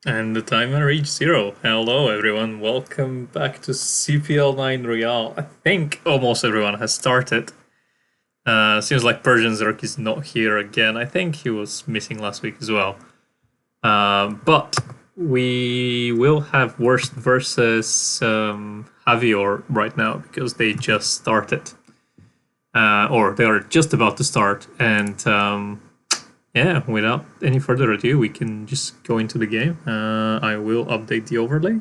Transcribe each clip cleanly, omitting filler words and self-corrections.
And the timer reached 0. Hello everyone, welcome back to CPL9 Royale. I think almost everyone has started. Seems like Persian Zerk is not here again. I think he was missing last week as well. But we will have Worst versus Havior right now because they just started. Or they are just about to start. And yeah, without any further ado, we can just go into the game. I will update the overlay.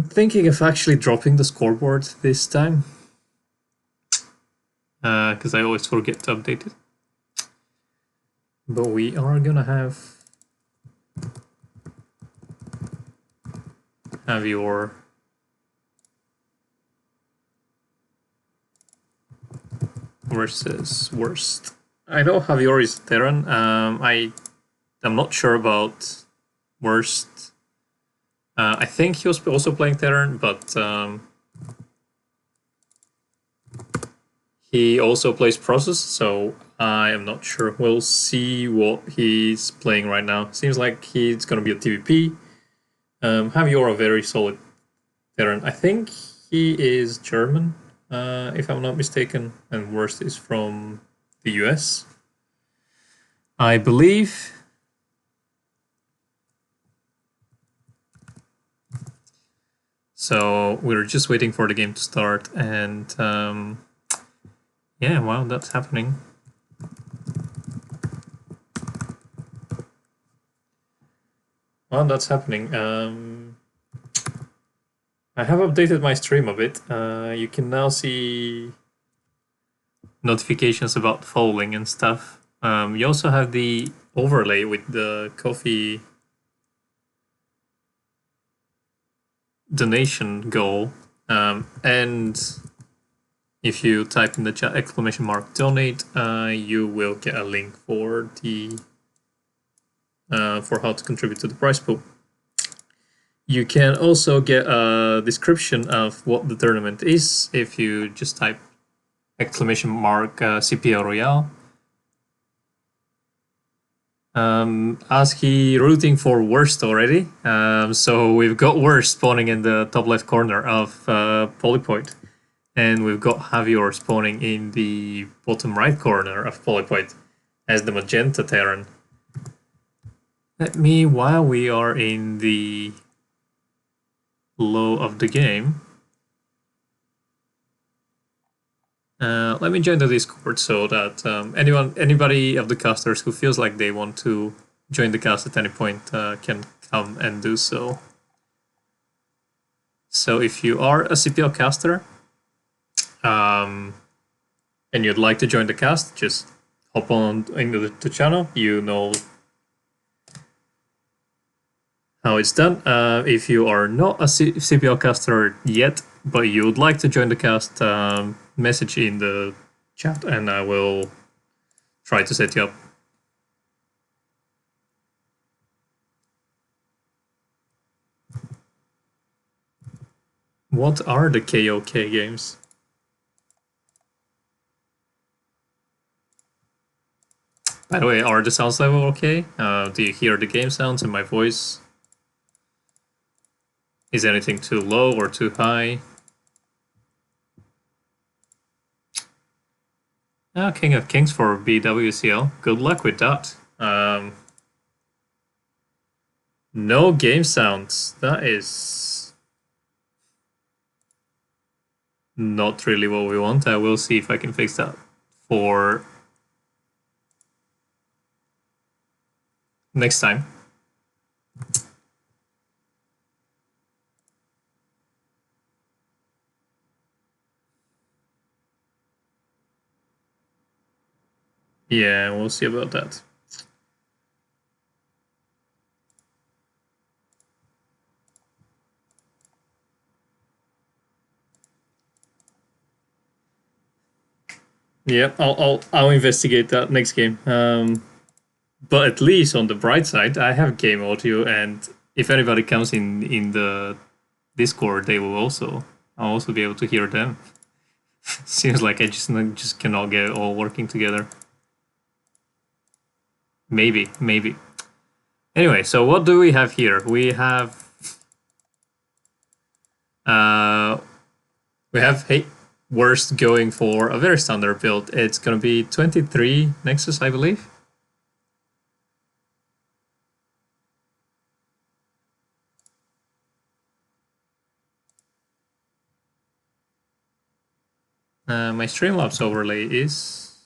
Thinking of actually dropping the scoreboard this time. Because I always forget to update it. But we are gonna have your versus worst. I know Havior is Terran. I'm not sure about worst. I think he was also playing Terran, but he also plays Process, so I am not sure. We'll see what he's playing right now. Seems like he's gonna be a TVP. Havior a very solid Terran. I think he is German, if I'm not mistaken, and worst is from the US. I believe. So we're just waiting for the game to start, and yeah, wow, that's happening. Well, that's happening. I have updated my stream a bit. You can now see notifications about falling and stuff. You also have the overlay with the coffee donation goal. And if you type in the chat !donate, you will get a link for the for how to contribute to the prize pool. You can also get a description of what the tournament is if you just type !CPL Royale. ASCII rooting for worst already. So we've got worst spawning in the top left corner of Polypoid. And we've got Havior spawning in the bottom right corner of Polypoid as the magenta Terran. Let me, while we are in the low of the game, let me join the Discord so that anybody of the casters who feels like they want to join the cast at any point can come and do so. So if you are a CPL caster and you'd like to join the cast, just hop on into the channel. You know how it's done. If you are not a CPL caster yet, but you would like to join the cast, message in the chat and I will try to set you up. What are the KOK games? By the way, are the sounds level okay? Do you hear the game sounds and my voice? Is anything too low or too high? King of Kings for BWCL. Good luck with that. No game sounds. That is not really what we want. I will see if I can fix that for next time. Yeah, we'll see about that. Yeah, I'll investigate that next game. But at least on the bright side, I have game audio, and if anybody comes in the Discord, I'll also be able to hear them. Seems like I just cannot get it all working together. Maybe. Anyway, so what do we have here? We have worst going for a very standard build. It's gonna be 23 Nexus, I believe. My Streamlabs overlay is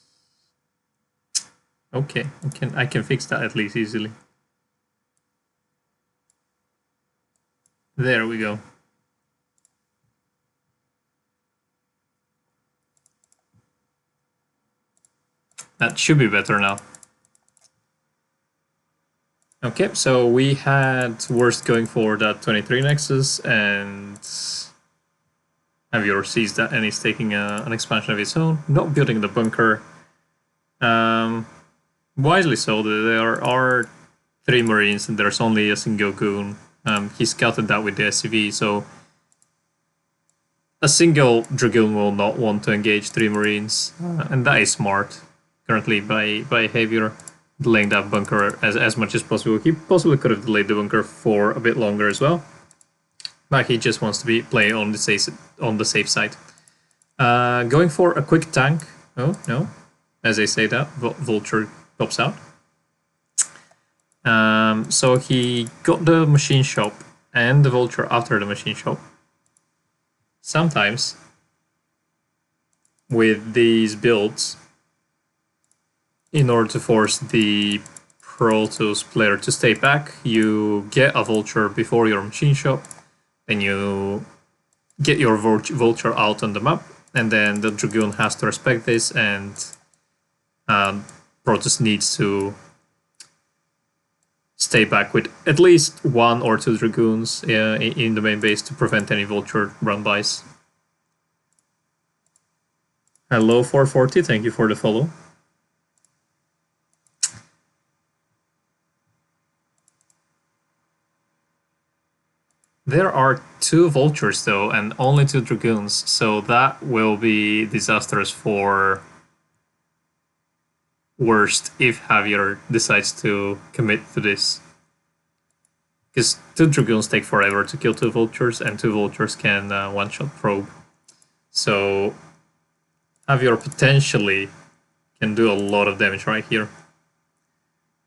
okay. I can fix that at least easily. There we go. That should be better now. Okay, so we had worst going for that 23 Nexus, and Havior sees that and he's taking an expansion of his own, not building the bunker. Wisely so, there are 3 Marines and there's only a single goon. He scouted that with the SCV, so a single Dragoon will not want to engage 3 Marines, and that is smart currently by Havior, delaying that bunker as much as possible. He possibly could have delayed the bunker for a bit longer as well, but he just wants to be playing on the safe side. Going for a quick tank. Oh no, as I say that, Vulture pops out. So he got the machine shop and the Vulture after the machine shop. Sometimes with these builds, in order to force the Protoss player to stay back, you get a Vulture before your machine shop, then you get your Vulture out on the map, and then the Dragoon has to respect this, and Protoss needs to stay back with at least 1 or 2 Dragoons in the main base to prevent any Vulture run-bys. Hello 440, thank you for the follow. There are 2 Vultures though, and only 2 Dragoons, so that will be disastrous for worst if Havior decides to commit to this. Because 2 Dragoons take forever to kill 2 Vultures, and 2 Vultures can one-shot probe. So Havior potentially can do a lot of damage right here.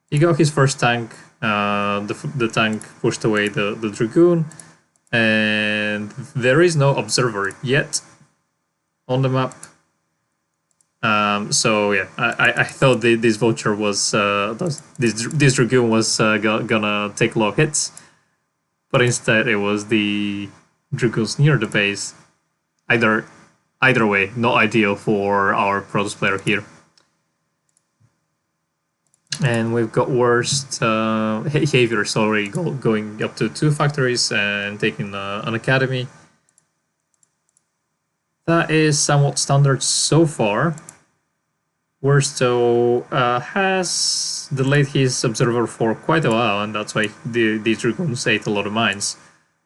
He got his first tank, the tank pushed away the Dragoon, and there is no observer yet on the map. So yeah, I thought this Vulture was this Dragoon was gonna take a lot of hits, but instead it was the Dragoons near the base. Either way, not ideal for our Protoss player here. And we've got worst Havior is already going up to 2 factories and taking an academy. That is somewhat standard so far. Worst though has delayed his observer for quite a while, and that's why these Dragoons ate a lot of mines.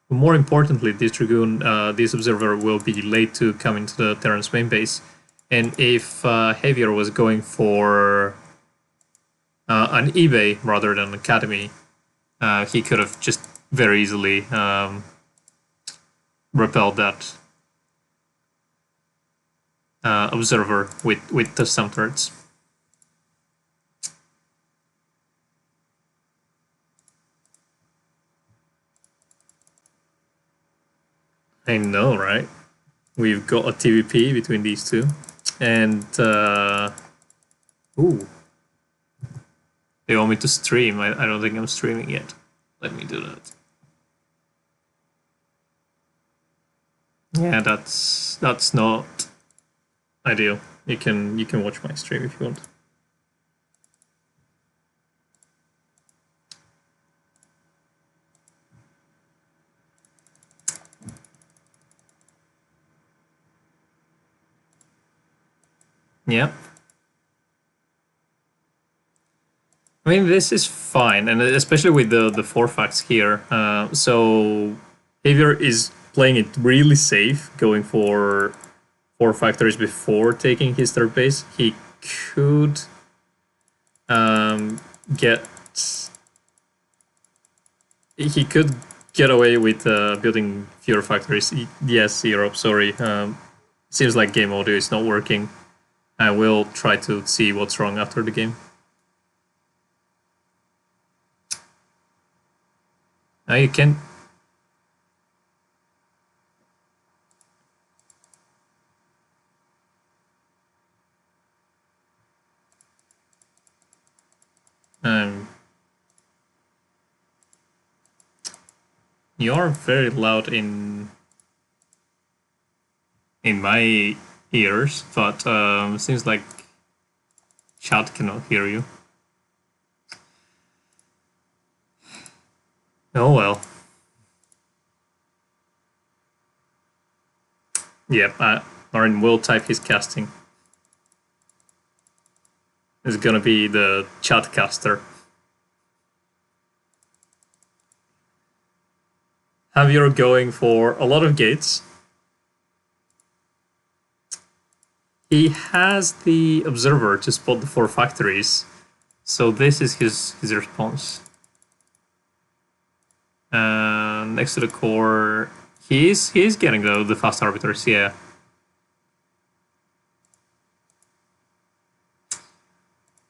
But more importantly, this observer will be late to come into the Terran's main base. And if Havior was going for an eBay rather than an academy, he could have just very easily repelled that observer with the stump turrets. I know, right? We've got a TVP between these two, and ooh, they want me to stream. I don't think I'm streaming yet. Let me do that. Yeah, that's not ideal. You can watch my stream if you want. Yeah. I mean, this is fine, and especially with the 4 facts here. So Havior is playing it really safe, going for 4 factories before taking his third base. He could get he could get away with building fewer factories. Yes, Europe, sorry. Seems like game audio is not working. I will try to see what's wrong after the game. Now you can. You are very loud in my ears, but seems like chat cannot hear you. Oh well. Yep, Airn will type his casting. It's gonna be the chat caster. Havior going for a lot of gates. He has the observer to spot the 4 factories, so this is his response. Next to the core, he's getting the fast arbiters, yeah.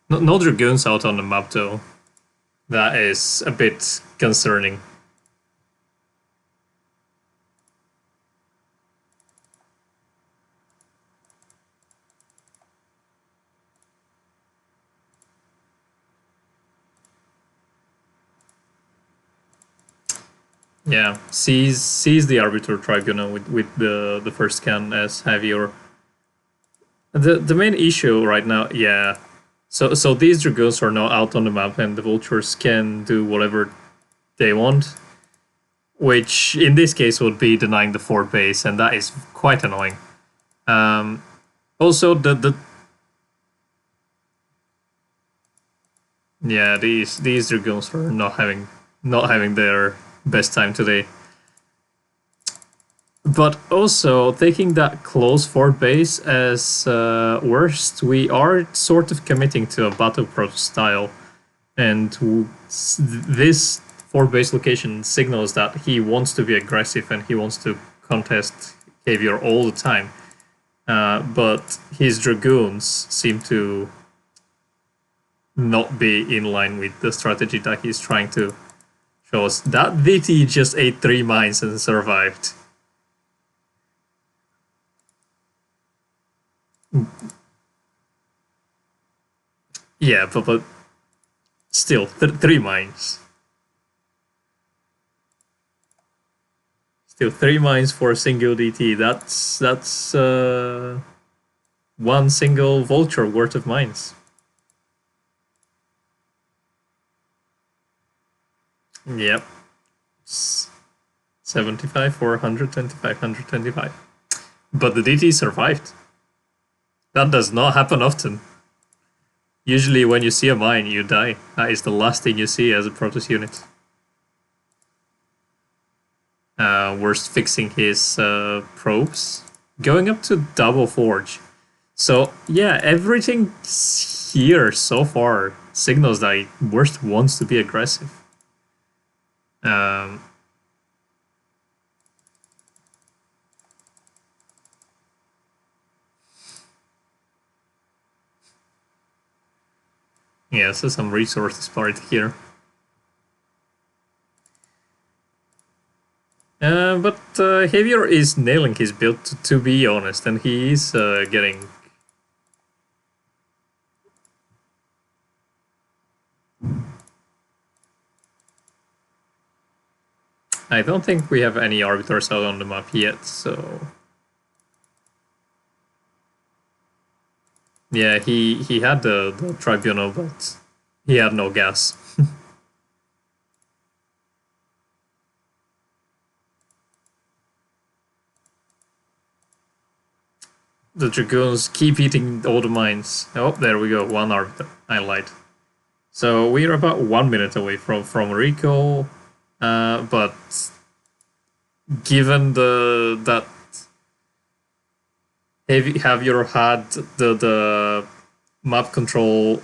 No dragoons out on the map though. That is a bit concerning. Yeah, sees the arbiter tribunal with the first scan as Havior. The main issue right now, yeah. So these dragoons are now out on the map, and the vultures can do whatever they want, which in this case would be denying the fort base, and that is quite annoying. Also, yeah, these dragoons are not having their best time today. But also, taking that close fort base as worst, we are sort of committing to a battle proto style. And this fort base location signals that he wants to be aggressive and he wants to contest Havior all the time. But his dragoons seem to not be in line with the strategy that he's trying to show us. That DT just ate 3 mines and survived. Yeah, but still, 3 mines. Still, 3 mines for a single DT. That's one single vulture worth of mines. Yep. 75 for 125, 125. But the DT survived. That does not happen often. Usually when you see a mine, you die. That is the last thing you see as a Protoss unit. Worst fixing his probes. Going up to double forge. So yeah, everything here so far signals that Worst wants to be aggressive. Yeah, so some resource disparity here. But Havior is nailing his build, to be honest, and he is getting... I don't think we have any arbiters out on the map yet, so... Yeah, he had the tribunal, but he had no gas. The dragoons keep eating all the mines. Oh, there we go, 1 arbiter. I lied. So we're about 1 minute away from recall, but given that Havior had the map control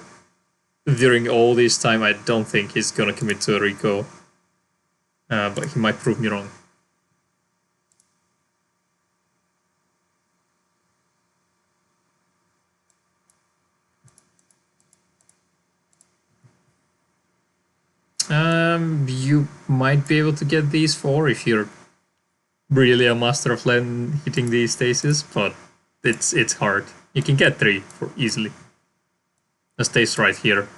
during all this time, I don't think he's gonna commit to a recall. but he might prove me wrong. You might be able to get these 4 if you're really a master of hitting these stasis, but it's hard. You can get 3 easily. The stasis right here.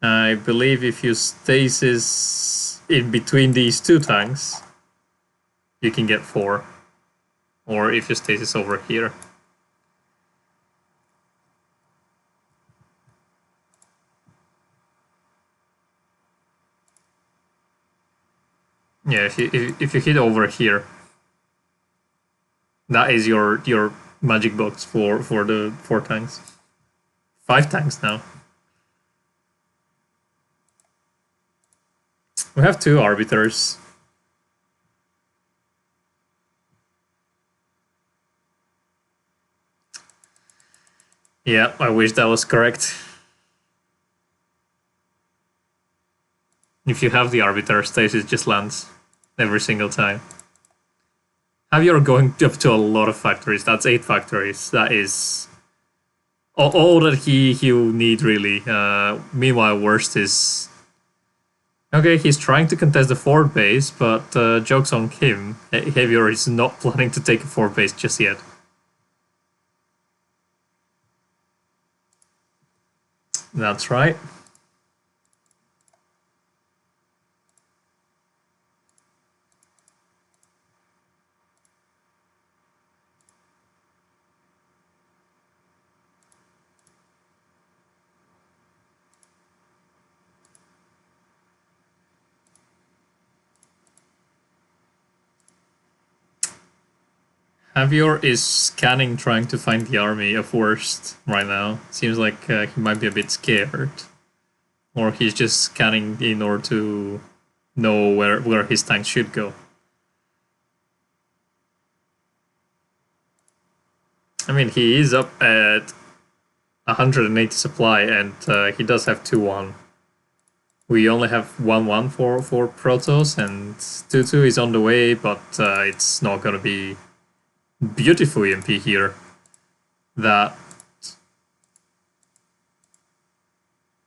I believe if you stasis in between these 2 tanks, you can get 4. Or if you stasis over here. Yeah, if you hit over here, that is your magic box for the 4 tanks. 5 tanks now. We have 2 arbiters. Yeah, I wish that was correct. If you have the arbiter, stasis just lands every single time. Havior going up to a lot of factories. That's 8 factories. That is all that he'll need, really. Meanwhile, worst is... Okay, he's trying to contest the 4th base, but joke's on him. Havior is not planning to take a 4th base just yet. That's right. Havior is scanning, trying to find the army of worst right now. Seems like he might be a bit scared. Or he's just scanning in order to know where his tanks should go. I mean, he is up at 180 supply, and he does have 2-1. We only have 1-1 for Protoss, and 2-2 is on the way, but it's not gonna be beautiful EMP here. That...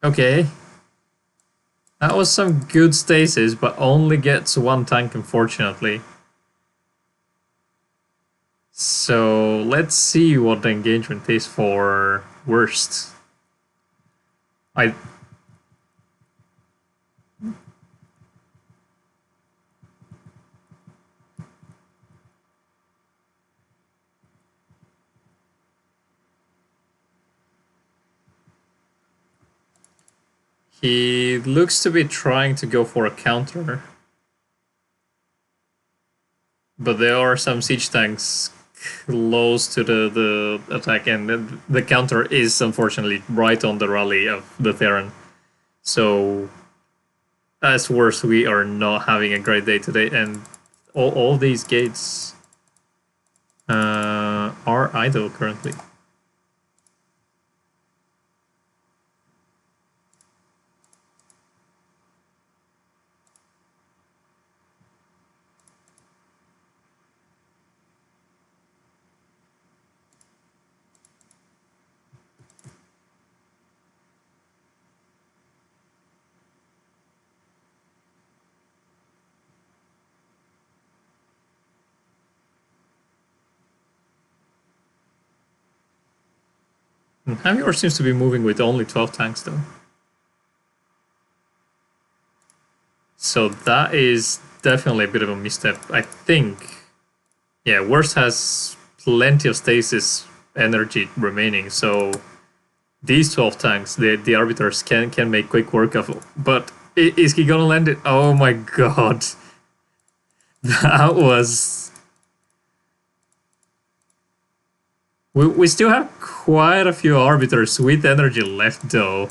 Okay. That was some good stasis, but only gets 1 tank, unfortunately. So let's see what the engagement is for worst. He looks to be trying to go for a counter. But there are some siege tanks close to the attack, and the counter is unfortunately right on the rally of the Airn. So, as worse, we are not having a great day today, and all these gates are idle currently. Havior seems to be moving with only 12 tanks, though. So that is definitely a bit of a misstep, I think. Yeah, Worst has plenty of stasis energy remaining, so these 12 tanks, the arbiters can make quick work of it. But is he gonna land it? Oh my god. That was... We still have quite a few arbiters with energy left, though.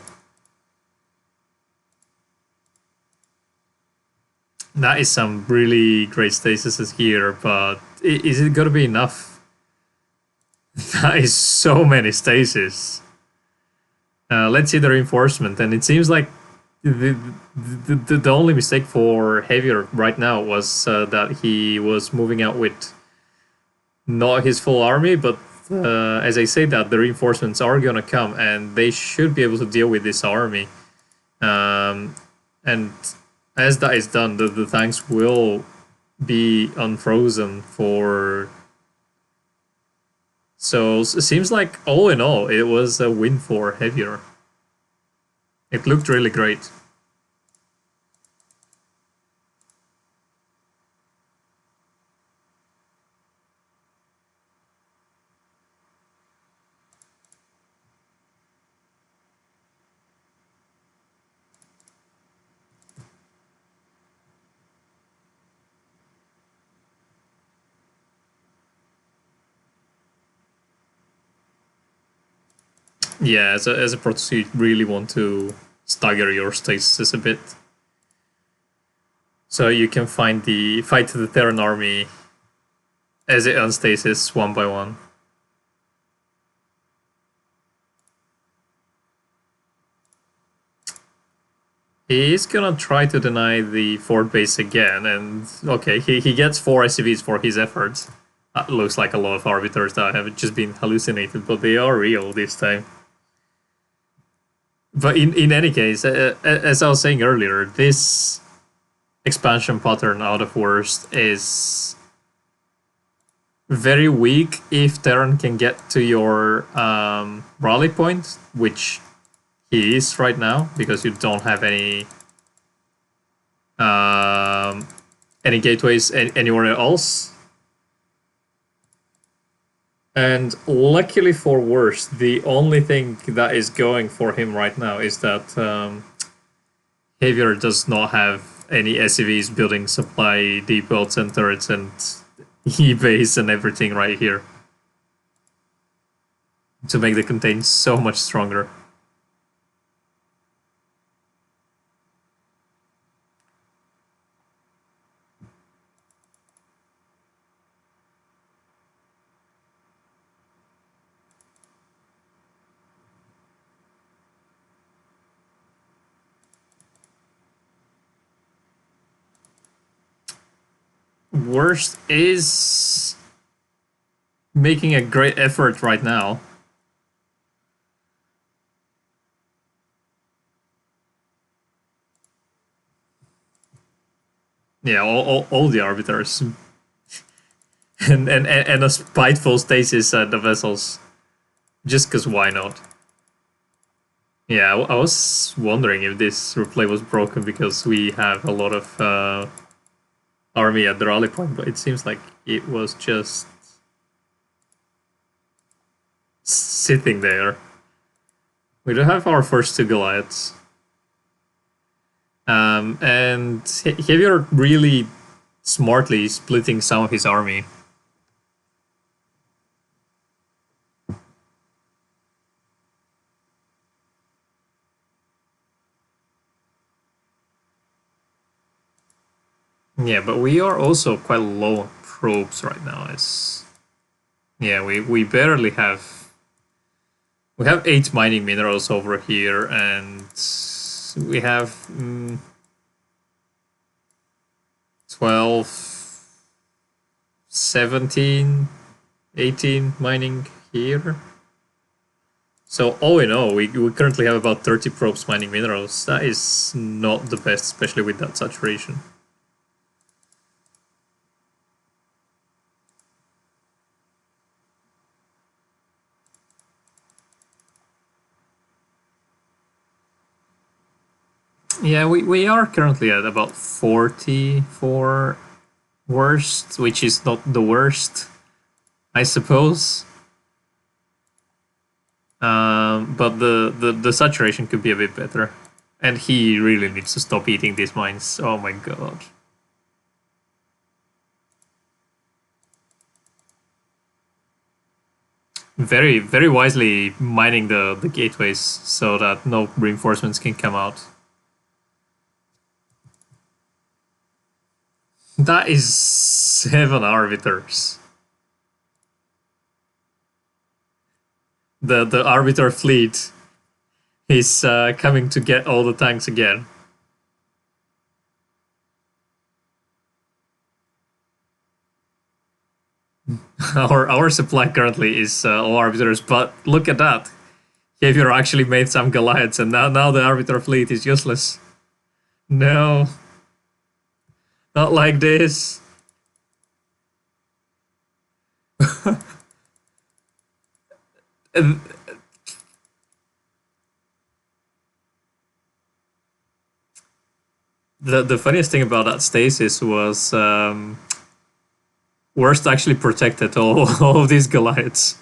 That is some really great stasis here, but is it gonna be enough? That is so many stasis. Let's see the reinforcement, and it seems like the only mistake for Havior right now was that he was moving out with not his full army, but as I say that, the reinforcements are gonna come, and they should be able to deal with this army. And as that is done, the tanks will be unfrozen for. So it seems like all in all, it was a win for Havior. It looked really great. Yeah, as a protoss, you really want to stagger your stasis a bit, so you can fight the Terran army as it unstasis one by one. He's gonna try to deny the fort base again, and okay, he gets 4 SCVs for his efforts. That looks like a lot of arbiters that have just been hallucinated, but they are real this time. But in any case, as I was saying earlier, this expansion pattern out of worst is very weak if Terran can get to your rally point, which he is right now, because you don't have any gateways anywhere else. And luckily for worst, the only thing that is going for him right now is that Havior does not have any SCVs building supply depots and turrets and E-base and everything right here to make the contain so much stronger. Worst is making a great effort right now. Yeah, all the arbiters. and a spiteful stasis at the vessels. Just because why not? Yeah, I was wondering if this replay was broken because we have a lot of army at the rally point, but it seems like it was just sitting there. We do have our first 2 Goliaths. And Havior really smartly splitting some of his army. Yeah, but we are also quite low on probes right now. Yeah, we barely have. We have 8 mining minerals over here, and we have 12, 17, 18 mining here. So all in all, we currently have about 30 probes mining minerals. That is not the best, especially with that saturation. Yeah, we are currently at about 40 for worst, which is not the worst, I suppose. But the saturation could be a bit better. And he really needs to stop eating these mines. Oh my god. Very, very wisely mining the gateways so that no reinforcements can come out. That is 7 arbiters. The arbiter fleet He's coming to get all the tanks again. Our supply currently is all arbiters, but look at that. Havior actually made some Goliaths, and now the arbiter fleet is useless. No, not like this. The funniest thing about that stasis was Worst actually protected all of these Goliaths.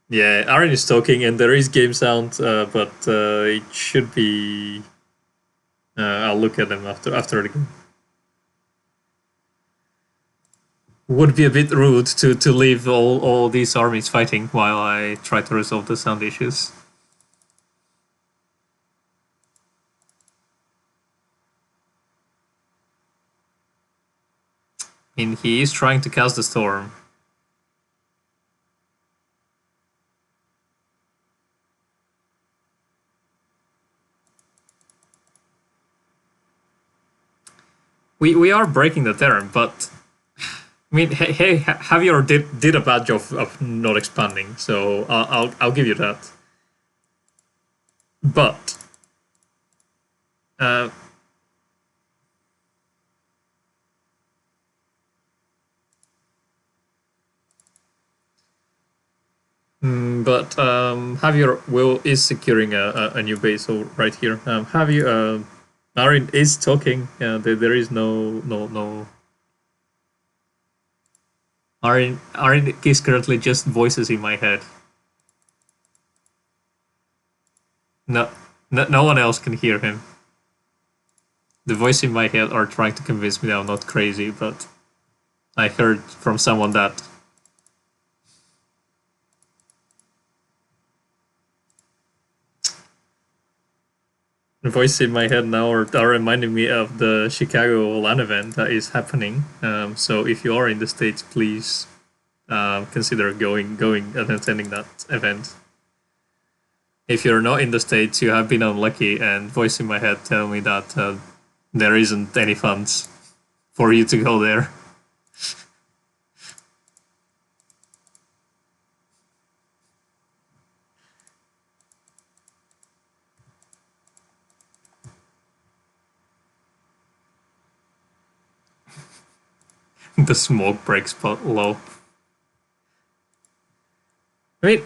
Yeah, Airn is talking and there is game sound, but it should be. I'll look at them after the game. Would be a bit rude to leave all these armies fighting while I try to resolve the sound issues. I mean, he is trying to cast the storm. We are breaking the terrain, but I mean, hey, Havior did a bad job of not expanding, so I'll give you that. But Havior is securing a new base right here. Havior Airn is talking. There is no. Airn is currently just voices in my head. No one else can hear him. The voice in my head are trying to convince me that I'm not crazy, but I heard from someone that. The voice in my head now are reminding me of the Chicago LAN event that is happening. So if you are in the States, please consider going and attending that event. If you're not in the States, you have been unlucky, and voice in my head tell me that there isn't any funds for you to go there. The smoke breaks spot low. I mean,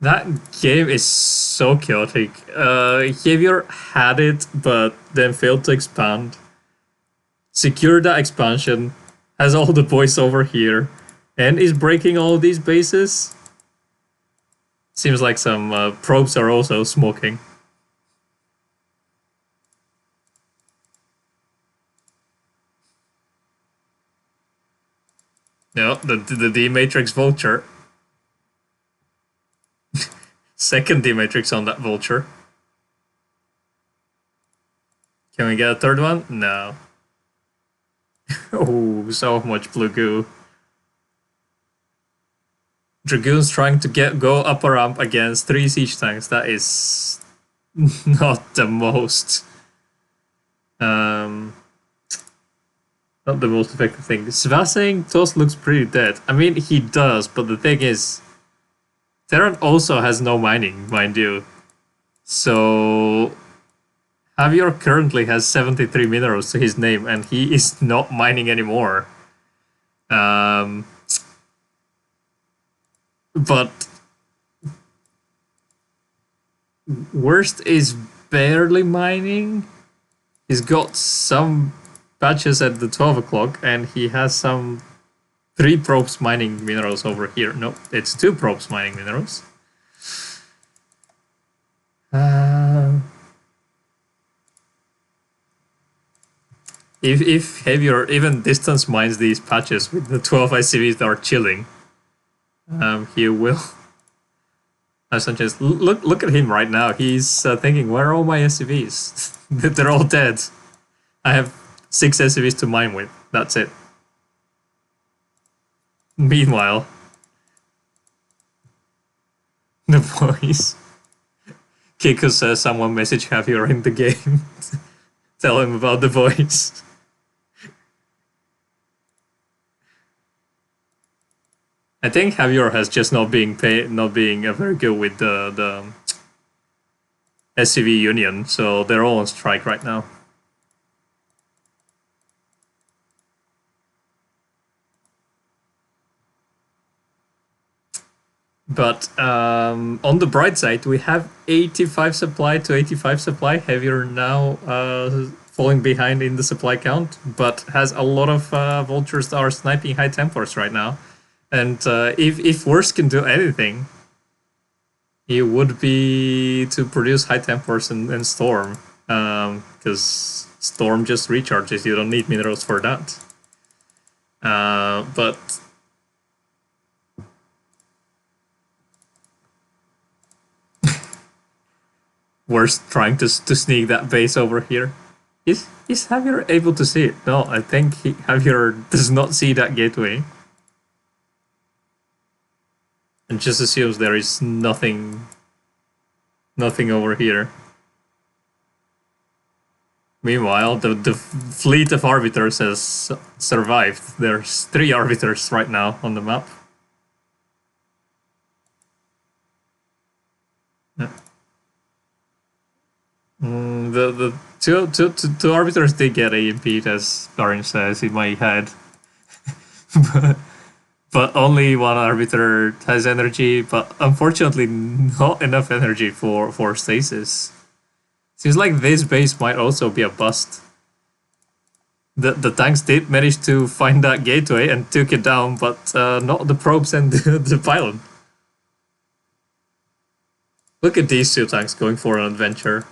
that game is so chaotic. Havior had it, but then failed to expand. Secured that expansion, has all the boys over here, and is breaking all these bases. Seems like some probes are also smoking. No, the D-Matrix Vulture. Second D-Matrix on that Vulture. Can we get a third one? No. Oh, so much blue goo. Dragoons trying to go up a ramp against 3 siege tanks. That is not the most not the most effective thing. Sva saying Toast looks pretty dead. I mean, he does, but the thing is, Terran also has no mining, mind you. So Havior currently has 73 minerals to his name, and he is not mining anymore. But Worst is barely mining. He's got some patches at the 12 o'clock, and he has some 3 probes mining minerals over here. No, it's 2 probes mining minerals. If Havior even distance mines these patches with the 12 ICVs that are chilling, he will have some chance. Look at him right now. He's thinking, where are all my SCVs? They're all dead. I have 6 SCVs to mine with. That's it. Meanwhile, the voice. Kiko says someone message Havior in the game. Tell him about the voice. I think Havior has just not being very good with the SCV union, so they're all on strike right now. But on the bright side, we have 85 supply to 85 supply. Havior now falling behind in the supply count, but has a lot of vultures that are sniping high Templars right now. And if Worst can do anything, it would be to produce high Templars and Storm, because Storm just recharges. You don't need minerals for that. But Worst trying to sneak that base over here. Is Havior able to see it? No, I think Havior does not see that gateway. And just assumes there is nothing over here. Meanwhile, the fleet of Arbiters has survived. There's 3 Arbiters right now on the map. The two Arbiters did get AMP'd, as Karin says, in my head. But only one Arbiter has energy, but unfortunately not enough energy for stasis. Seems like this base might also be a bust. The tanks did manage to find that gateway and took it down, but not the probes and the pylon. Look at these 2 tanks going for an adventure.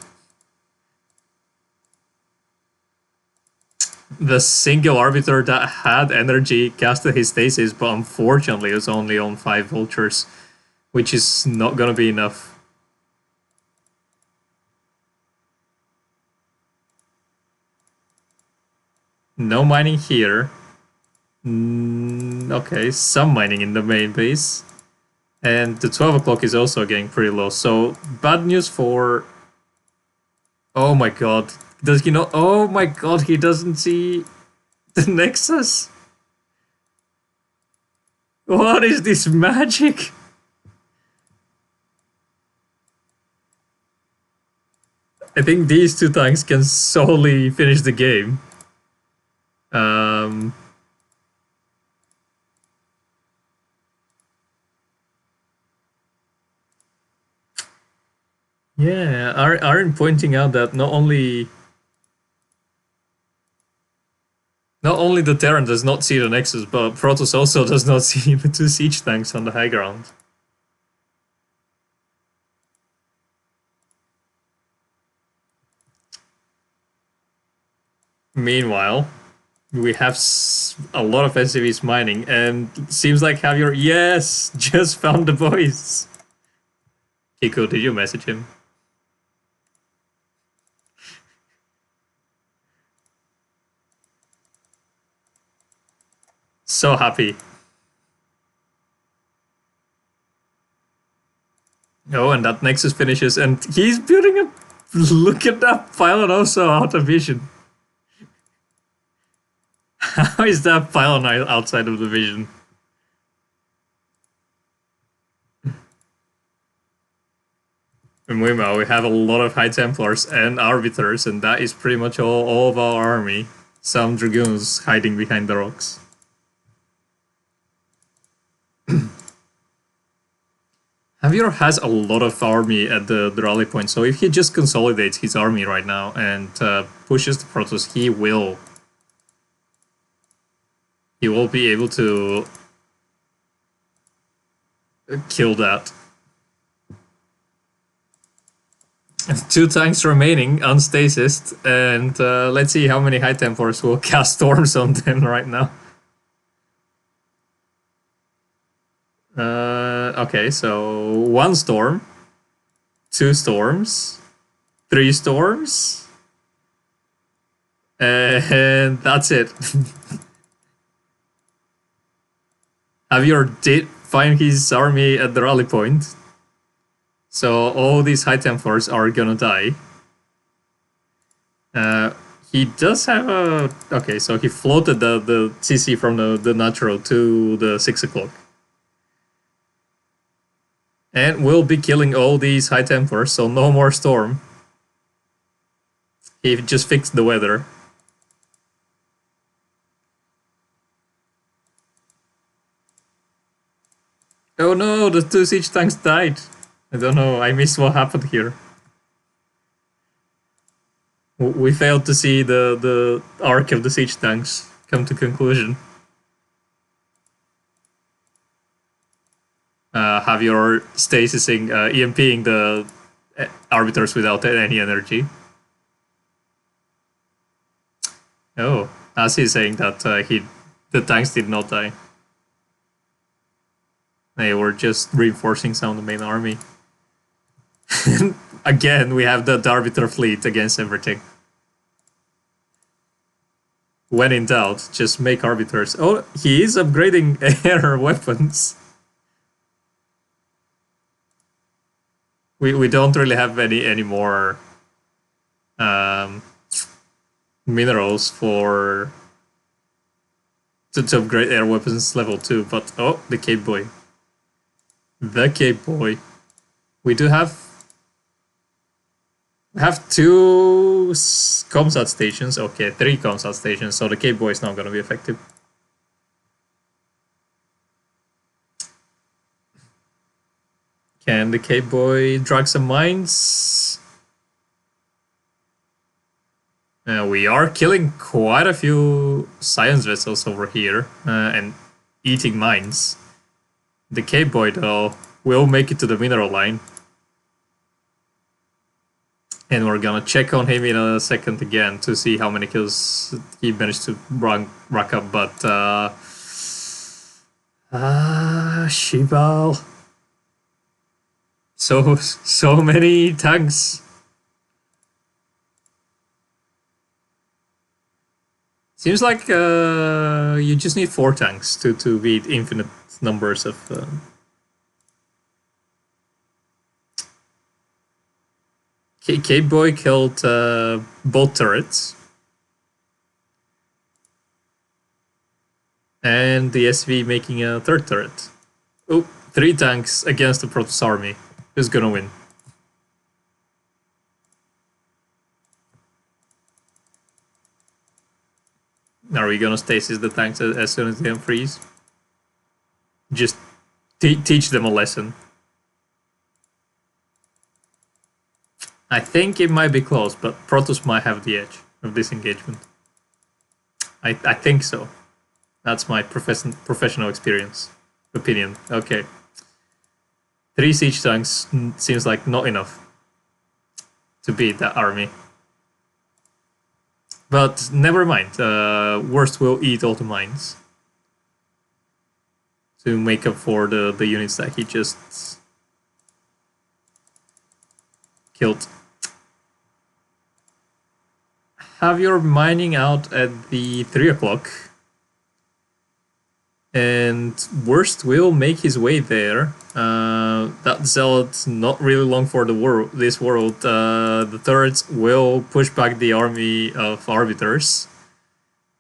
The single Arbiter that had energy casted his stasis, but unfortunately was only on 5 vultures, which is not gonna be enough. No mining here. Okay, some mining in the main base. And the 12 o'clock is also getting pretty low, so bad news for... Oh my god. Does he not? Oh my god, he doesn't see the Nexus. What is this magic? I think these 2 tanks can solely finish the game. Yeah, Airn pointing out that not only the Terran does not see the Nexus, but Protoss also does not see the 2 siege tanks on the high ground. Meanwhile, we have a lot of SCVs mining, and seems like Havior, yes, just found the boys. Kiko, did you message him? So happy. Oh, and that Nexus finishes, and he's building a... Look at that pylon also out of vision. How is that pylon outside of the vision? And meanwhile, we have a lot of High Templars and Arbiters, and that is pretty much all of our army. Some Dragoons hiding behind the rocks. Havior has a lot of army at the rally point, so if he just consolidates his army right now and pushes the Protoss, he will be able to kill that. 2 tanks remaining unstasis, and let's see how many High Templars will cast storms on them right now. Okay, so 1 storm, 2 storms, 3 storms. And that's it. Havior did find his army at the rally point. So all these high Templars are gonna die. He does have a... Okay, so he floated the CC from the natural to the 6 o'clock. And we'll be killing all these high Templars, so no more storm. He just fixed the weather. Oh no, the 2 siege tanks died. I don't know, I missed what happened here. We failed to see the arc of the siege tanks come to conclusion. Havior stasising, EMPing the arbiters without any energy. Oh, as he's saying that the tanks did not die. They were just reinforcing some of the main army. Again, we have the arbiter fleet against everything. When in doubt, just make arbiters. Oh, he is upgrading air weapons. We don't really have any more minerals for to upgrade air weapons level 2, but oh, the Cape Boy. The Cape Boy. We do have 2 comsat stations. Okay, 3 comsat stations, so the Cape Boy is not gonna be effective. Can the Cape Boy drag some mines? We are killing quite a few science vessels over here and eating mines. The Cape Boy, though, will make it to the mineral line. And we're gonna check on him in a second again to see how many kills he managed to rack up, but Shibal. So many tanks. Seems like you just need 4 tanks to beat infinite numbers of... Cape Boy killed both turrets. And the SV making a 3rd turret. Oh, 3 tanks against the Protoss army. Who's gonna win? Are we gonna stasis the tanks as soon as they unfreeze? Just teach them a lesson. I think it might be close, but Protoss might have the edge of this engagement. I think so. That's my professional opinion. Okay. 3 siege tanks seems like not enough to beat that army. But never mind, Worst will eat all the mines to make up for the units that he just killed. Have your mining out at the 3 o'clock. And Worst will make his way there. That Zealot not really long for this world. The turrets will push back the army of arbiters.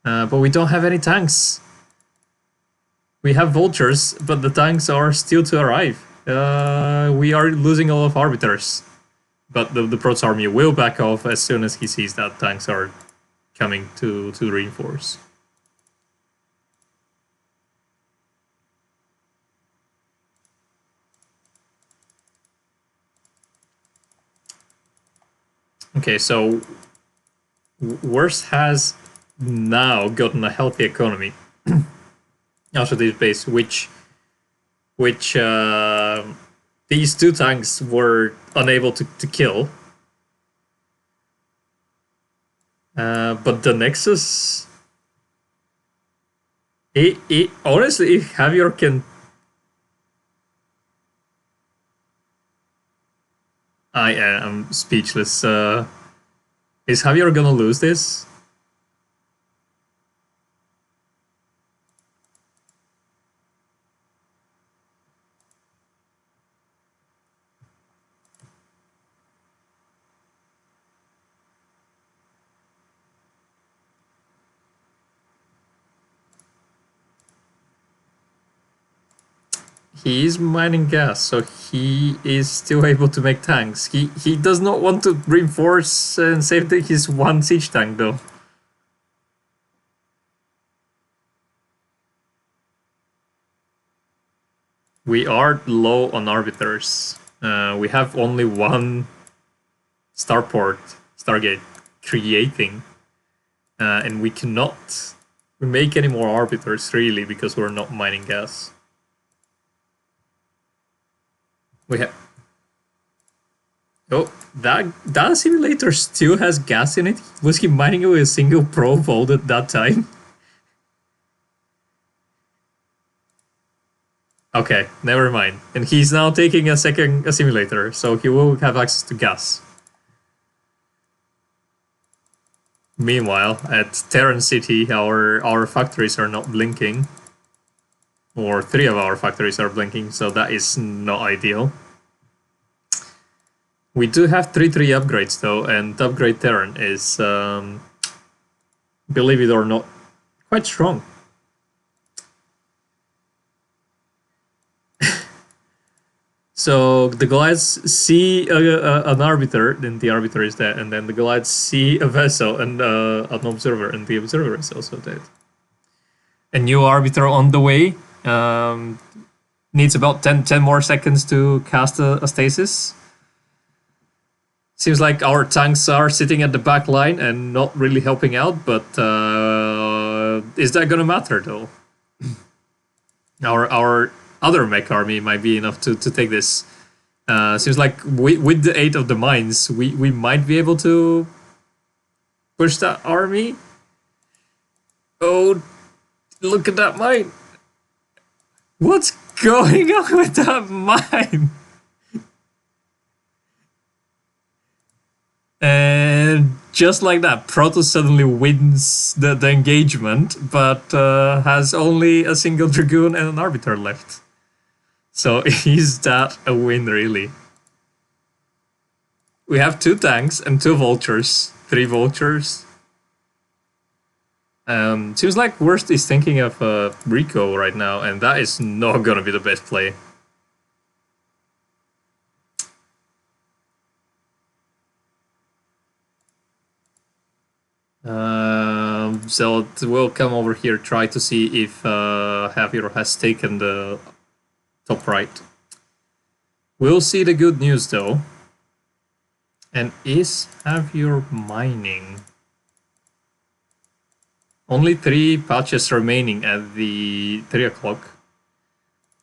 But we don't have any tanks. We have vultures, but the tanks are still to arrive. We are losing a lot of arbiters. But the Protoss army will back off as soon as he sees that tanks are coming to reinforce. Okay, so Worst has now gotten a healthy economy after this base, which these 2 tanks were unable to kill. But the Nexus, honestly, if Havior can... I am speechless. Is Havior gonna lose this? He is mining gas, so he is still able to make tanks. He does not want to reinforce and save his one siege tank though. We are low on arbiters. We have only one Stargate creating, and we cannot make any more arbiters really because we're not mining gas. We have. Oh, that simulator still has gas in it. Was he mining it with a single probe volt at that time? Okay, never mind. And he's now taking a simulator, so he will have access to gas. Meanwhile, at Terran City, our factories are not blinking. Or 3 of our factories are blinking, so that is not ideal. We do have 3-3 upgrades though, and upgrade Terran is, believe it or not, quite strong. So the Goliaths see an arbiter, then the arbiter is dead, and then the Goliaths see a vessel and an observer, and the observer is also dead. A new arbiter on the way. Needs about 10 more seconds to cast a stasis. Seems like our tanks are sitting at the back line and not really helping out, but is that gonna matter though? Our other mech army might be enough to take this. Seems like with the 8 of the mines, we might be able to push that army. Oh, look at that mine! What's going on with that mine? And just like that, Protoss suddenly wins the engagement, but has only a single Dragoon and an Arbiter left. So is that a win, really? We have 2 tanks and 2 Vultures, 3 Vultures. Seems like Worst is thinking of Rico right now, and that is not gonna be the best play. So we'll come over here, try to see if Havior has taken the top right. We'll see the good news though. And is Havior mining? Only 3 patches remaining at the 3 o'clock.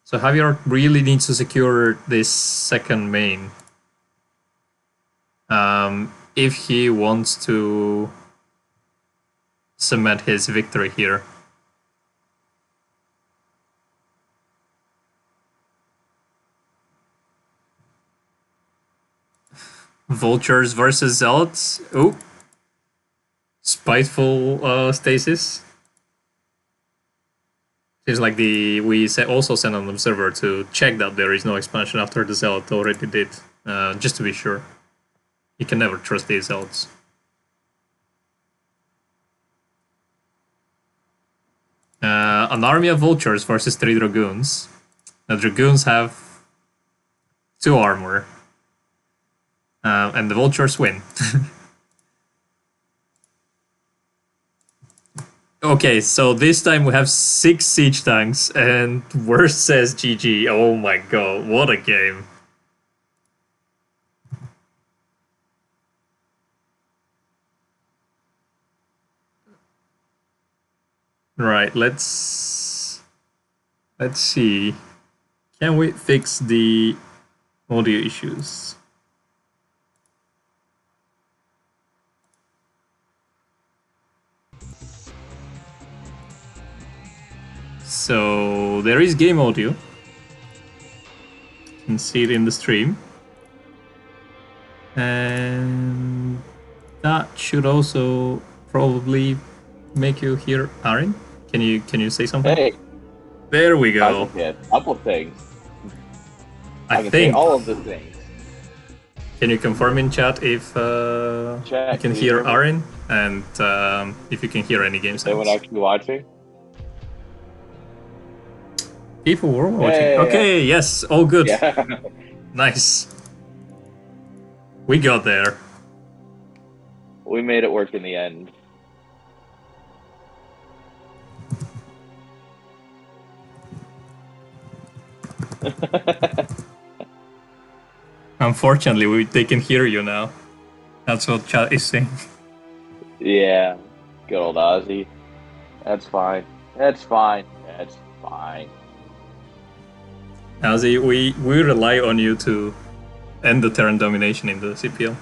So Havior really needs to secure this second main. If he wants to cement his victory here. Vultures versus Zealots. Oh. Spiteful stasis. Seems like we also sent an observer to check that there is no expansion after the Zealot already did, just to be sure. You can never trust these Zealots. An army of Vultures versus 3 Dragoons. The Dragoons have 2 armor. And the Vultures win. Okay, so this time we have 6 siege tanks, and Worst says GG. Oh my god, what a game. Right, let's see. Can we fix the audio issues? So there is game audio. You can see it in the stream. And that should also probably make you hear Airn. Can you say something? Hey. There we go. A couple of things. I can think say all of the things. Can you confirm in chat if you can hear Airn and if you can hear any game sounds? Anyone actually watching? People were watching. Yeah. Okay, yes, all good. Yeah. Nice. We got there. We made it work in the end. Unfortunately, they can hear you now. That's what chat is saying. Yeah. Good old Ozzy. That's fine. That's fine. That's fine. Ozzy, we rely on you to end the Terran domination in the CPL.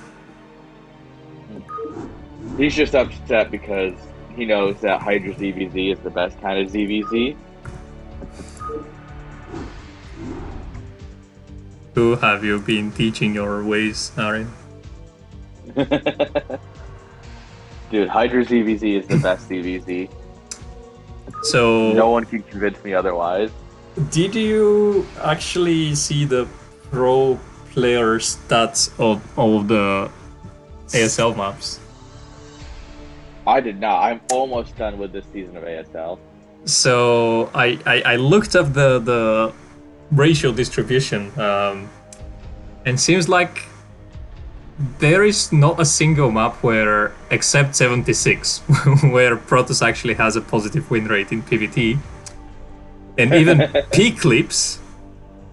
He's just upset because he knows that Hydra ZVZ is the best kind of ZVZ. Who have you been teaching your ways, Airn? Dude, Hydra ZVZ is the best ZVZ. So No one can convince me otherwise. did you actually see the pro player stats of the ASL maps? I did not. I'm almost done with this season of ASL. So I looked up the ratio distribution, and seems like there is not a single map where, except 76, where Protoss actually has a positive win rate in PvT. And even P-Clips,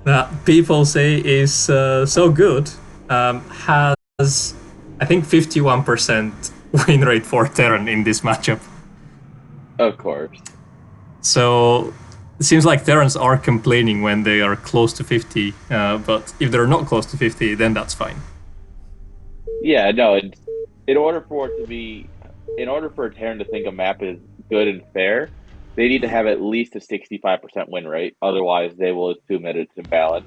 that people say is so good, has, I think, 51% win rate for Terran in this matchup. Of course. So it seems like Terrans are complaining when they are close to 50, but if they're not close to 50, then that's fine. Yeah, no, in order for a Terran to think a map is good and fair, they need to have at least a 65% win rate. Otherwise, they will assume that it's invalid.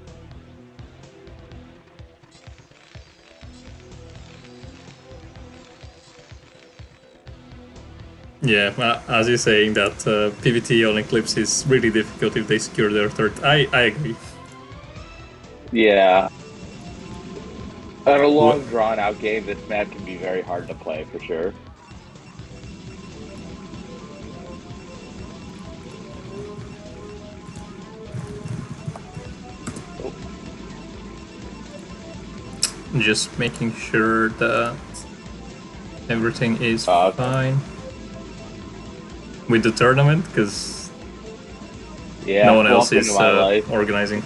Yeah, as you're saying that PvT on Eclipse is really difficult if they secure their third. I agree. Yeah. On a long, drawn-out game, this map can be very hard to play, for sure. Just making sure that everything is fine with the tournament, because no one else is organizing.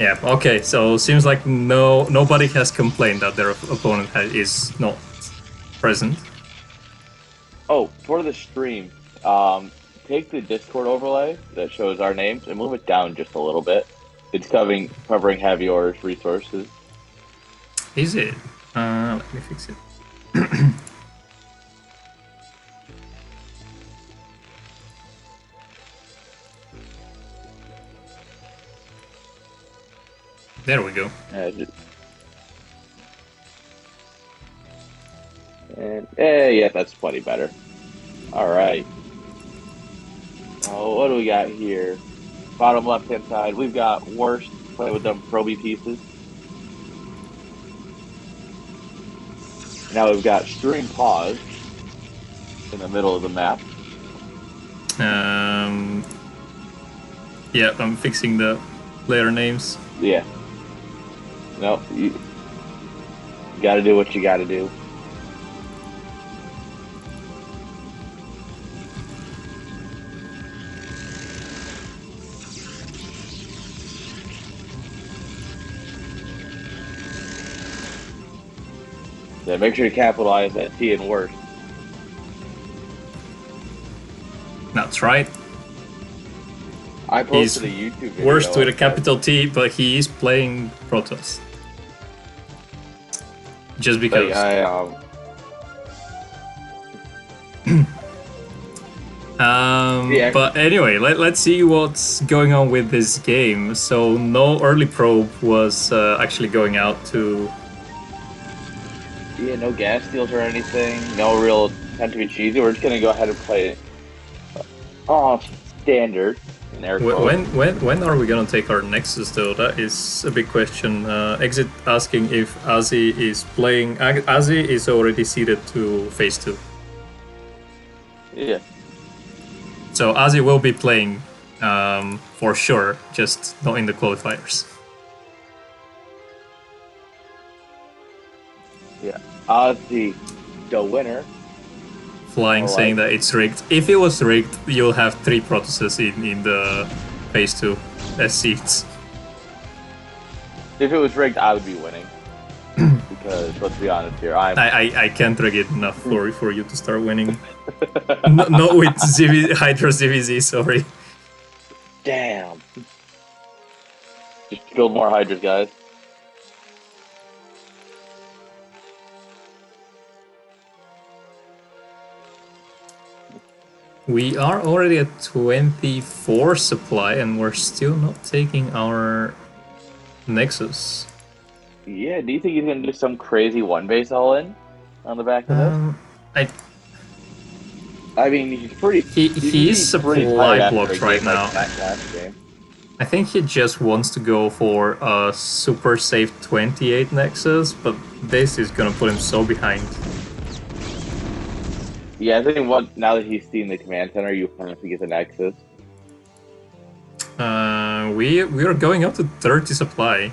Yeah, okay, so seems like nobody has complained that their opponent is not present. Oh, for the stream, take the Discord overlay that shows our names and move it down just a little bit. It's covering Havior's resources. Is it? Let me fix it. There we go. Yeah, that's plenty better. All right. Oh, what do we got here? Bottom left-hand side, we've got Worst, play with them Proby pieces. Now we've got Stream Pause in the middle of the map. Yeah, I'm fixing the player names. Yeah. No, you gotta do what you gotta do. Yeah, make sure you capitalize that T in Worst. That's right. I posted a YouTube video. Worst with a capital T, but he is playing Protoss. Just because. Yeah. But anyway, let's see what's going on with this game. So no early probe was actually going out to... Yeah, no gas steals or anything. No real attempt to be cheesy. We're just gonna go ahead and play it. Standard. When are we gonna take our Nexus though? That is a big question. Exit asking if Azzy is playing. Azzy is already seeded to phase 2. Yeah. So Azzy will be playing for sure, just not in the qualifiers. Yeah. The winner. Flying saying that it's rigged. If it was rigged, you'll have 3 Protoses in the phase 2 as seeds. If it was rigged, I would be winning. Because let's be honest here, I can't rig it enough for you to start winning. Not with Hydra ZVZ, sorry. Damn. Just build more Hydras, guys. We are already at 24 supply and we're still not taking our Nexus. Yeah, do you think he's gonna do some crazy one base all in on the back of this? I mean, he's pretty. He's supply blocked right now. Last game. I think he just wants to go for a super safe 28 Nexus, but this is gonna put him so behind. Yeah, I think now that he's seen the command center, you have to get the Nexus. We are going up to 30 supply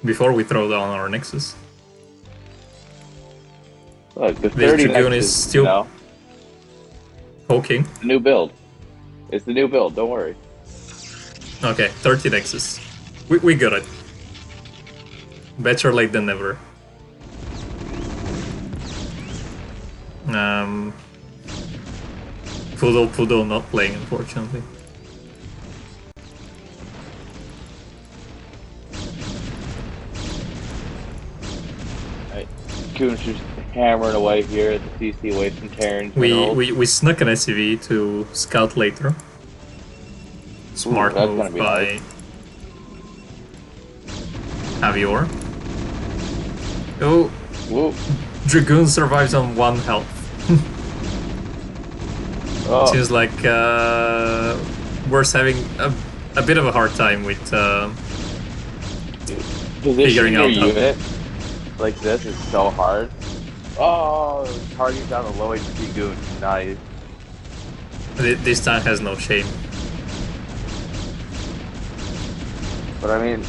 before we throw down our Nexus. Look, the this 30 Dragoon Nexus, is still poking. The new build. It's the new build, don't worry. Okay, 30 Nexus. We got it. Better late than never. Poodle not playing, unfortunately. Alright, Coon's just hammering away here at the CC away from Terran. We snuck an SCV to scout later. Smart move by Havior. Oh, whoa. Dragoon survives on 1 health. Oh. Seems like we're having a bit of a hard time with figuring out your unit like this is so hard. Oh, targeting down the low HP goon. Nice. This time has no shame. But I mean,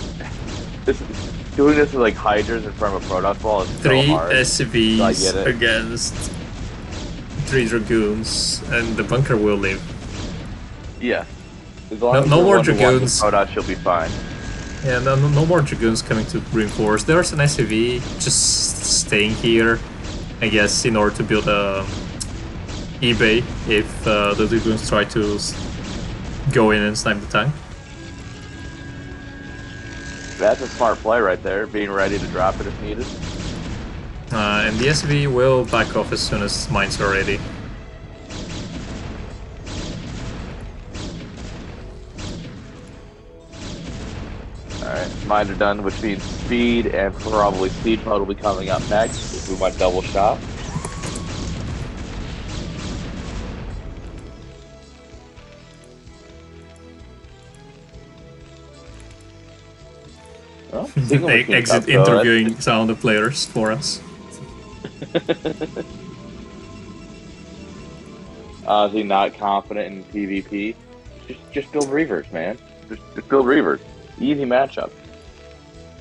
doing this with like Hydras in front of a Protoss ball is 3 so hard. SCVs against 3 Dragoons, and the bunker will live. Yeah. As long as no more Dragoons. Protoss, she'll be fine. Yeah, no more Dragoons coming to reinforce. There's an SCV just staying here, I guess, in order to build a eBay if the Dragoons try to go in and snipe the tank. That's a smart play right there, being ready to drop it if needed. And the SV will back off as soon as mines are ready. Alright, mines are done, which means speed and probably siege mode will be coming up next if we want double shot. Well, exit interviewing some of the players for us. Honestly, not confident in PvP. Just build Reavers, man. Just build Reavers. Easy matchup.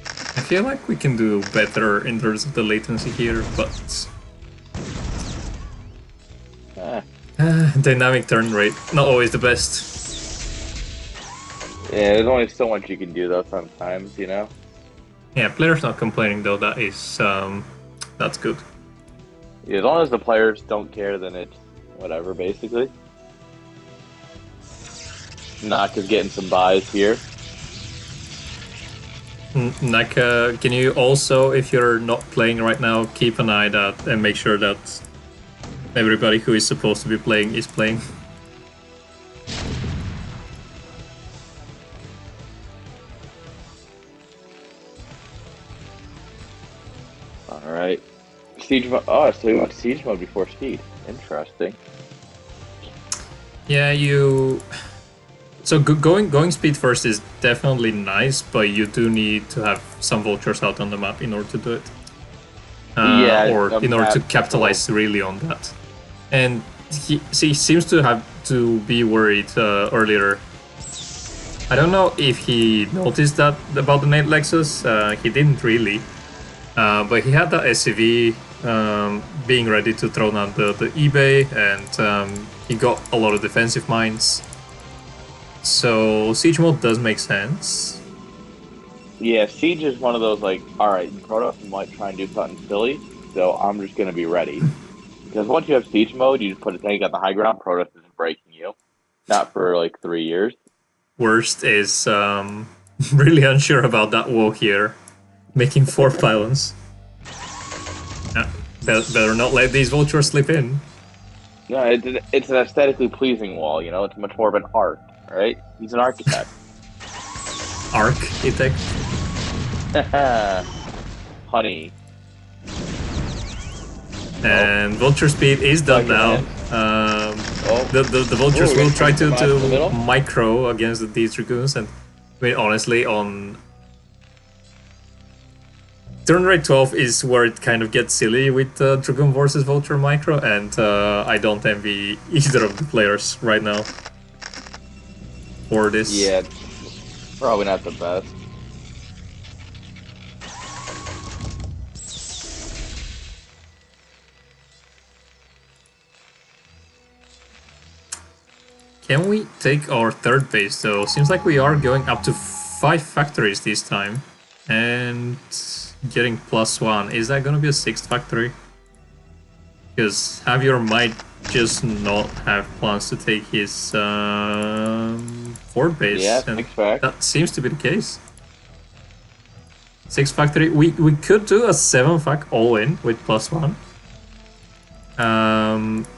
I feel like we can do better in terms of the latency here, but dynamic turn rate, not always the best. Yeah, there's only so much you can do though sometimes, you know? Yeah, players not complaining though, that is, that's good. Yeah, as long as the players don't care, then it's whatever, basically. Naka's getting some buys here. Naka, can you also, if you're not playing right now, keep an eye out and make sure that everybody who is supposed to be playing is playing? Alright. Siege mode. Oh, so we want siege mode before speed. Interesting. Yeah, so going speed first is definitely nice, but you do need to have some vultures out on the map in order to do it. Or in order to capitalize really on that. And he seems to have to be worried earlier. I don't know if he noticed that about the Nate Lexus. He didn't really. But he had that SCV being ready to throw down the eBay, and he got a lot of defensive mines. So Siege mode does make sense. Yeah, Siege is one of those like, alright, Protoss might try and do something silly, so I'm just going to be ready. Because once you have Siege mode, you just put a tank on the high ground, Protoss isn't breaking you. Not for like 3 years. Worst is really unsure about that wall here. Making 4 pylons. Better not let these vultures slip in. No, it's an aesthetically pleasing wall, you know? It's much more of an art, right? He's an architect. Architect? Honey. And vulture speed is done now. The vultures will try to micro against these dragoons, and I mean honestly, on turn rate 12 is where it kind of gets silly with dragoon versus vulture micro, and I don't envy either of the players right now for this. Yeah, it's probably not the best. Can we take our third base though? Seems like we are going up to 5 factories this time. And getting +1. Is that gonna be a 6th factory? Because Havior might just not have plans to take his 4th base. Yeah, and 6th fact. That seems to be the case. 6th factory. We could do a 7th fact all in with +1.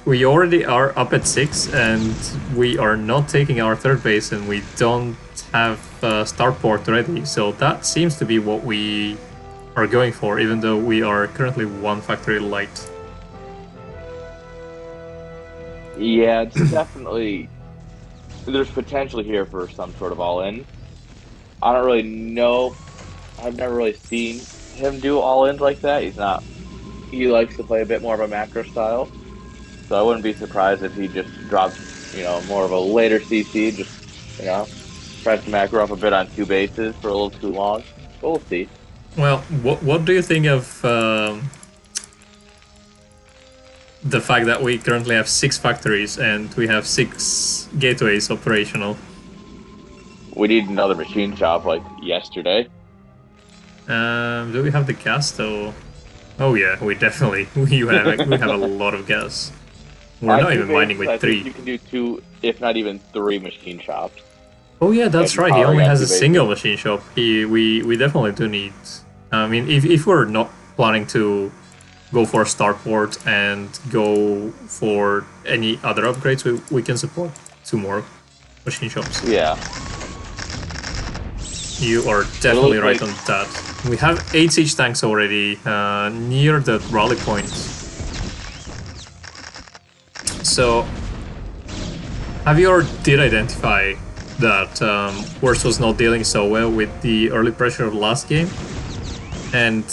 We already are up at 6, and we are not taking our 3rd base, and we don't have starport ready, so that seems to be what we are going for, even though we are currently 1 factory light. Yeah, it's definitely... There's potential here for some sort of all-in. I don't really know. I've never really seen him do all-ins like that. He's not... He likes to play a bit more of a macro style. So I wouldn't be surprised if he just dropped, you know, more of a later CC, just, you know, tries to macro up a bit on 2 bases for a little too long. But we'll see. Well, what do you think of the fact that we currently have 6 factories and we have 6 gateways operational? We need another machine shop like yesterday. Do we have the gas though? Oh yeah, we definitely we have a lot of gas. We're not even mining with 3. You can do 2, if not even 3 machine shops. Oh yeah, that's right. He only has a single machine shop. We definitely do need. I mean, if we're not planning to go for a starport and go for any other upgrades, we can support 2 more machine shops. Yeah. You are definitely right on that. We have 8 siege tanks already near the rally point. So, Havior did identify that Worst was not dealing so well with the early pressure of last game. And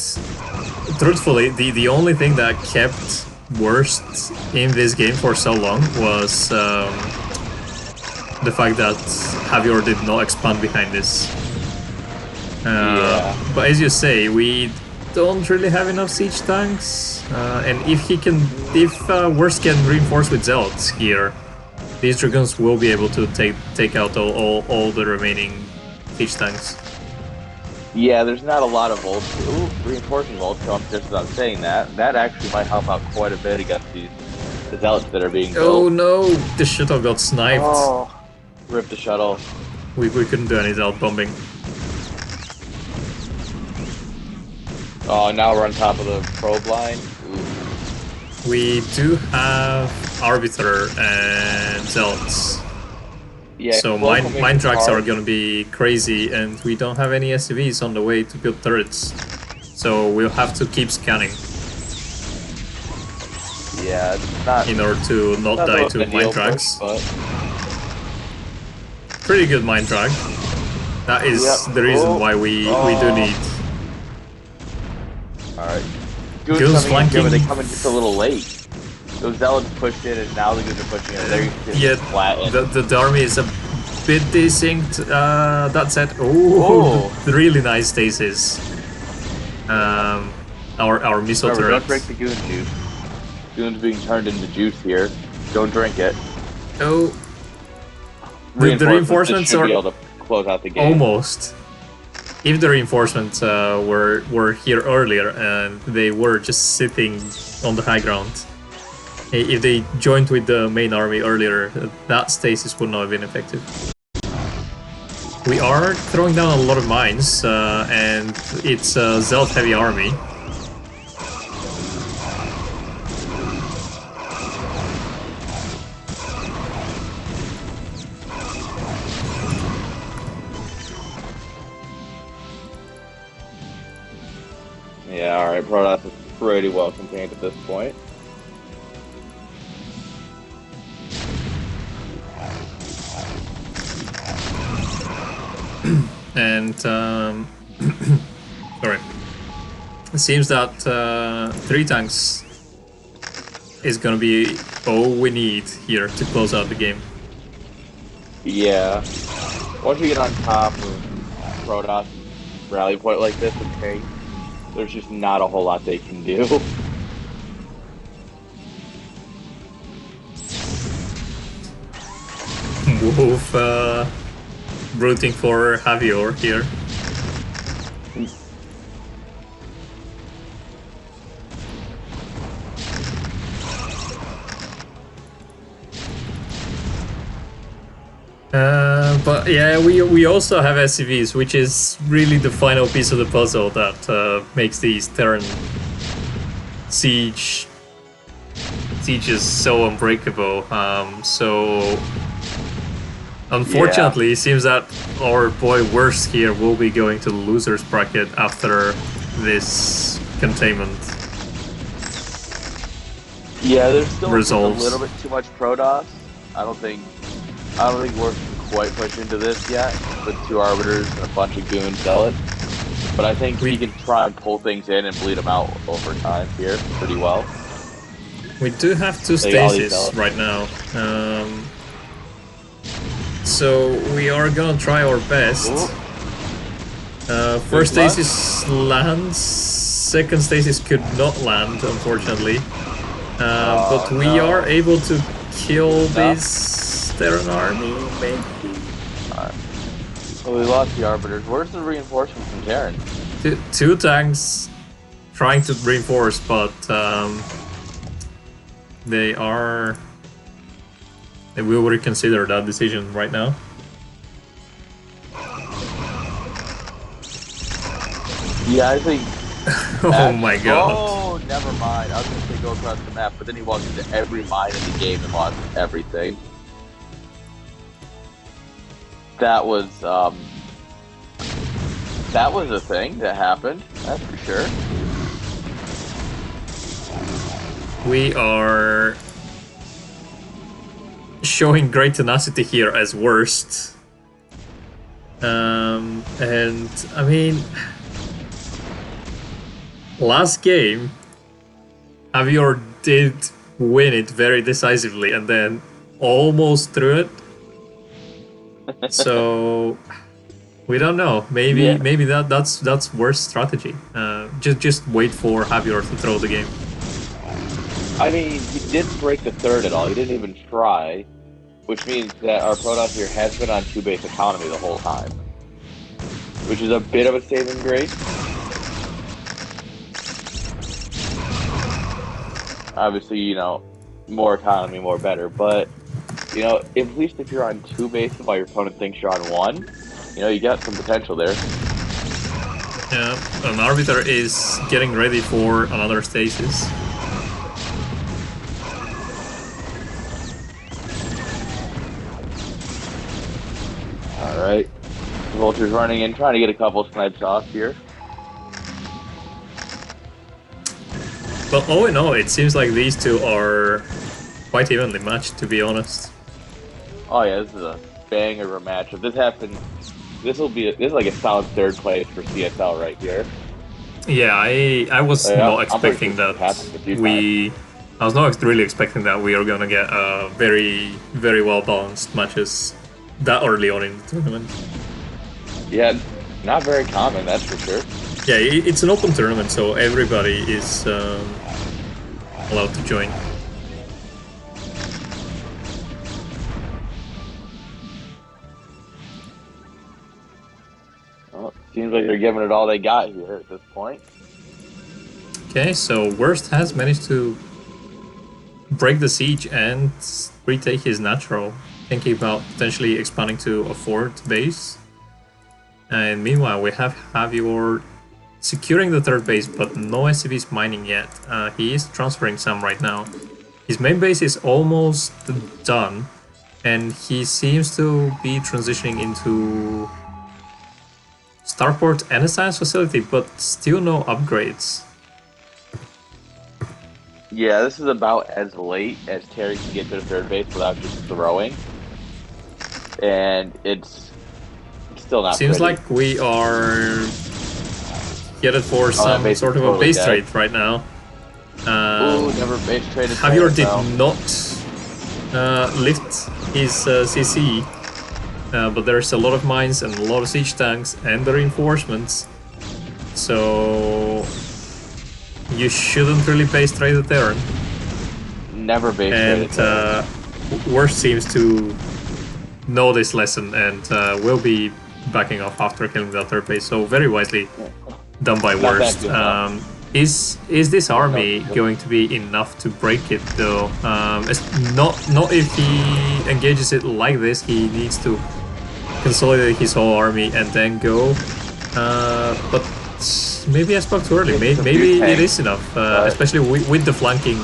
truthfully, the only thing that kept Worst in this game for so long was the fact that Havior did not expand behind this. Yeah. But as you say, we don't really have enough siege tanks, and if Worst can reinforce with zealots here, these dragoons will be able to take out all the remaining siege tanks. Yeah, there's not a lot of volt. Ooh, reinforcing volt jump. Just as I'm saying that, that actually might help out quite a bit against the zealots that are being built. Oh no, the shuttle got sniped. Oh, rip the shuttle. We couldn't do any zealot bombing. Oh, now we're on top of the probe line. Ooh. We do have Arbiter and Zealots. Yeah, so mine tracks are gonna be crazy, and we don't have any SCVs on the way to build turrets. So we'll have to keep scanning. Yeah, it's not... In order to not die to mine tracks. Pretty good mine track. That is the reason why we do need... Alright. Goons flanking. They come in just a little late. Those zealots pushed in, and now the goons are pushing in. They're just flat. The army is a bit desynced. That said, really nice stasis. Our missile turret. Don't drink the goon juice. Goon's being turned into juice here. Don't drink it. Oh, the reinforcements should are be able to close out the game. Almost. If the reinforcements were here earlier and they were just sitting on the high ground, if they joined with the main army earlier, that stasis would not have been effective. We are throwing down a lot of mines, and it's a Zealot-heavy army. Yeah, alright, Protoss is pretty well contained at this point. And sorry, it seems that 3 tanks is gonna be all we need here to close out the game. Yeah, once you get on top of Protoss rally point like this and tank, there's just not a whole lot they can do. Wolf rooting for Havior here. But yeah, we also have SCVs, which is really the final piece of the puzzle that makes these Terran sieges so unbreakable. So unfortunately, it seems that our boy Worst here will be going to the losers bracket after this containment. Yeah, there's still results. A little bit too much Protoss. I don't think we're quite pushed into this yet with 2 arbiters and a bunch of goon zealots. But I think we can try and pull things in and bleed them out over time here pretty well. We do have 2 stasis right now. So we are gonna try our best. First stasis lands, second stasis could not land, unfortunately. But we are able to kill this Terran army, maybe. Well, we lost the arbiters. Where's the reinforcement from Terran? 2 tanks trying to reinforce, but they will reconsider that decision right now. Yeah, I think. Oh my god. Oh, never mind. I was going to say go across the map, but then he walked into every mine in the game and lost everything. That was a thing that happened, that's for sure. We are showing great tenacity here as Worst. And I mean, last game, Havior did win it very decisively and then almost threw it. So we don't know. Maybe that's Worst strategy. Just wait for Havior to throw the game. I mean, he didn't break the third at all. He didn't even try, which means that our Protoss here has been on 2-base economy the whole time, which is a bit of a saving grace. Obviously, you know, more economy, more better, but you know, at least if you're on 2 bases while your opponent thinks you're on 1, you know, you got some potential there. Yeah, an Arbiter is getting ready for another stasis. Alright. Vulture's running in, trying to get a couple snipes off here. But all in all, it seems like these 2 are quite evenly matched, to be honest. Oh yeah, this is a banger of a match. If this happens, this is like a solid 3rd place for CSL right here. Yeah, I was not expecting that we I was not really expecting that we are gonna get very, very well balanced matches that early on in the tournament. Yeah, not very common, that's for sure. Yeah, it's an open tournament, so everybody is allowed to join. Well, it seems like they're giving it all they got here at this point. Okay, so Worst has managed to break the siege and retake his natural, thinking about potentially expanding to a fourth base. And meanwhile, we have Havior securing the third base, but no SCVs mining yet. He is transferring some right now. His main base is almost done, and he seems to be transitioning into Starport and a science facility, but still no upgrades. Yeah, this is about as late as Terry can get to the third base without just throwing. And it's still not Seems pretty. like we are headed for some sort of totally a base dead. trade right now. Ooh, never base traded. Havior did not lift his CC, but there's a lot of mines and a lot of siege tanks and the reinforcements, so you shouldn't really base trade at Airn. Never base traded. And Worst seems to know this lesson and will be backing off after killing the third base, so very wisely done by Worst. Is this army going to be enough to break it though? Not if he engages it like this. He needs to consolidate his whole army and then go. But maybe I spoke too early. Maybe it is enough, especially with the flanking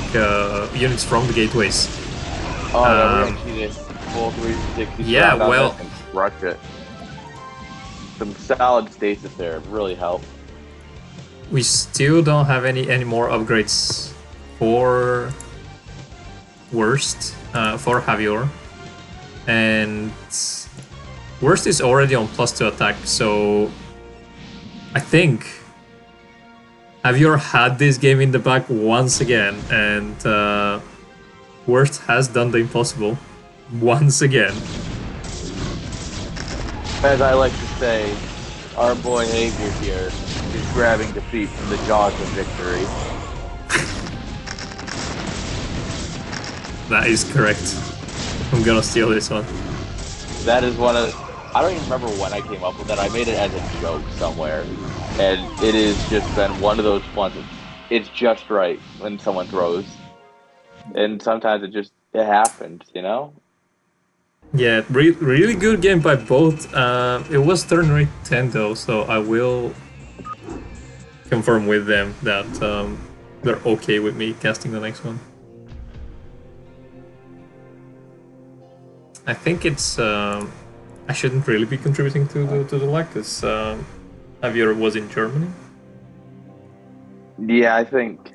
units from the gateways. Oh, no, we're gonna see this full 360. Yeah, well, rush it. Some solid stasis there really helped. We still don't have any more upgrades for Worst, for Havior. And Worst is already on +2 attack, so I think Havior had this game in the back once again, and Worst has done the impossible once again. As I like to say, our boy Havior here is grabbing defeat from the jaws of victory. That is correct. I'm gonna steal this one. That is one of... I don't even remember when I came up with that. I made it as a joke somewhere. And it has just been one of those ones. It's just right when someone throws. And sometimes it happens, you know? Yeah, really good game by both. It was turn rate 10 though, so I will confirm with them that they're okay with me casting the next one. I think it's I shouldn't really be contributing to the lag because Havior was in Germany. Yeah, I think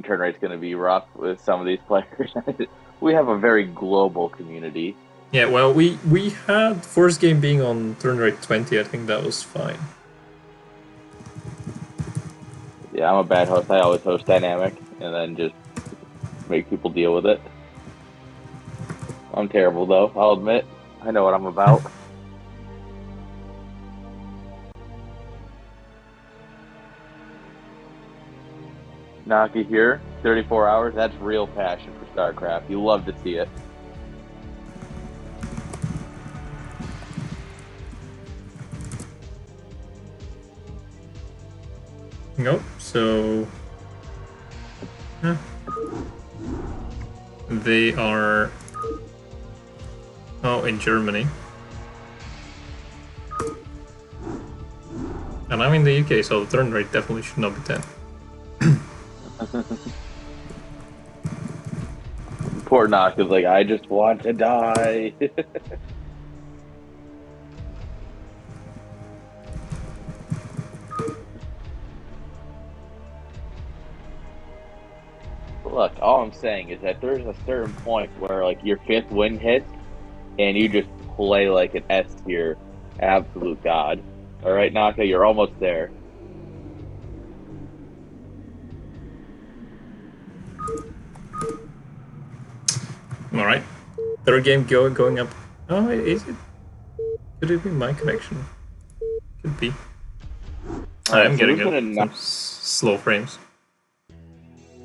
turn rate's going to be rough with some of these players. We have a very global community. Yeah, well, we had first game being on turn rate 20. I think that was fine. Yeah, I'm a bad host. I always host dynamic and then just make people deal with it. I'm terrible though, I'll admit. I know what I'm about. Naka here, 34 hours. That's real passion for Starcraft. You love to see it. Nope, so... They are... Oh, in Germany. And I'm in the UK, so the turn rate definitely should not be 10. Poor Naka's like, I just want to die. Look, all I'm saying is that there's a certain point where like your 5th win hits and you just play like an S tier absolute god. Alright, Naka, you're almost there. All right. Third game going up. Oh, is it? Could it be my connection? Could be. I'm getting some slow frames.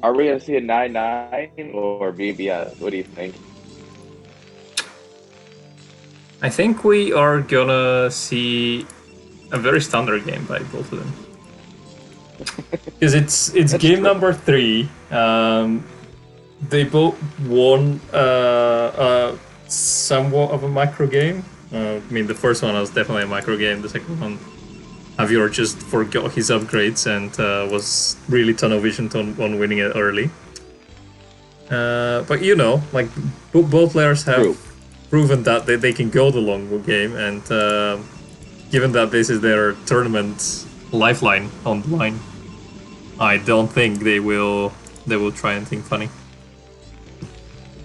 Are we gonna see a 9-9 or BBS? What do you think? I think we are gonna see a very standard game by both of them. Because it's game number 3. They both won somewhat of a micro game. I mean, the first one was definitely a micro game. The second one, Havior just forgot his upgrades and was really tunnel visioned on winning it early. But you know, like both players have proven that they can go the long game, and given that this is their tournament lifeline on the line, I don't think they will try anything funny.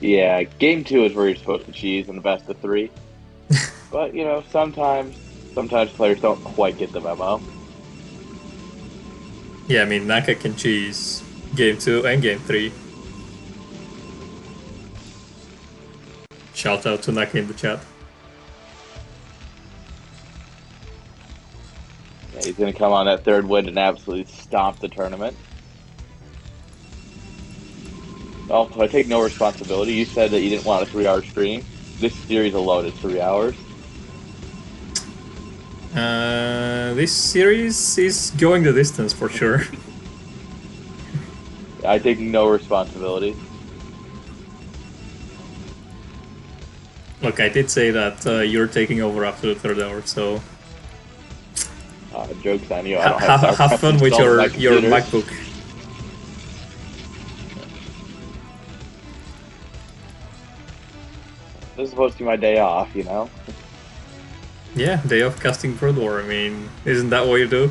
Yeah, game 2 is where you're supposed to cheese in the best of 3. But you know, sometimes players don't quite get the memo. Yeah, I mean, Naka can cheese game 2 and game 3. Shout out to Naka in the chat. Yeah, he's gonna come on that third win and absolutely stomp the tournament. Also, I take no responsibility. You said that you didn't want a 3-hour stream. This series alone is 3 hours. This series is going the distance for sure. I take no responsibility. Look, I did say that you're taking over after the third hour, so joke's on you. I don't have have fun with your MacBook. This is supposed to be my day off, you know? Yeah, day off casting Brood War. I mean, isn't that what you do?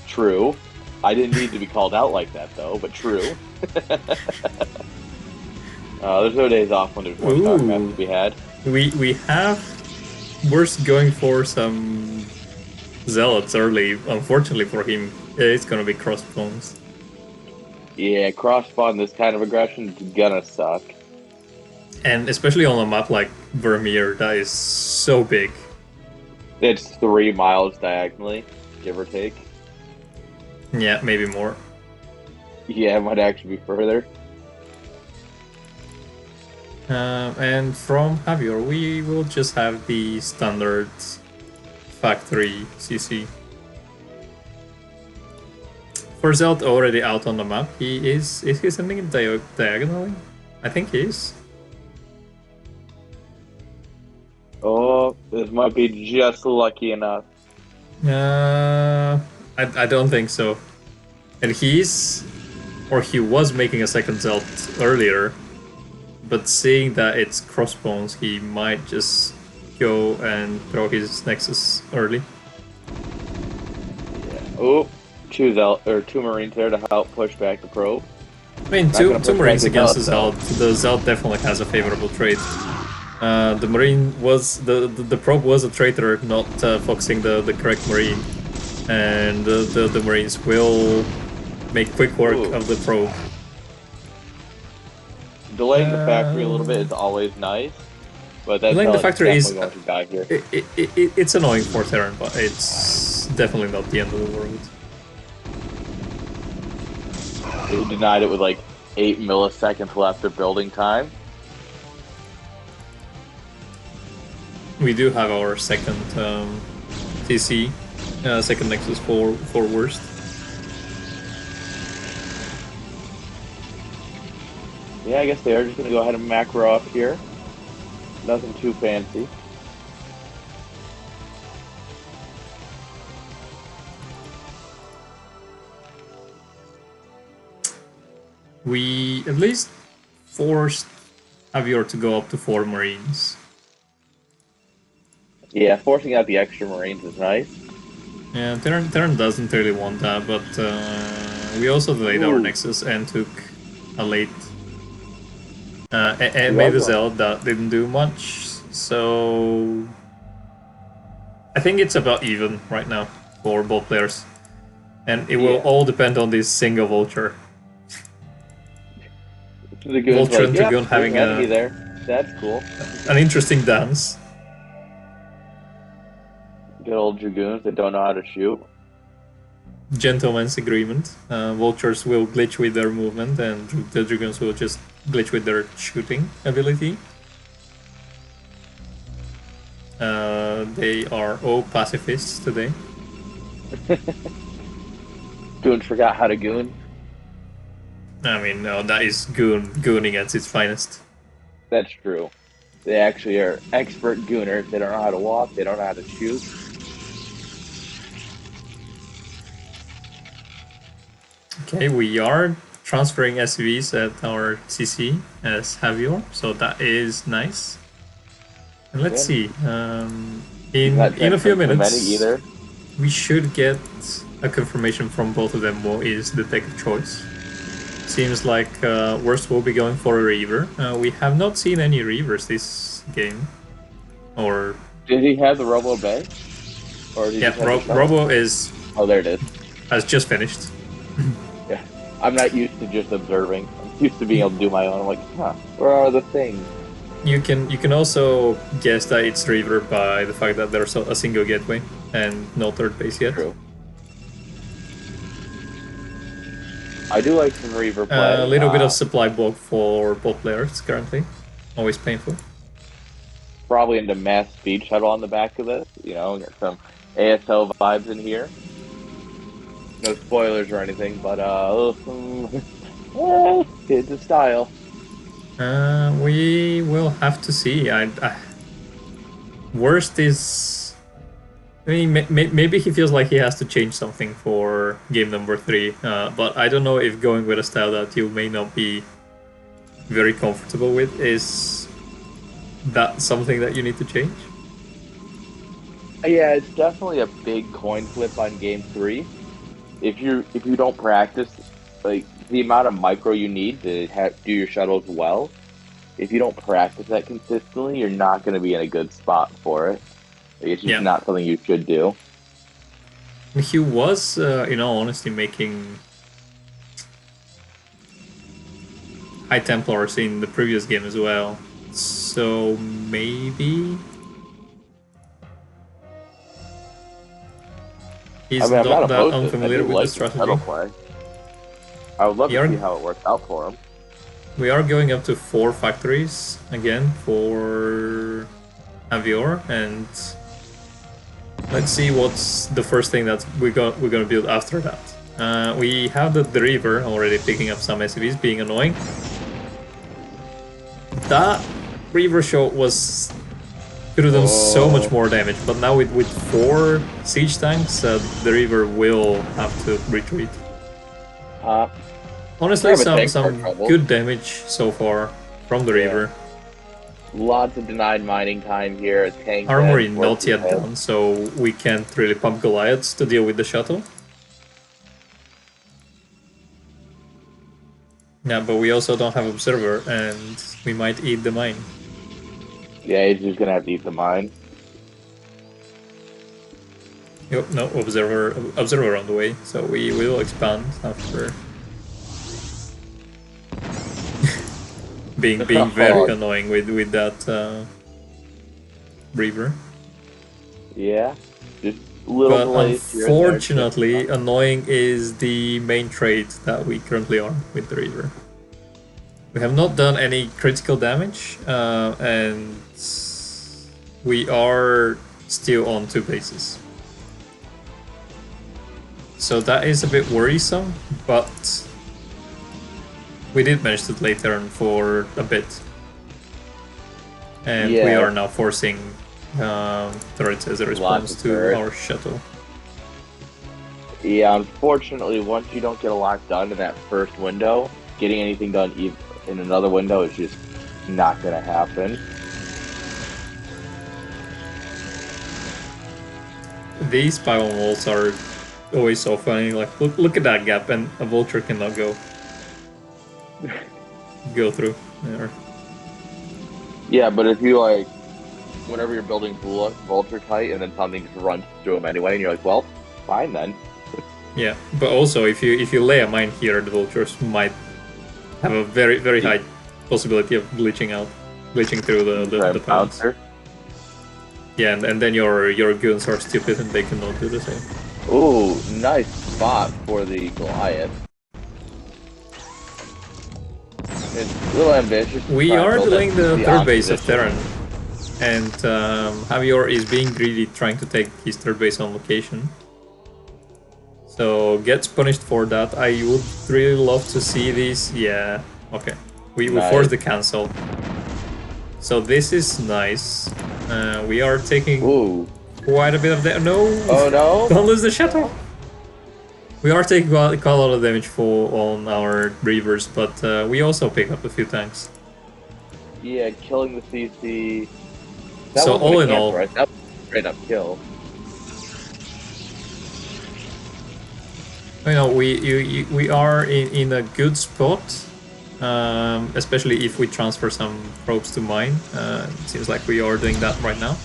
True. I didn't need to be called out like that, though, but true. There's no days off when there's more Starcraft to be had. We have... We're going for some Zealots early. Unfortunately for him, it's gonna be cross-spawns. Yeah, cross-spawn, this kind of aggression is gonna suck. And especially on a map like Vermeer, that is so big. It's 3 miles diagonally, give or take. Yeah, maybe more. Yeah, it might actually be further. And from Havior, we will just have the standard factory CC. For Zeld already out on the map, is he sending it diagonally? I think he is. Oh, this might be just lucky enough. I don't think so. And he was making a second Zeld earlier, but seeing that it's crossbones, he might just go and throw his Nexus early. Yeah. Oh, two Marines there to help push back the probe. I mean, two Marines against the Zeld. The Zeld definitely has a favorable trade. The Marine was the probe was a traitor, not focusing the correct Marine, and the Marines will make quick work of the probe. Delaying the factory a little bit is always nice, but that's delaying the factory is going to die here. It's annoying for Airn, but it's definitely not the end of the world. He denied it with like 8 milliseconds left of building time. We do have our second TC, second Nexus for worst. Yeah, I guess they are just going to go ahead and macro up here. Nothing too fancy. We at least forced Havior to go up to 4 Marines. Yeah, forcing out the extra Marines is nice. Yeah, Airn doesn't really want that, but we also delayed our Nexus and took a late... and made a Zeld that didn't do much, so... I think it's about even right now for both players. And it will all depend on this single vulture. The goon's Vulture like, and yeah, Dragoon there's having an enemy there. That's cool. an interesting dance. Good old dragoons that don't know how to shoot. Gentleman's agreement. Vultures will glitch with their movement, and the Dragoons will just glitch with their shooting ability. They are all pacifists today. Goons forgot how to goon. I mean, no, that is gooning at its finest. That's true. They actually are expert gooners. They don't know how to walk. They don't know how to shoot. Okay, we are transferring SVs at our CC as Havior, so that is nice. And let's see. In a few minutes, we should get a confirmation from both of them what is the tech of choice. Seems like Worst will be going for a Reaver. We have not seen any Reavers this game. Or did he have the Robo Bay? Or did yeah, Robo is. Oh, there it is. Has just finished. Yeah, I'm not used to just observing. I'm used to being able to do my own. I'm like, huh, where are the things? You can also guess that it's Reaver by the fact that there's a single gateway and no third base yet. True. I do like some Reaver play. A little bit of supply block for both players currently. Always painful. Probably into mass speed shuttle on the back of this. You know, get some ASL vibes in here. No spoilers or anything, but it's a style. We will have to see. Worst is. I mean, maybe he feels like he has to change something for game number 3, but I don't know if going with a style that you may not be very comfortable with is that something that you need to change. Yeah, it's definitely a big coin flip on game 3. If you don't practice, like the amount of micro you need to do your shuttles well, if you don't practice that consistently, you're not going to be in a good spot for it. It's just not something you should do. He was, in all honesty, making High Templars in the previous game as well. So maybe he's not that unfamiliar with the strategy. I would love to see how it works out for him. We are going up to 4 factories again for Havior, and let's see what's the first thing that we're gonna build after that. We have the Reaver already picking up some SCVs, being annoying. That Reaver shot could have done so much more damage, but now with 4 siege tanks, the Reaver will have to retreat. Honestly, some good damage so far from the Reaver. Lots of denied mining time here. Tank armory not yet done, so we can't really pump Goliaths to deal with the shuttle. Yeah, but we also don't have Observer, and we might eat the mine. Yeah, he's just gonna have to eat the mine. Yep, no, Observer on the way, so we will expand after. being very annoying with that Reaver. Yeah, just little. But unfortunately, annoying is the main trait that we currently are with the Reaver. We have not done any critical damage, and we are still on 2 bases. So that is a bit worrisome, but we did manage to play turn for a bit. And we are now forcing turrets as a response to our shuttle. Yeah, unfortunately, once you don't get a lot done in that first window, getting anything done in another window is just not going to happen. These pylon walls are always so funny. Like, look at that gap, and a vulture cannot go through there. Yeah, but if you like, whenever you're building vulture tight, and then something just runs through them anyway, and you're like, well, fine then. Yeah, but also if you lay a mine here, the vultures might have a very, very high possibility of glitching through the pylons. Bouncer. Yeah, and then your goons are stupid and they cannot do the same. Ooh, nice spot for the Goliath. It's a little ambitious. We are delaying the third base of Terran, and Havior is being greedy, trying to take his third base on location. So gets punished for that. I would really love to see this. Yeah, okay. We forced the cancel. So this is nice. We are taking quite a bit of damage. No! Oh no! Don't lose the shadow! We are taking quite a lot of damage on our Reavers, but we also pick up a few tanks. Yeah, killing the CC. So all in all, right? That was a straight up kill. You know, we are in a good spot, especially if we transfer some probes to mine. It seems like we are doing that right now.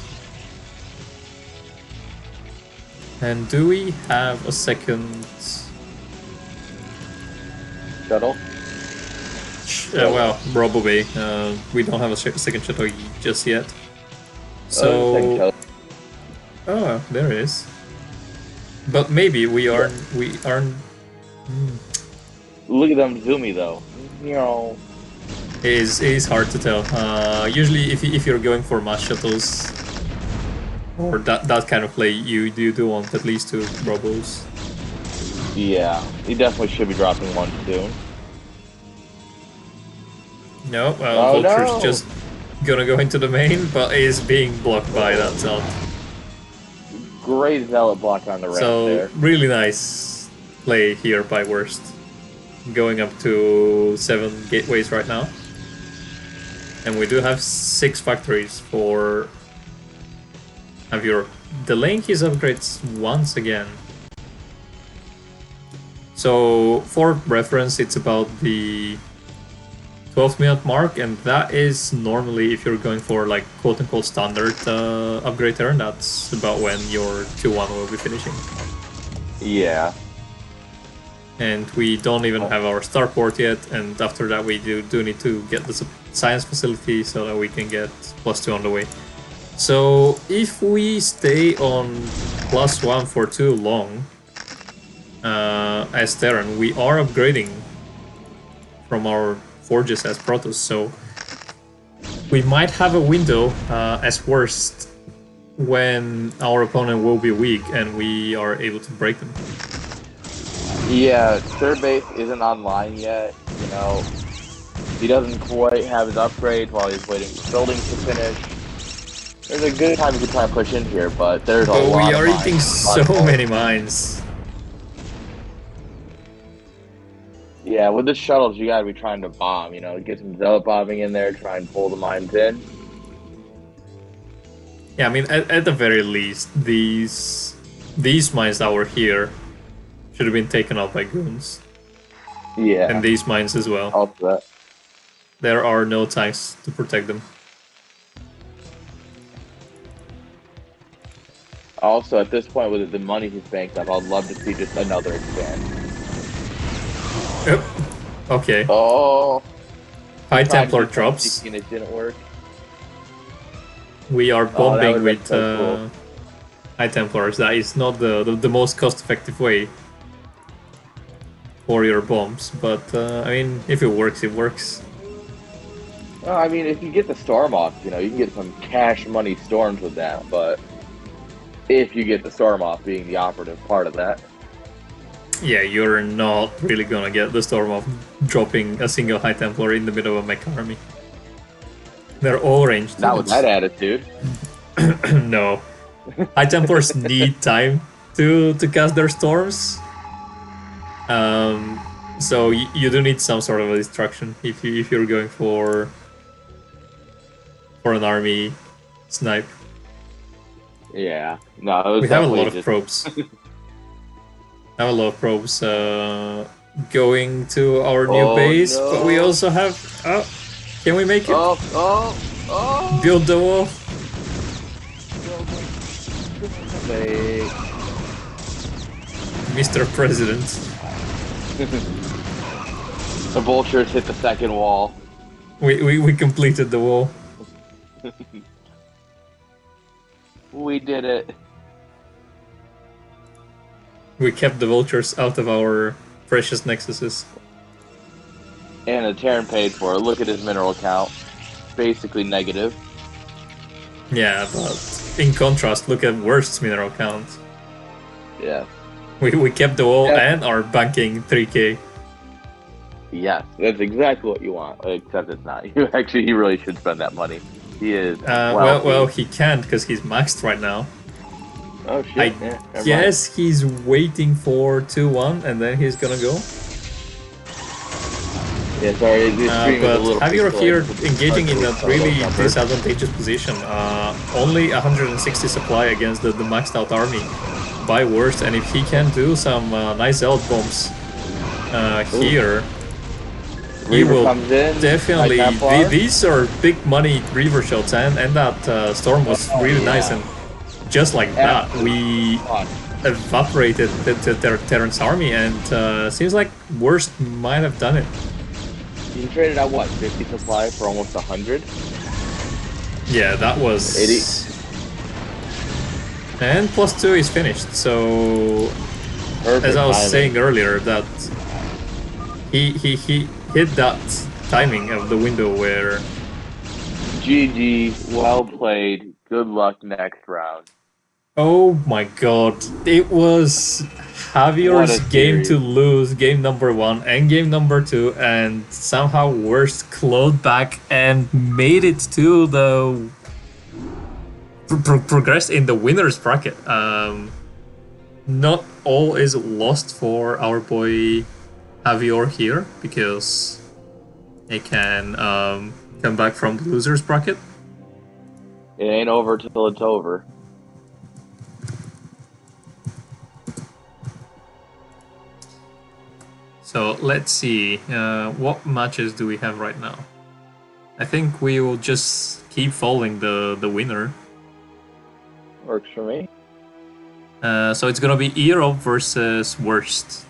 And do we have a second shuttle? Well, probably. We don't have a second shuttle just yet. So, oh, there it is. But maybe we aren't. Look at them zoomy though. You know, it is hard to tell. Usually, if you're going for mass shuttles or that kind of play, you do want at least 2 robos. Yeah, he definitely should be dropping one soon. No, Vulture's just gonna go into the main, but is being blocked by that zone. Great zealot block on the ramp there. Really nice play here by Worst. Going up to 7 gateways right now. And we do have 6 factories for Havior. Delaying his upgrades once again. So, for reference, it's about the 12-minute mark, and that is normally, if you're going for like quote-unquote standard upgrade turn, that's about when your 2-1 will be finishing. Yeah. And we don't even have our starport yet, and after that we do need to get the science facility so that we can get +2 on the way. So if we stay on +1 for too long, as Terran, we are upgrading from our forges as Protoss, so we might have a window as Worst when our opponent will be weak and we are able to break them. Yeah, third base isn't online yet, you know. He doesn't quite have his upgrade while he's waiting for buildings to finish. There's a good time you can try and push in here, but there's a lot of mines. We are eating so many mines. Yeah, with the shuttles, you gotta be trying to bomb, you know, get some zealot bombing in there, try and pull the mines in. Yeah, I mean, at the very least, these mines that were here should have been taken out by goons. Yeah. And these mines as well. Also that. There are no tanks to protect them. Also, at this point, with the money he's banked up, I'd love to see just another expand. Yep. Okay. Oh. High Templar drops. And it didn't work. We are bombing with so cool. High Templars. That is not the most cost-effective way for your bombs, but I mean, if it works, it works. Well, I mean, if you get the storm off, you know, you can get some cash money storms with that, but if you get the storm off being the operative part of that. Yeah, you're not really gonna get the storm off dropping a single High Templar in the middle of a mech army. They're all ranged. Not with that attitude. No. High Templars need time to cast their storms. So you do need some sort of a distraction if you're going for an army snipe. Yeah. No, it was we have a lot of probes. I have a lot of probes going to our new base, no. but we also have. Oh, can we make it? Oh! Build the wall. Mr. President. The vultures hit the second wall. We completed the wall. We did it. We kept the vultures out of our precious nexuses. And the Terran paid for it. Look at his mineral count. Basically negative. Yeah, but in contrast, look at Worst's mineral count. Yeah. We kept the wall Yeah. and are banking 3k. Yes, that's exactly what you want. Except it's not. He really should spend that money. He is. Well, he can't because he's maxed right now. Oh shit! I guess he's waiting for 2-1 and then he's gonna go. Yeah, sorry. This stream is a little Havior here pixelated. engaging in a really disadvantageous position. Only 160 supply against the maxed out army by Worst, and if he can do some nice Zealot bombs here, he will definitely. These are big money Reaver shots, and that storm was really nice, and just like that, we evaporated the Terran's army, and seems like Worst might have done it. You traded out what, 50 supply for almost 100? Yeah, that was 80. And +2 is finished. So, Perfect as I was timing. saying earlier, that he hit that timing of the window where. GG, well played. Good luck next round. Oh my god, it was Javier's game to lose, game number 1 and game number 2, and somehow Worst clawed back and made it to the progressed in the winners bracket. Not all is lost for our boy Havior here because he can come back from the losers bracket. It ain't over till it's over. So let's see, what matches do we have right now? I think we will just keep following the winner. Works for me. So it's gonna be earob versus Worst.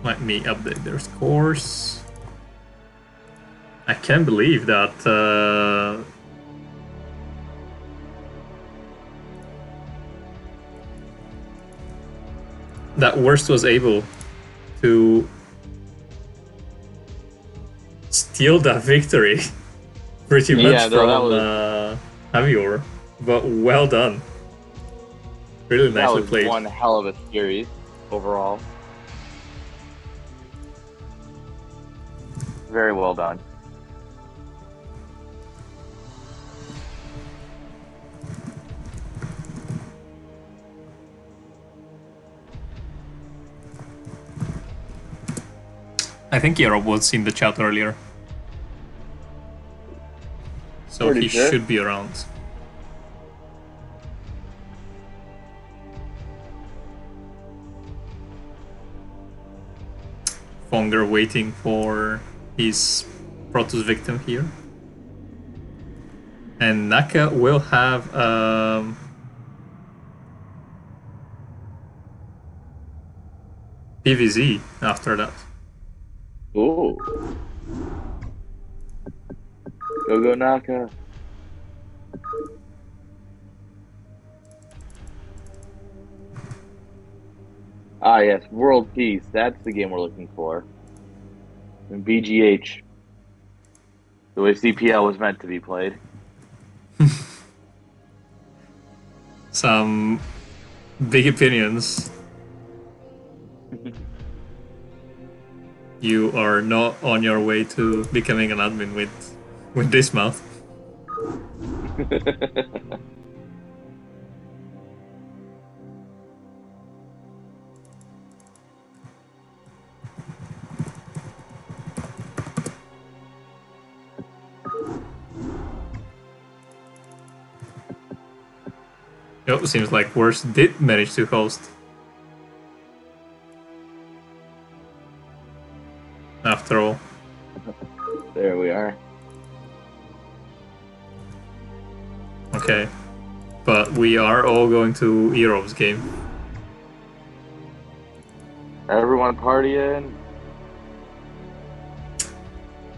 Let me update their scores. I can't believe that that Worst was able to steal that victory pretty much from Havior, but well done. Really nicely played. One hell of a series overall. Very well done. I think earob was in the chat earlier. So Pretty he sure. should be around. Fonger waiting for his Protoss victim here. And Naka will have PVZ after that. Ooh. Go Naka. Ah yes, World Peace. That's the game we're looking for. And BGH. The way CPL was meant to be played. Some big opinions. You are not on your way to becoming an admin with this mouth. Oh, seems like Worst did manage to host. After all. There we are. Okay. But we are all going to earob's game. Everyone partying.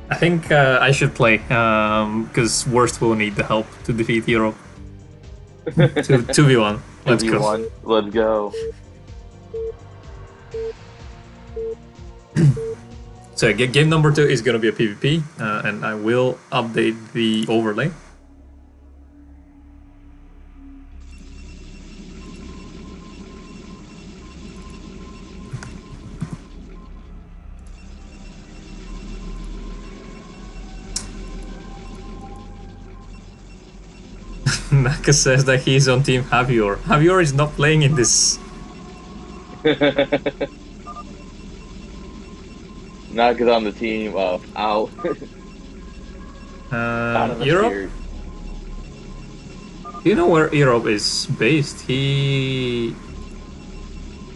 I think I should play, because Worst will need the help to defeat Hero. 2v1. Let's go. 2v1. Let's go. So game number 2 is going to be a PvP, and I will update the overlay. Naka says that he's on Team Havior. Havior is not playing in this. Naka's on the team of out. Europe? Do you know where earob is based? He...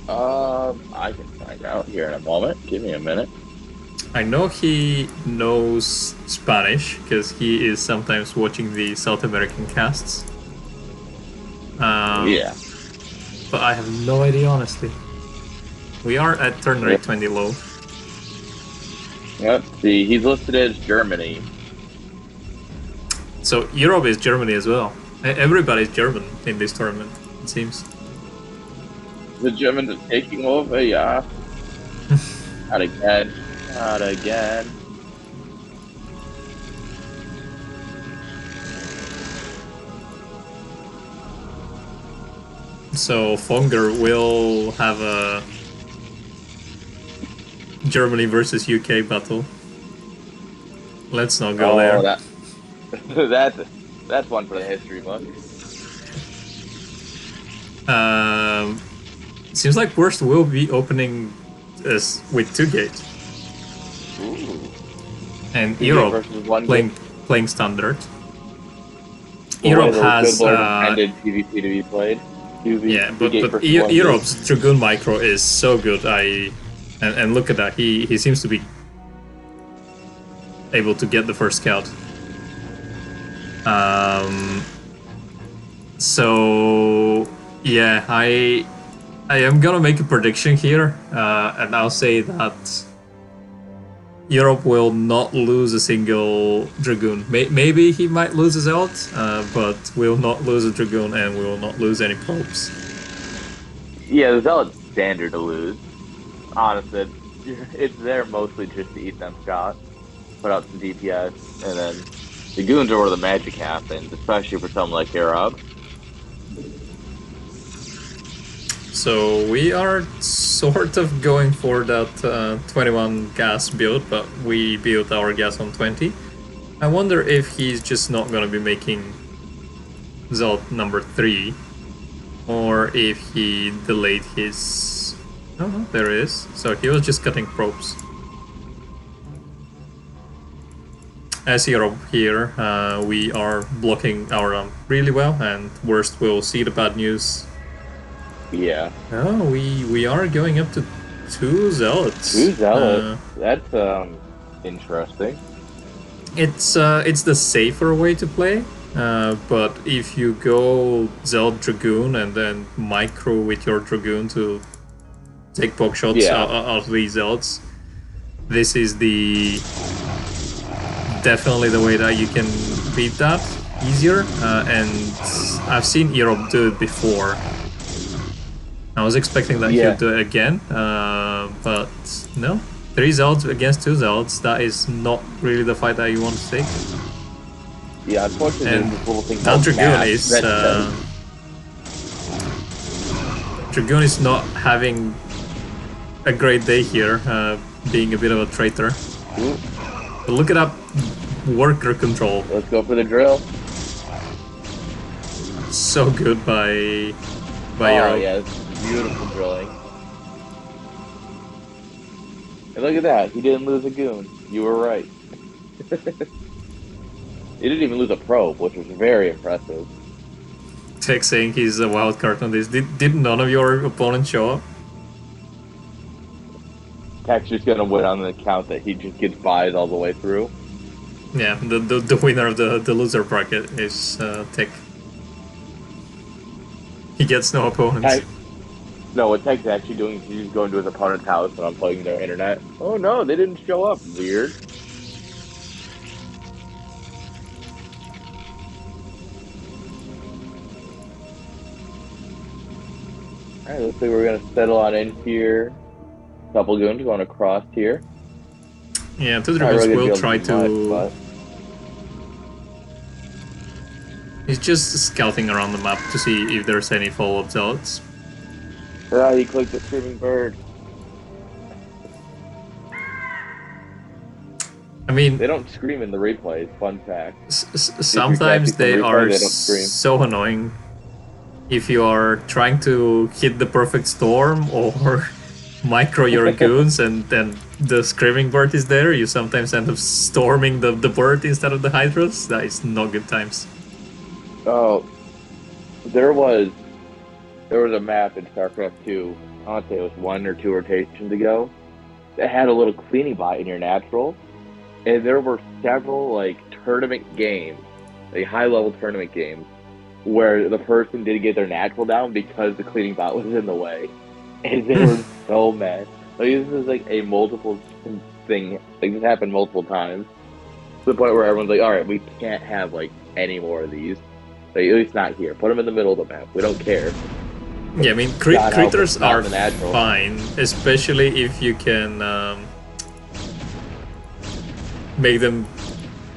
I can find out here in a moment. Give me a minute. I know he knows Spanish because he is sometimes watching the South American casts. Yeah. But I have no idea, honestly. We are at turn rate 20 low. Yep. See, he's listed as Germany. So Europe is Germany as well. Everybody's German in this tournament, it seems. The Germans are taking over, yeah. Not again. Not again. So fonger will have a Germany versus UK battle. Let's not go there. That's one for the history book. Seems like Worst will be opening this with 2 gates. Ooh. And earob playing standard. Earob has ended PvP to be played. Yeah, but earob's Dragoon micro is so good. And look at that. He seems to be able to get the first scout. So yeah, I am gonna make a prediction here, and I'll say that Europe will not lose a single Dragoon. Maybe he might lose his ult, but will not lose a Dragoon and will not lose any probes. Yeah, the Zealot's standard to lose. Honestly, it's there mostly just to eat them shots, put out some DPS, and then the goons are where the magic happens, especially for someone like earob. So we are sort of going for that 21 gas build, but we built our gas on 20. I wonder if he's just not going to be making Zealot number 3, or if he delayed his... Oh, no, there it is. So he was just cutting probes. As earob here, we are blocking our run really well, and Worst will see the bad news. Yeah. Oh, we are going up to 2 Zealots. 2 Zealots. That's interesting. It's the safer way to play, but if you go Zealot Dragoon and then micro with your Dragoon to take poke shots out of these Zealots, this is definitely the way that you can beat that easier, and I've seen earob do it before. I was expecting that he would do it again, but no. 3 Zealots against 2 Zealots, that is not really the fight that you want to take. Yeah, unfortunately, and this little thing that Dragoon is not having a great day here, being a bit of a traitor. But look at that worker control. Let's go for the drill. So good by earob. Yeah, it's beautiful drilling. And look at that, he didn't lose a goon. You were right. He didn't even lose a probe, which was very impressive. Tech saying he's a wild card on this. Did none of your opponents show up? Tech's just gonna win on the account that he just gets buys all the way through. Yeah, the winner of the loser bracket is Tech. He gets no opponents. No, what Tech's actually doing is he's going to his opponent's house and unplugging their internet. Oh no, they didn't show up. Weird. Alright, looks like we're gonna settle on in here. Couple goons going across here. Yeah, two dribbles really will try to... Much, He's just scouting around the map to see if there's any follow-up zealots. Ah, he clicked the screaming bird. I mean... They don't scream in the replays, fun fact. Sometimes they are so annoying. If you are trying to hit the perfect storm or micro your goons and then the screaming bird is there, you sometimes end up storming the bird instead of the hydras. That is not good times. Oh, there was a map in Starcraft 2, I want to say it was 1 or 2 rotations ago, that had a little cleaning bot in your natural, and there were several like tournament games, like high-level tournament games, where the person didn't get their natural down because the cleaning bot was in the way, and they were so mad. Like this is like a multiple thing, like this happened multiple times, to the point where everyone's like, all right, we can't have like any more of these. Like, at least not here. Put them in the middle of the map. We don't care. Yeah, I mean, critters are fine, especially if you can make them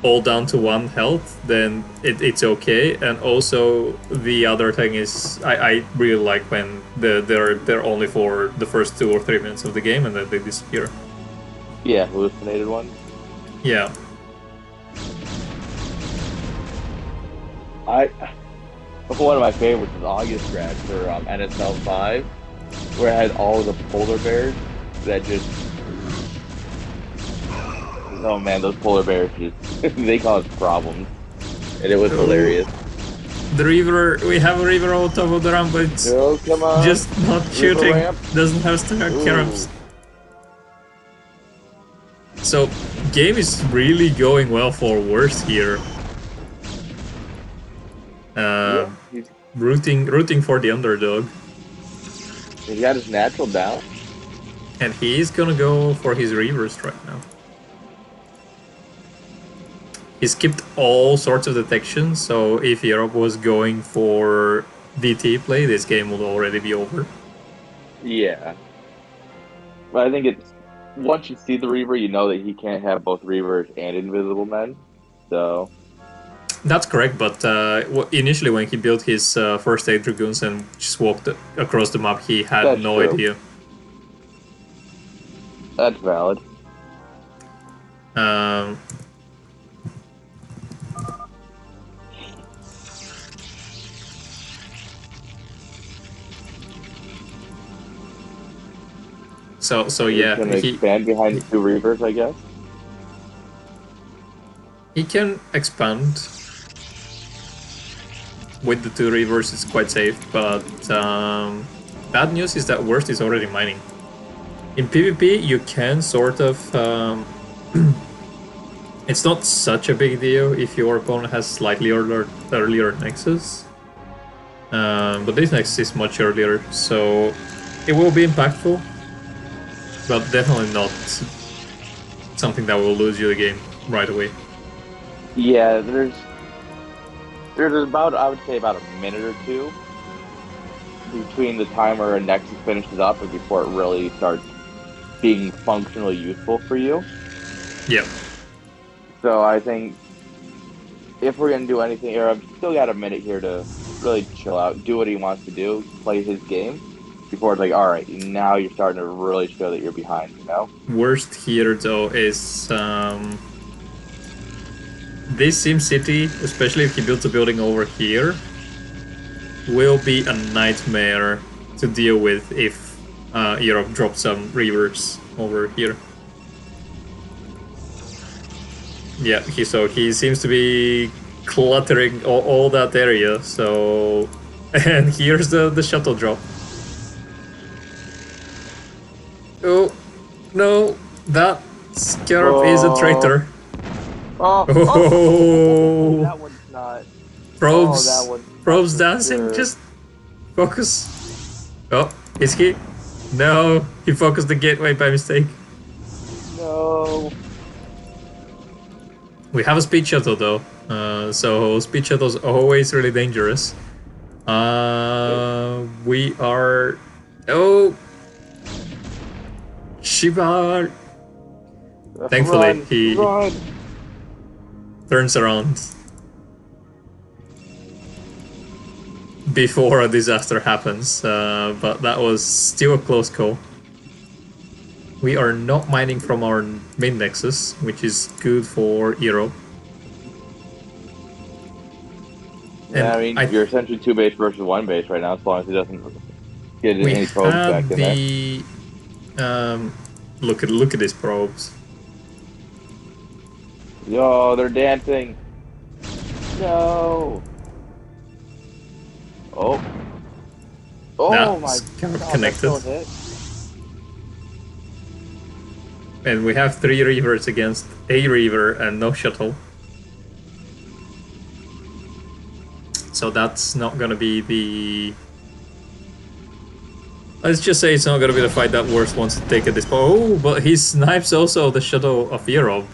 all down to 1 health, then it's okay. And also, the other thing is, I really like when they're only for the first 2 or 3 minutes of the game and then they disappear. Yeah, hallucinated ones. Yeah. One of my favorites is August Grad for NSL 5, where it had all the polar bears that just... Oh man, those polar bears just... they caused problems. And it was hilarious. The river, we have a river on top of the ramp, but it's just not shooting. Doesn't have Starcraft. So, game is really going well for worse here. Rooting for the underdog. He got his natural down. And he's gonna go for his reverse right now. He skipped all sorts of detection, so if earob was going for DT play, this game would already be over. Yeah. But I think it's... Once you see the Reaver, you know that he can't have both Reavers and Invisible Men, so... That's correct, but initially when he built his first 8 Dragoons and just walked across the map, he had no idea. That's valid. So yeah, he can expand behind 2 Reavers, I guess. He can expand. With the 2 Reavers, it's quite safe, but bad news is that Worst is already mining. In PvP, you can sort of... it's not such a big deal if your opponent has slightly earlier Nexus. But this Nexus is much earlier, so it will be impactful, but definitely not something that will lose you the game right away. Yeah, there's about, I would say, about a minute or 2 between the timer and Nexus finishes up and before it really starts being functionally useful for you. Yeah. So I think if we're going to do anything here, I've still got a minute here to really chill out, do what he wants to do, play his game, before it's like, alright, now you're starting to really show that you're behind, you know? Worst here, though, is... this SimCity, especially if he builds a building over here, will be a nightmare to deal with if earob drops some Reavers over here. Yeah, he seems to be cluttering all that area, so... And here's the shuttle drop. Oh, no, that Scarab is a traitor. Oh, that one's not. Probes dancing, sure. just focus. Oh, Is he? No, he focused the gateway by mistake. No. We have a speed shuttle though, so speed shuttles are always really dangerous. We are... Oh! Shiba! Thankfully, he turns around before a disaster happens, but that was still a close call. We are not mining from our main nexus, which is good for earob. Yeah, I mean, you're essentially 2 base versus 1 base right now, as long as he doesn't get any probes back in there. Look at these probes. Yo, they're dancing. No. Oh. Oh my god, connected. And we have 3 reavers against a reaver and no shuttle. So that's not gonna be the... Let's just say it's not gonna be the fight that Worst wants to take at this point. Oh, but he snipes also the shuttle of earob.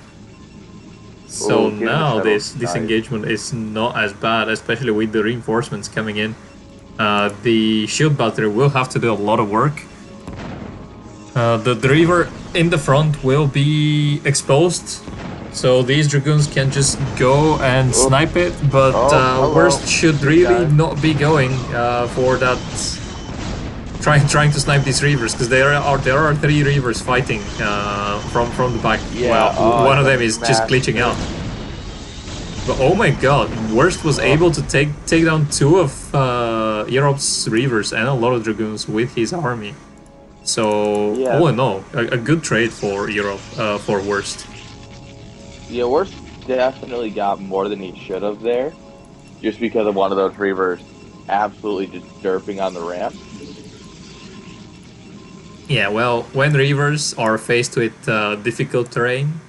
So now this engagement is not as bad, especially with the reinforcements coming in. The shield battery will have to do a lot of work. The reaver in the front will be exposed, so these dragoons can just go and snipe it, but Worst should really not be going for that, trying to snipe these reavers, because there are 3 reavers fighting from the back. Yeah, well, one of them is just glitching out. But oh my god, Worst was able to take down 2 of earob's reavers and a lot of dragoons with his army. So, all in all, a good trade for earob, for Worst. Yeah, Worst definitely got more than he should have there, just because of one of those reavers absolutely just derping on the ramp. Yeah, well, when reavers are faced with difficult terrain,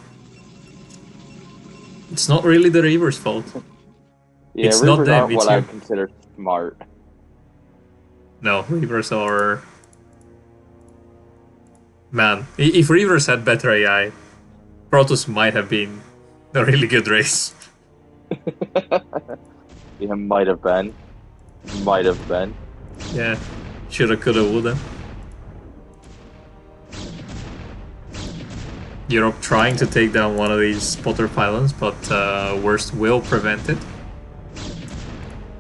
it's not really the reaver's fault. Yeah, it's reavers not them, aren't it's what you. I consider smart. No, reavers are... Man, if reavers had better AI, Protoss might have been a really good race. Yeah, might have been. Might have been. Yeah, shoulda, coulda, woulda. Europe trying to take down one of these spotter pylons, but Worst will prevent it.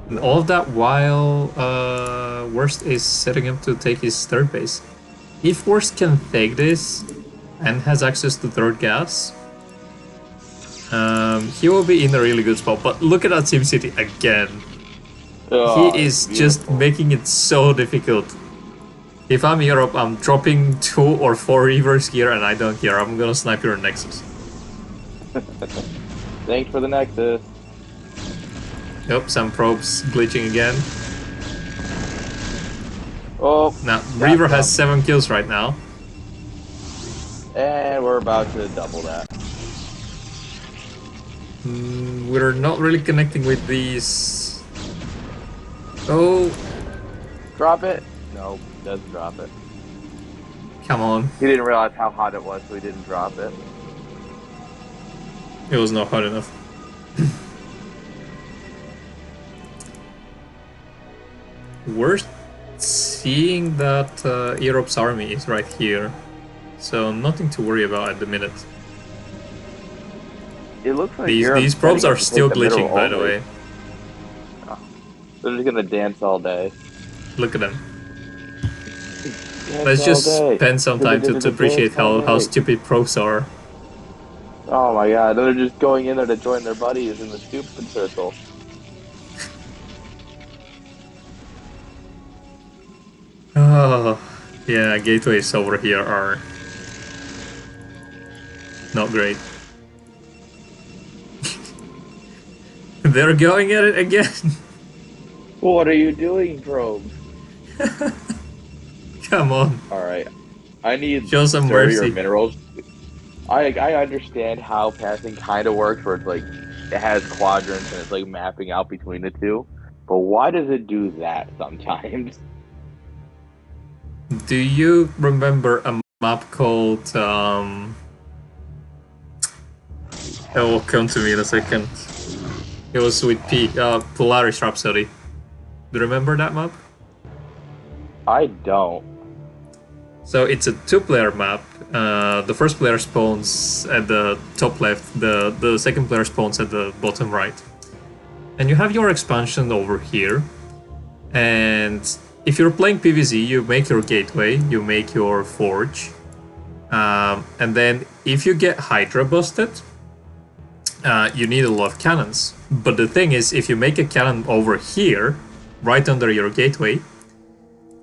And all of that while Worst is setting up to take his 3rd base. If Worst can take this and has access to 3rd gas, he will be in a really good spot. But look at that SimCity again. Oh, he is just making it so difficult. If I'm Europe, I'm dropping 2 or 4 reavers here and I don't care. I'm gonna snipe your Nexus. Thanks for the Nexus. Yep, some probes glitching again. Oh, now Reaver has 7 kills right now. And we're about to double that. We're not really connecting with these. Oh. Drop it? No, doesn't drop it. Come on. He didn't realize how hot it was, so he didn't drop it. It was not hot enough. Worst seeing that Europe's army is right here, so nothing to worry about at the minute. It looks like these probes are still glitching, by the way. Oh, they're just gonna dance all day. Look at them. Let's just spend some time to appreciate how stupid probes are. Oh my god, they're just going in there to join their buddies in the stupid circle. Oh, yeah, gateways over here are not great. They're going at it again. What are you doing, probes? Come on. Alright. I need show some mercy. Minerals. I understand how passing kind of works, where it's like it has quadrants and it's like mapping out between the two. But why does it do that sometimes? Do you remember a map called it will come to me in a second. It was with P, Polaris Rhapsody. Do you remember that map? I don't. So it's a two-player map. The first player spawns at the top left, the second player spawns at the bottom right. And you have your expansion over here. And if you're playing PvZ, you make your gateway, you make your forge. And then if you get Hydra busted, you need a lot of cannons. But the thing is, if you make a cannon over here, right under your gateway,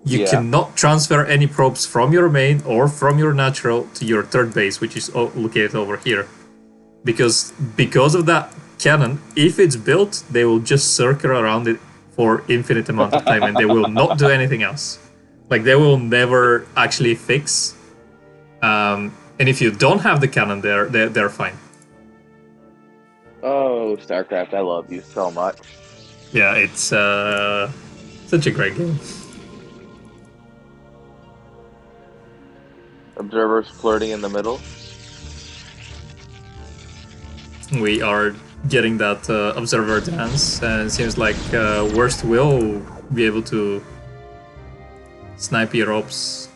you cannot transfer any probes from your main or from your natural to your third base, which is located over here. Because of that cannon, if it's built, they will just circle around it for infinite amount of time and they will not do anything else. Like, they will never actually fix. And if you don't have the cannon there, they're fine. Oh, Starcraft, I love you so much. Yeah, it's such a great game. Observers flirting in the middle. We are getting that observer dance, and it seems like Worst will be able to snipe earobs,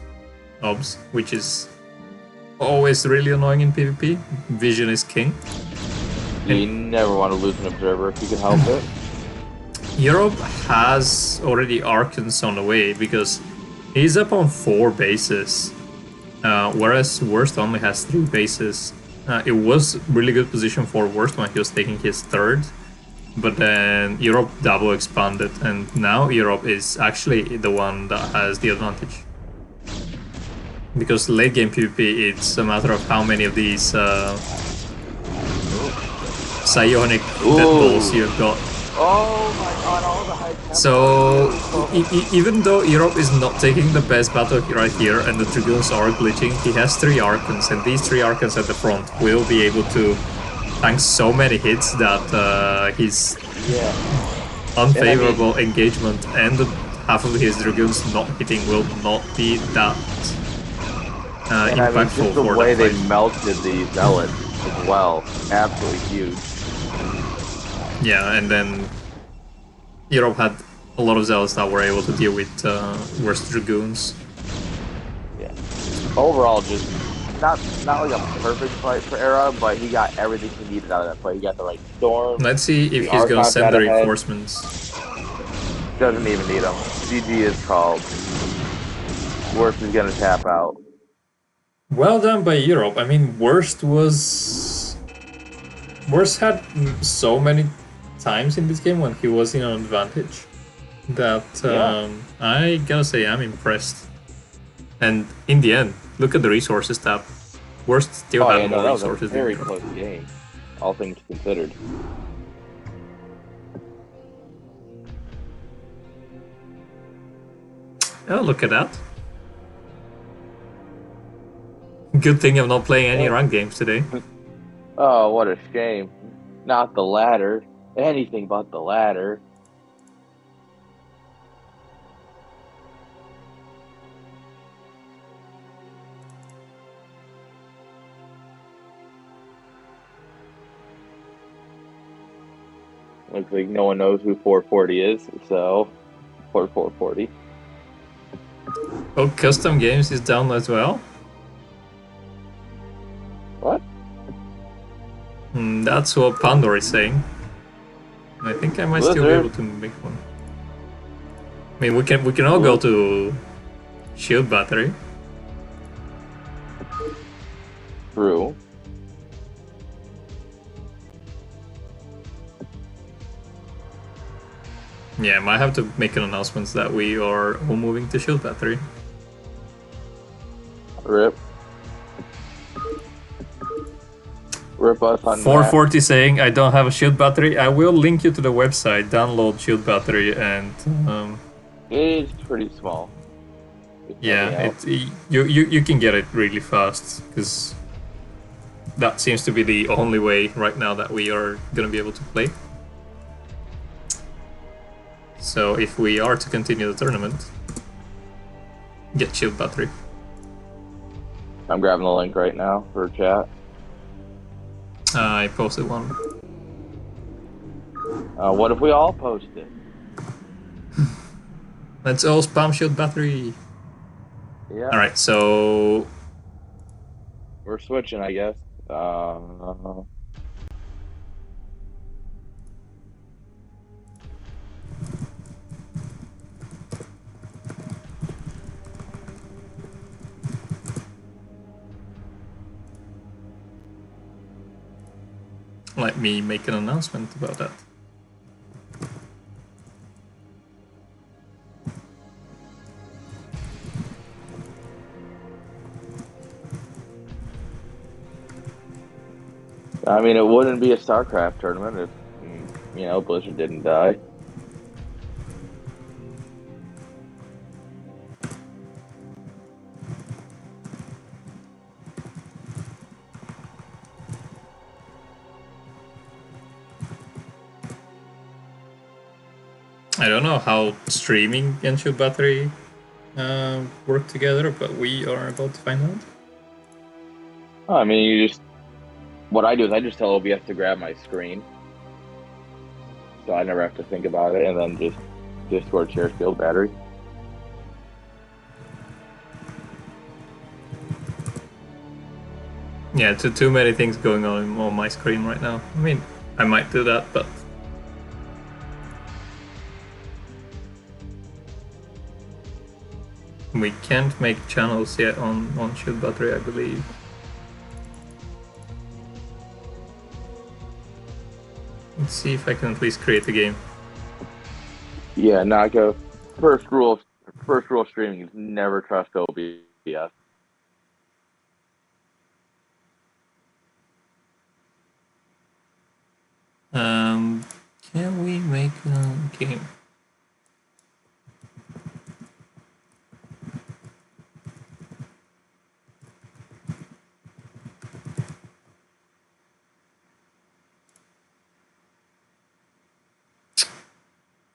which is always really annoying in PvP. Vision is king. You never want to lose an observer if you can help it. Earob has already Archons on the way because he's up on 4 bases, whereas Worst only has 3 bases. It was really good position for Worst when he was taking his 3rd, but then Earob double expanded, and now Earob is actually the one that has the advantage. Because late game PvP, it's a matter of how many of these psionic deadballs you've got. Oh my god, all the high tempo. So, even though Earob is not taking the best battle right here and the Dragoons are glitching, he has 3 Archons, and these 3 Archons at the front will be able to tank so many hits that his unfavorable engagement and half of his Dragoons not hitting will not be that impactful the for way the they fight. melted the Zealots as well, absolutely huge. Yeah, and then Earob had a lot of Zealots that were able to deal with Worst Dragoons. Yeah. Overall, just not like a perfect fight for Airn, but he got everything he needed out of that fight. He got the right storm. Let's see if he's gonna send the reinforcements. Doesn't even need them. GG is called. Worst is gonna tap out. Well done by Earob. I mean, Worst had so many times in this game when he was in an advantage that I gotta say I'm impressed. And in the end, look at the resources tab. Worst still had more resources than Very Earob. close game, all things considered. Oh, look at that. Good thing I'm not playing any ranked games today. Oh, what a shame. Not the ladder. Anything but the ladder. Looks like no one knows who 440 is, so 440. Oh, custom games is down as well? What? That's what Pandora is saying. I think I might still be able to make one. I mean, we can all go to Shield Battery. True. Yeah, I might have to make an announcement that we are all moving to Shield Battery. Rip. Rip us on 440 saying I don't have a Shield Battery. I will link you to the website, download Shield Battery, and it's pretty small. yeah, you can get it really fast because that seems to be the only way right now that we are gonna be able to play. So if we are to continue the tournament, get shield battery. I'm grabbing the link right now for chat. I posted one. What if we all post it? Let's all spam shield battery. Yeah. All right, so We're switching, I guess. let me make an announcement about that. I mean, it wouldn't be a Starcraft tournament if, Blizzard didn't die. I don't know how streaming and shield battery work together, but we are about to find out. I mean, what I do is I just tell OBS to grab my screen. So I never have to think about it, and then just Discord share shield battery. Yeah, too many things going on my screen right now. I mean, I might do that, but we can't make channels yet on shield battery, I believe. Let's see if I can at least create a game. Yeah, Naka. First rule of streaming is never trust OBS. Can we make a game?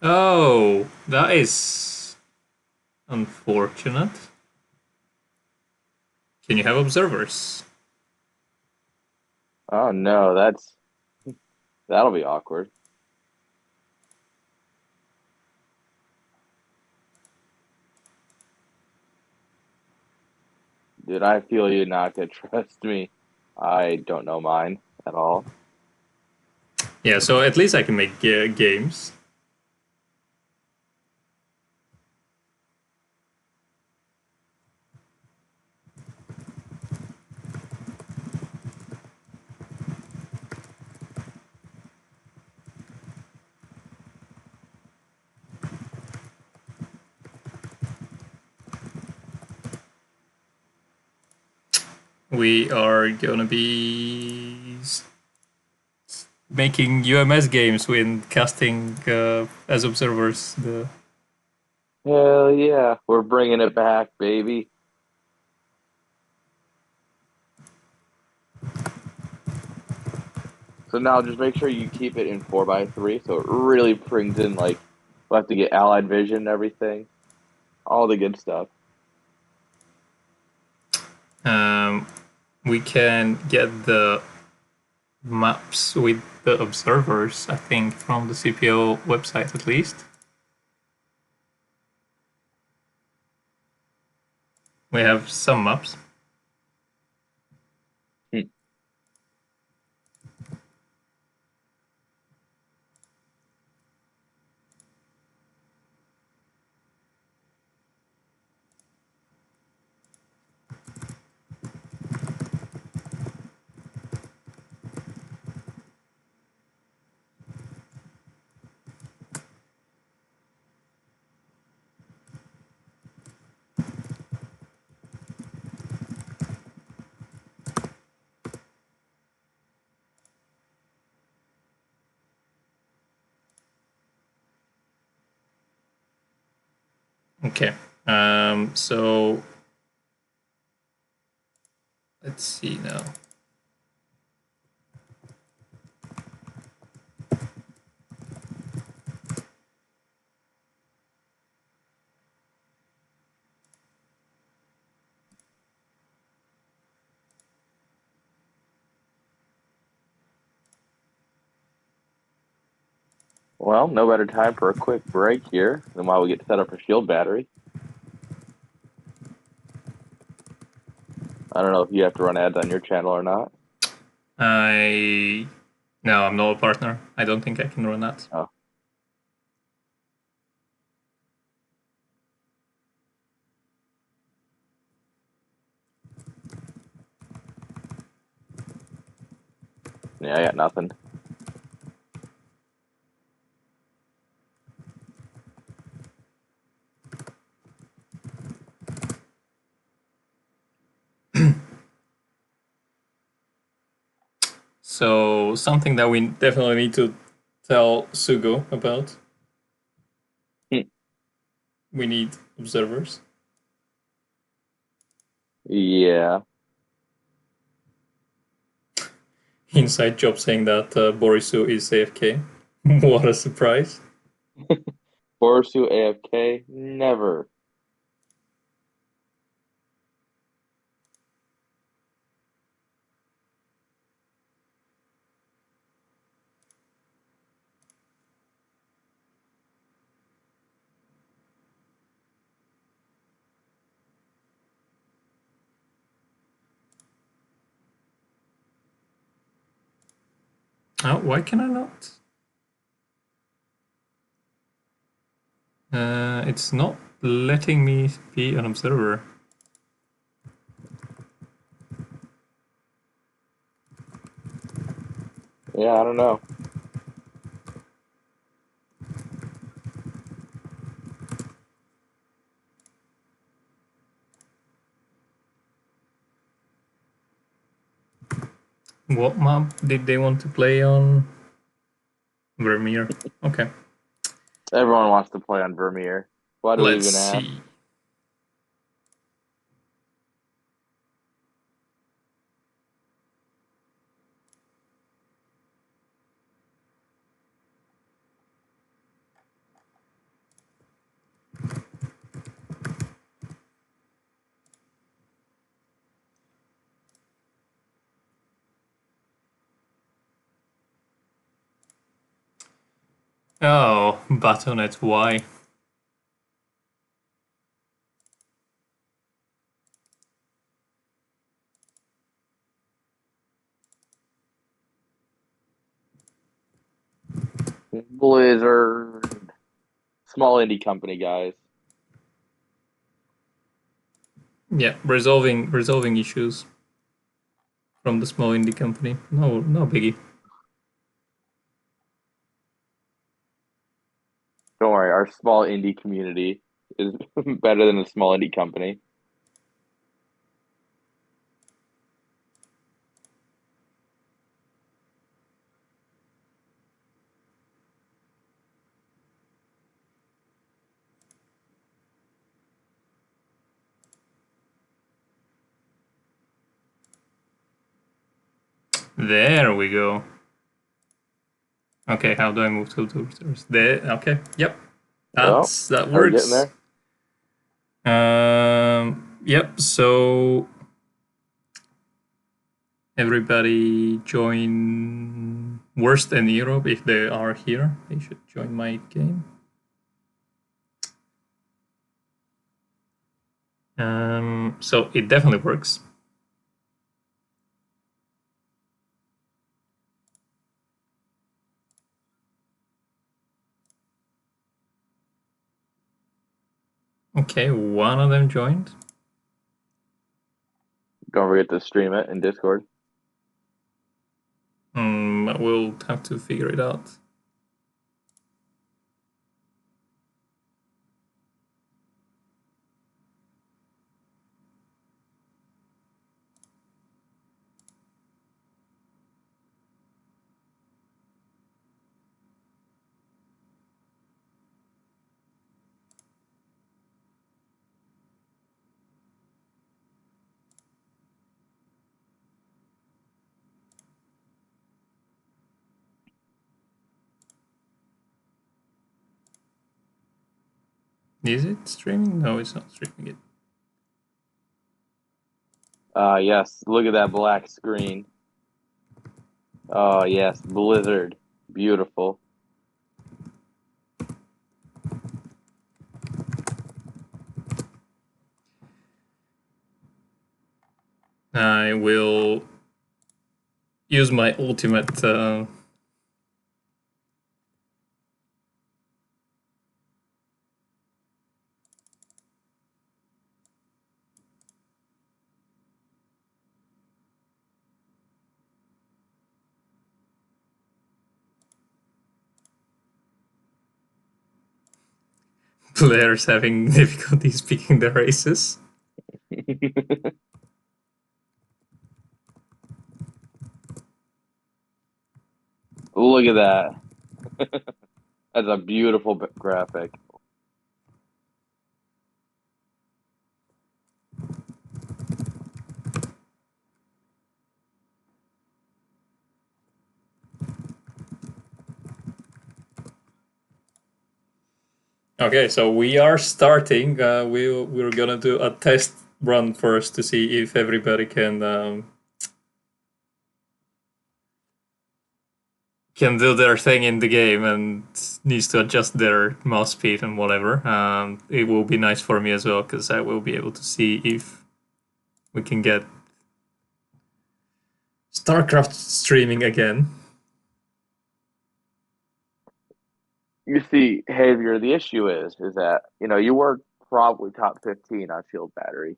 Oh, that is unfortunate. Can you have observers? Oh no, that'll be awkward. Dude, I feel you, Naka. Trust me. I don't know mine at all. Yeah, so at least I can make games. We are gonna be making UMS games with casting as observers. Hell yeah, we're bringing it back, baby. So now just make sure you keep it in 4x3 so it really brings in, like, we'll have to get allied vision and everything. All the good stuff. We can get the maps with the observers, I think, from the CPL website at least. We have some maps. Okay, so let's see now. Well, no better time for a quick break here than while we get set up for shield battery. I don't know if you have to run ads on your channel or not. No, I'm not a partner. I don't think I can run that. Oh. Yeah, I got nothing. So something that we definitely need to tell Sugo about. We need observers. Yeah. Inside job saying that Borisu is AFK. What a surprise. Borisu AFK? Never. Oh, why can I not? It's not letting me be an observer. Yeah, I don't know. What map did they want to play on? Vermeer. Okay. Everyone wants to play on Vermeer. Why do we Let's even ask? see. Oh, Batonet, why? Blizzard. Small indie company, guys. Yeah, resolving issues from the small indie company. No biggie. Don't worry, our small indie community is better than a small indie company. There we go. Okay, how do I move to observers? There. Okay. Yep. That Are we getting works. there? Yep. So everybody join Worst and earob if they are here. They should join my game. So it definitely works. Okay, one of them joined. Don't forget to stream it in Discord. We'll have to figure it out. Is it streaming? No, it's not streaming it. Yes, look at that black screen. Oh, yes, Blizzard. Beautiful. I will use my ultimate. Players having difficulties picking their races. Look at that. That's a beautiful graphic. Okay, so we are starting. We're gonna do a test run first to see if everybody can do their thing in the game and needs to adjust their mouse speed and whatever. It will be nice for me as well because I will be able to see if we can get Starcraft streaming again. You see, Havior, the issue is that, you were probably top 15 on Shield Battery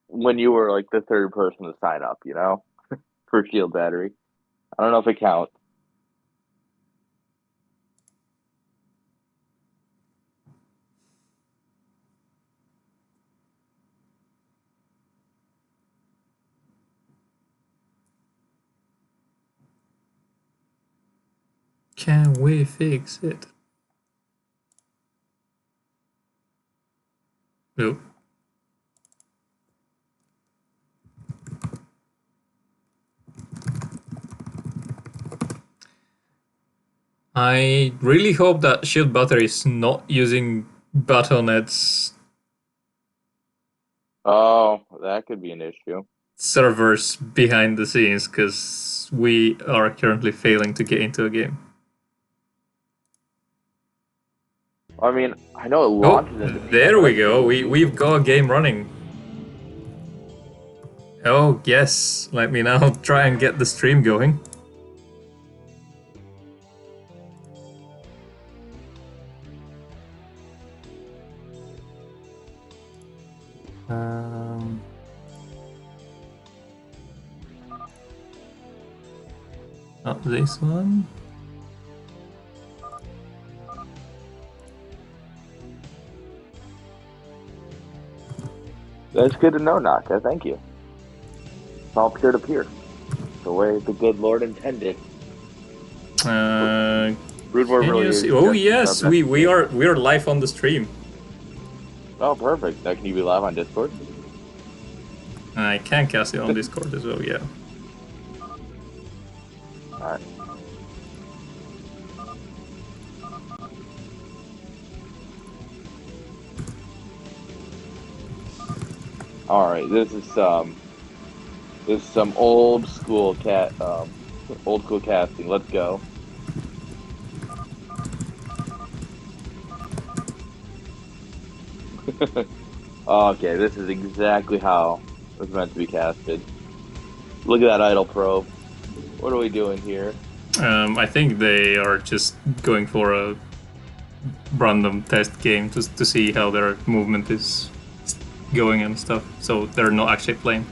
when you were like the third person to sign up, for Shield Battery. I don't know if it counts. Can we fix it? Nope. I really hope that Shield Battery is not using Battle.net's Oh, that could be an issue. servers behind the scenes because we are currently failing to get into a game. I mean, I know it Oh, launches into there we but go. We've got a game running. Oh, yes. Let me now try and get the stream going. Not this one. That's good to know, Naka. Thank you. It's all peer to peer, the way the good Lord intended. Rude Word Can really you is. see? Oh just yes, our best we game. are live on the stream. Oh, perfect. Now, can you be live on Discord? I can cast it on Discord as well. Yeah. All right. All right. This is some old school casting. Let's go. Okay, this is exactly how it was meant to be casted. Look at that idle probe. What are we doing here? I think they are just going for a random test game to see how their movement is going and stuff. So they're not actually playing.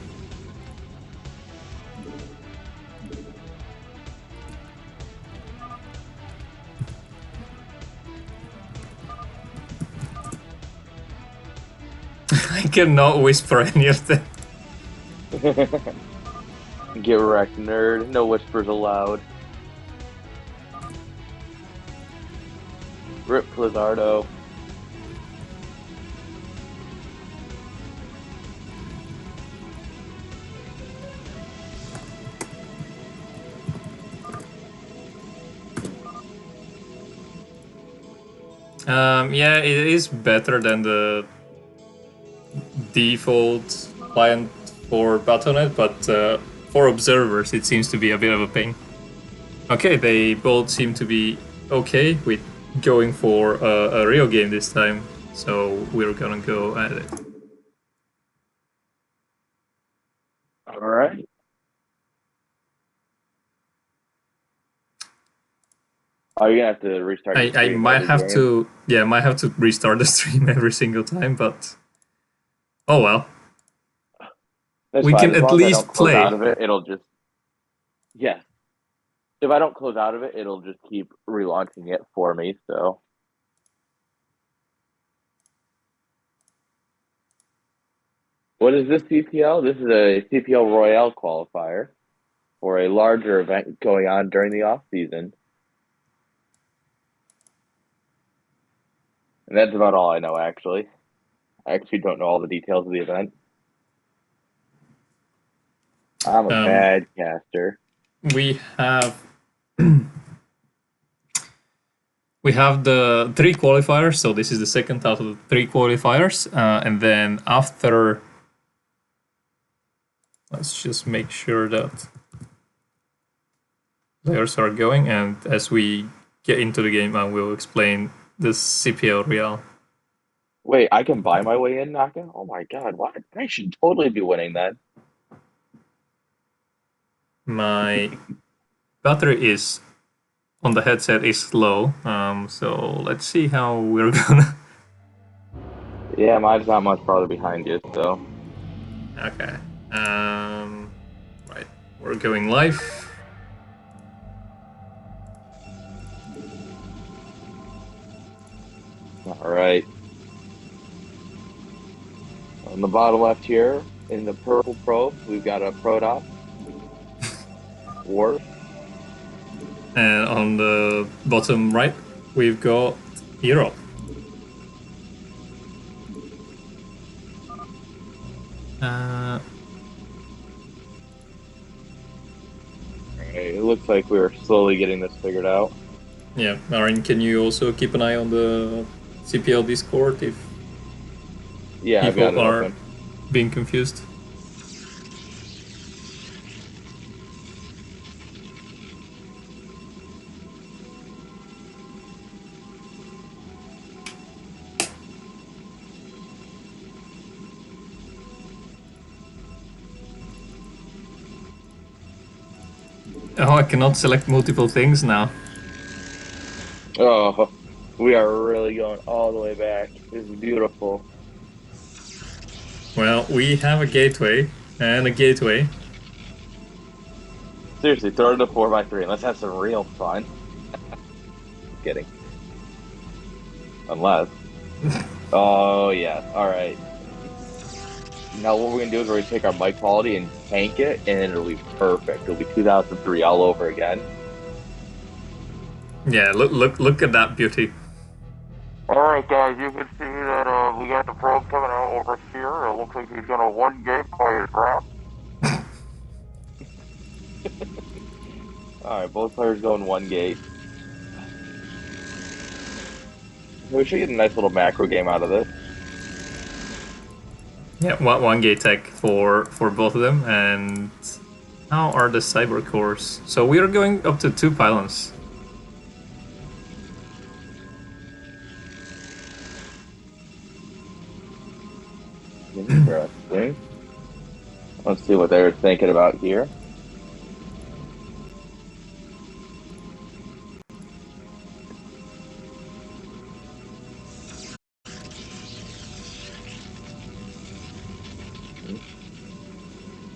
I cannot whisper any of them. Get wrecked, nerd. No whispers allowed. Rip Lizardo. Yeah, it is better than the default client for Battle.net, but for observers it seems to be a bit of a pain. Okay, they both seem to be okay with going for a real game this time, so we're gonna go at it. All right. Oh, you're gonna have to restart your I stream might every have game. to, yeah, I might have to restart the stream every single time, but oh well. That's We fine. can As at long as I don't least close out play. of it, it'll just yeah. If I don't close out of it, it'll just keep relaunching it for me. So what is this CPL? This is a CPL Royale Qualifier for a larger event going on during the off season. And that's about all I know, actually. I actually don't know all the details of the event. I'm a bad caster. We have we have the 3 qualifiers, so this is the second out of the 3 qualifiers, and then after, let's just make sure that players are going, and as we get into the game, I will explain the CPL Real. Wait, I can buy my way in, Naka? Oh my god, what? I should totally be winning that. My battery is on the headset is low, so let's see how we're gonna. Yeah, mine's not much farther behind you, so. Okay. Right, we're going live. All right. On the bottom left here, in the purple probe, we've got a Protop, War. And on the bottom right, we've got earob. It looks like we're slowly getting this figured out. Yeah, Airn, can you also keep an eye on the CPL Discord if Yeah, I've got people it are open. being confused? Oh, I cannot select multiple things now. Oh, we are really going all the way back. This is beautiful. Well, we have a gateway and a gateway. Seriously, throw it to 4x3 and let's have some real fun. Just kidding. Unless. Oh, yes. All right. Now, what we're going to do is we're going to take our mic quality and tank it, and it'll be perfect. It'll be 2003 all over again. Yeah, look at that beauty. Alright guys, you can see that we got the probe coming out over here. It looks like he's gonna one gate by his wrap. Alright, both players going one gate. We should get a nice little macro game out of this. Yeah, one gate tech for both of them, and how are the cyber cores? So we are going up to 2 pylons. Interesting. Let's see what they're thinking about here.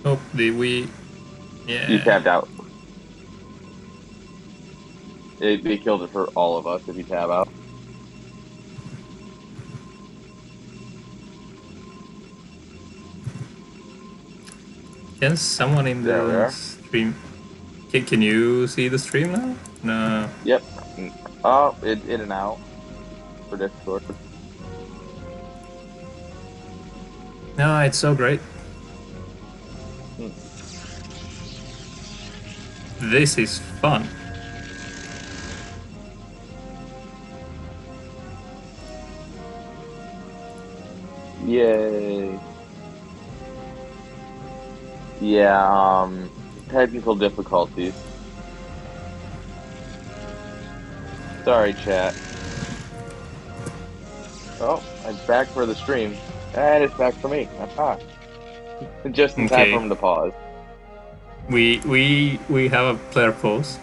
Oh, did we? Yeah. You tapped out. They killed it for all of us if you tab out. Can someone in There we the are. stream? Can you see the stream now? No. Yep. Oh, it's in and out for Discord. No, it's so great. This is fun. Yay. Yeah, technical difficulties. Sorry, chat. Oh, it's back for the stream. And it's back for me. Aha. Just in time for him to pause. We have a player pose.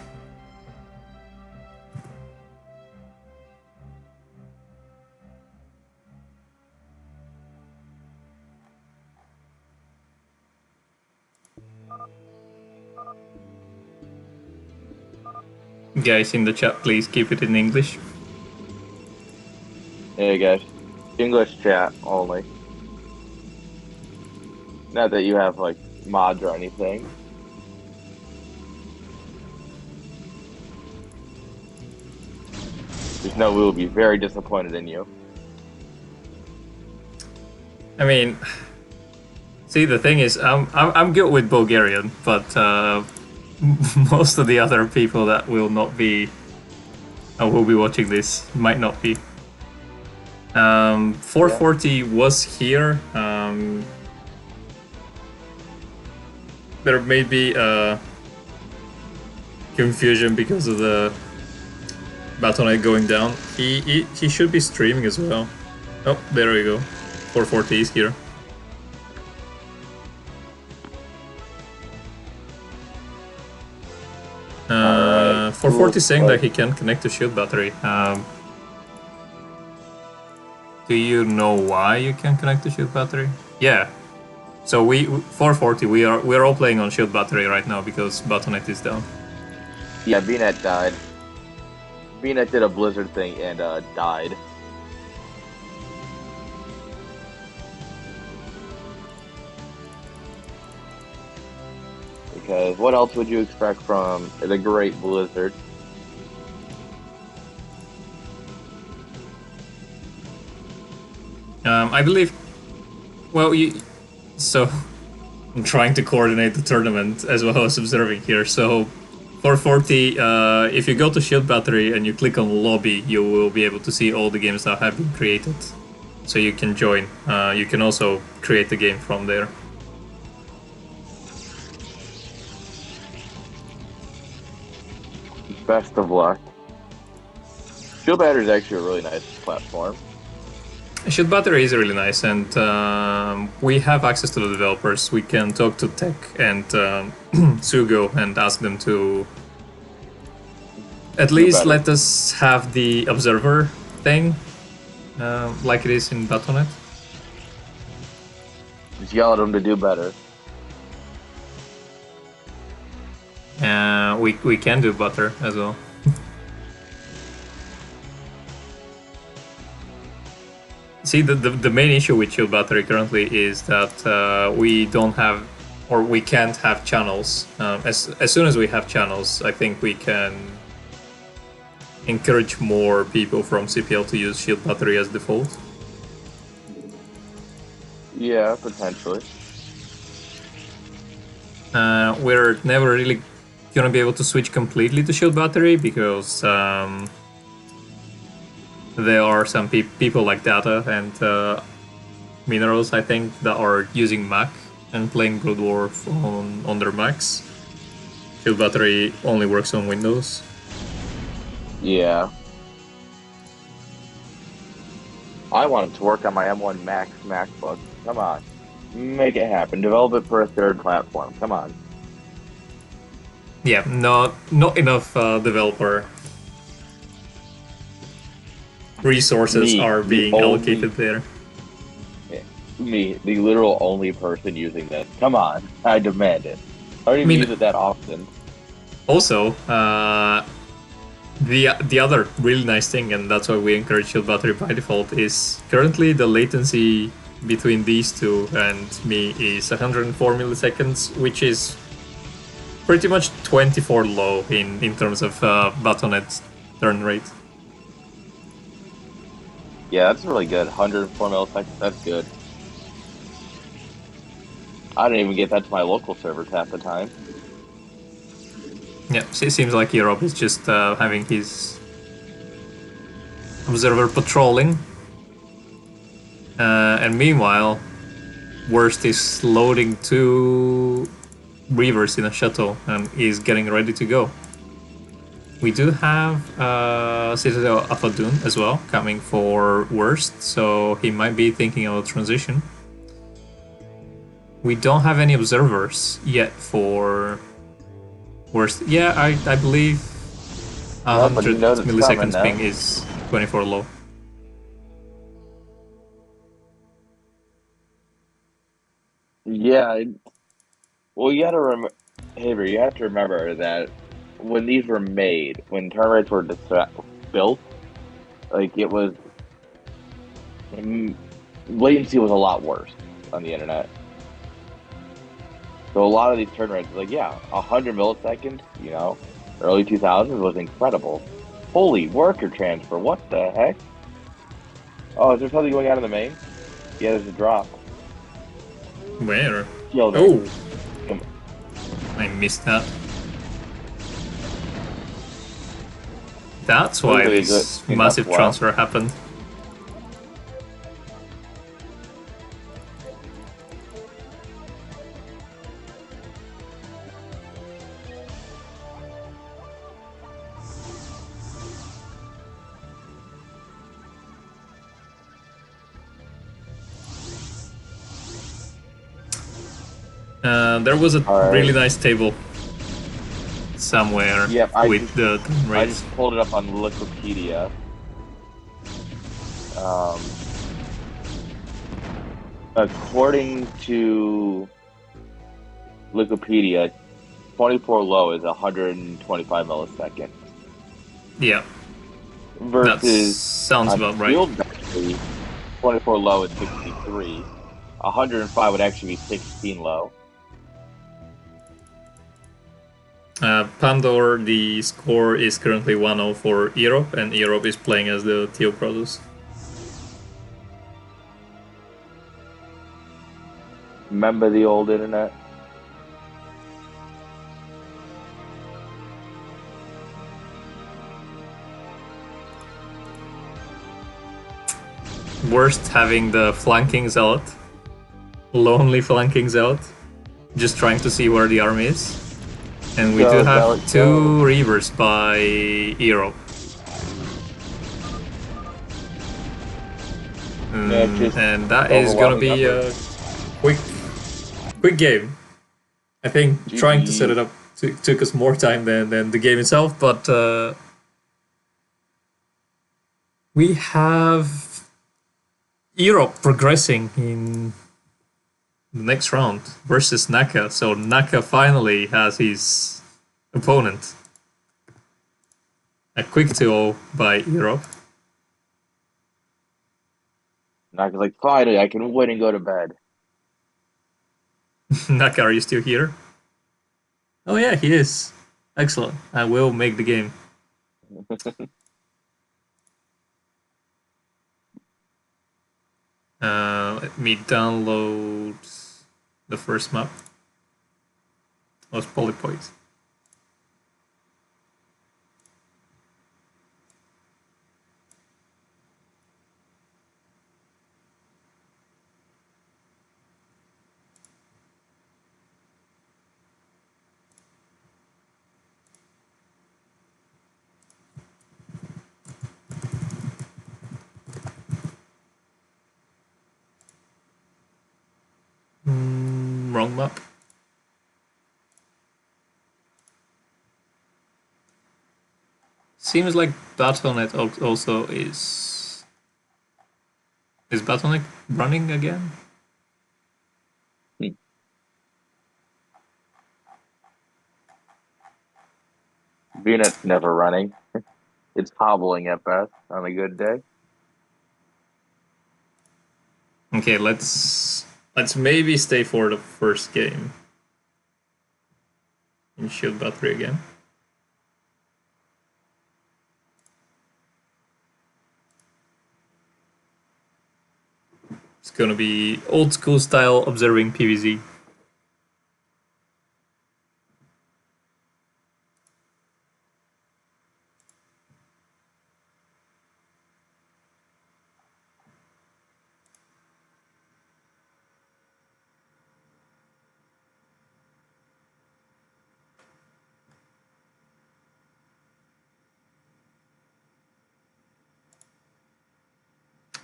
Guys in the chat, please keep it in English. Hey guys, English chat only. Not that you have like mods or anything. Just know we will be very disappointed in you. I mean, see, the thing is, I'm good with Bulgarian, but most of the other people that will not be, will be watching this might not be. 440 was here. There may be confusion because of the Battle.net going down. He should be streaming as well. Oh, there we go. 440 is here. Right. 440 saying that he can connect to shield battery. Do you know why you can connect to shield battery? Yeah. So 440 we're all playing on shield battery right now because Battle.net is down. Yeah, VNet died. VNet did a blizzard thing and died. Because what else would you expect from the great blizzard? I believe. Well, so I'm trying to coordinate the tournament as well as observing here. So 440, if you go to shield battery and you click on lobby, you will be able to see all the games that have been created. So you can join. You can also create the game from there. Best of luck. Shield Battery is actually a really nice platform. Shield Battery is really nice, and we have access to the developers. We can talk to Tech and Sugo and ask them to at least let us have the observer thing, like it is in Battle.net. Just yell at them to do better. We can do butter as well. See, the main issue with Shield Battery currently is that we don't have, or we can't have channels. As soon as we have channels, I think we can encourage more people from CPL to use Shield Battery as default. Yeah, potentially. We're never really gonna be able to switch completely to Shield Battery because there are some people like Data and Minerals, I think, that are using Mac and playing Brood War on their Macs. Shield Battery only works on Windows. Yeah. I want it to work on my M1 Max MacBook. Come on. Make it happen. Develop it for a third platform. Come on. Yeah, not enough developer resources are being allocated there. Me, the literal only person using this. Come on, I demand it. I don't even use it that often. Also, the other really nice thing, and that's why we encourage Shield Battery by default, is currently the latency between these two and me is 104 milliseconds, which is pretty much 24 low in terms of Battle.net turn rate. Yeah, that's really good. 104 milliseconds, that's good. I don't even get that to my local servers half the time. Yeah, it seems like earob is just having his observer patrolling. And meanwhile, Worst is loading 2 Reavers in a shuttle and is getting ready to go. We do have Citadel Afadun as well coming for Worst, so he might be thinking of a transition. We don't have any observers yet for Worst. Yeah, I believe No, but he 100 knows it's coming milliseconds now. ping is 24 low. Yeah. Well, you got to remember, Haver, you have to remember that when these were made, when turn rates were built, like it was mm, latency was a lot worse on the internet. So a lot of these turn rates, like yeah, 100 milliseconds, early 2000s was incredible. Holy worker transfer, what the heck? Oh, is there something going on in the main? Yeah, there's a drop. Where? Killed her. Oh, I missed that. That's why Hopefully a good this enough massive well. transfer happened. There was a All really right. nice table somewhere Yep, with the turn I rates. just pulled it up on Wikipedia. According to Wikipedia, 24 low is 125 milliseconds Yeah, that versus sounds on about right. field battery, 24 low is 63. 105 would actually be 16 low. Pandor, the score is currently 1-0 for earob, and earob is playing as the Theo Produce. Remember the old internet? Worst having the flanking zealot, lonely flanking zealot, just trying to see where the army is. And we do Go, have Zealot, two go. reavers by earob. Yeah, just And that is gonna overwhelming be numbers. a quick game. I think trying to set it GG. up took us more time than the game itself, but we have earob progressing in the next round versus Naka. So Naka finally has his opponent. A quick 2-0 by earob. Naka's like, finally, I can win and go to bed. Naka, are you still here? Oh yeah, he is. Excellent. I will make the game. Let me download the first map. Was Polypoid. Wrong map. Seems like Battle.net also is. Is Battle.net running again? VNet's never running. It's hobbling at best on a good day. Okay, let's maybe stay for the first game. In shield battery again. It's gonna be old school style observing PVZ.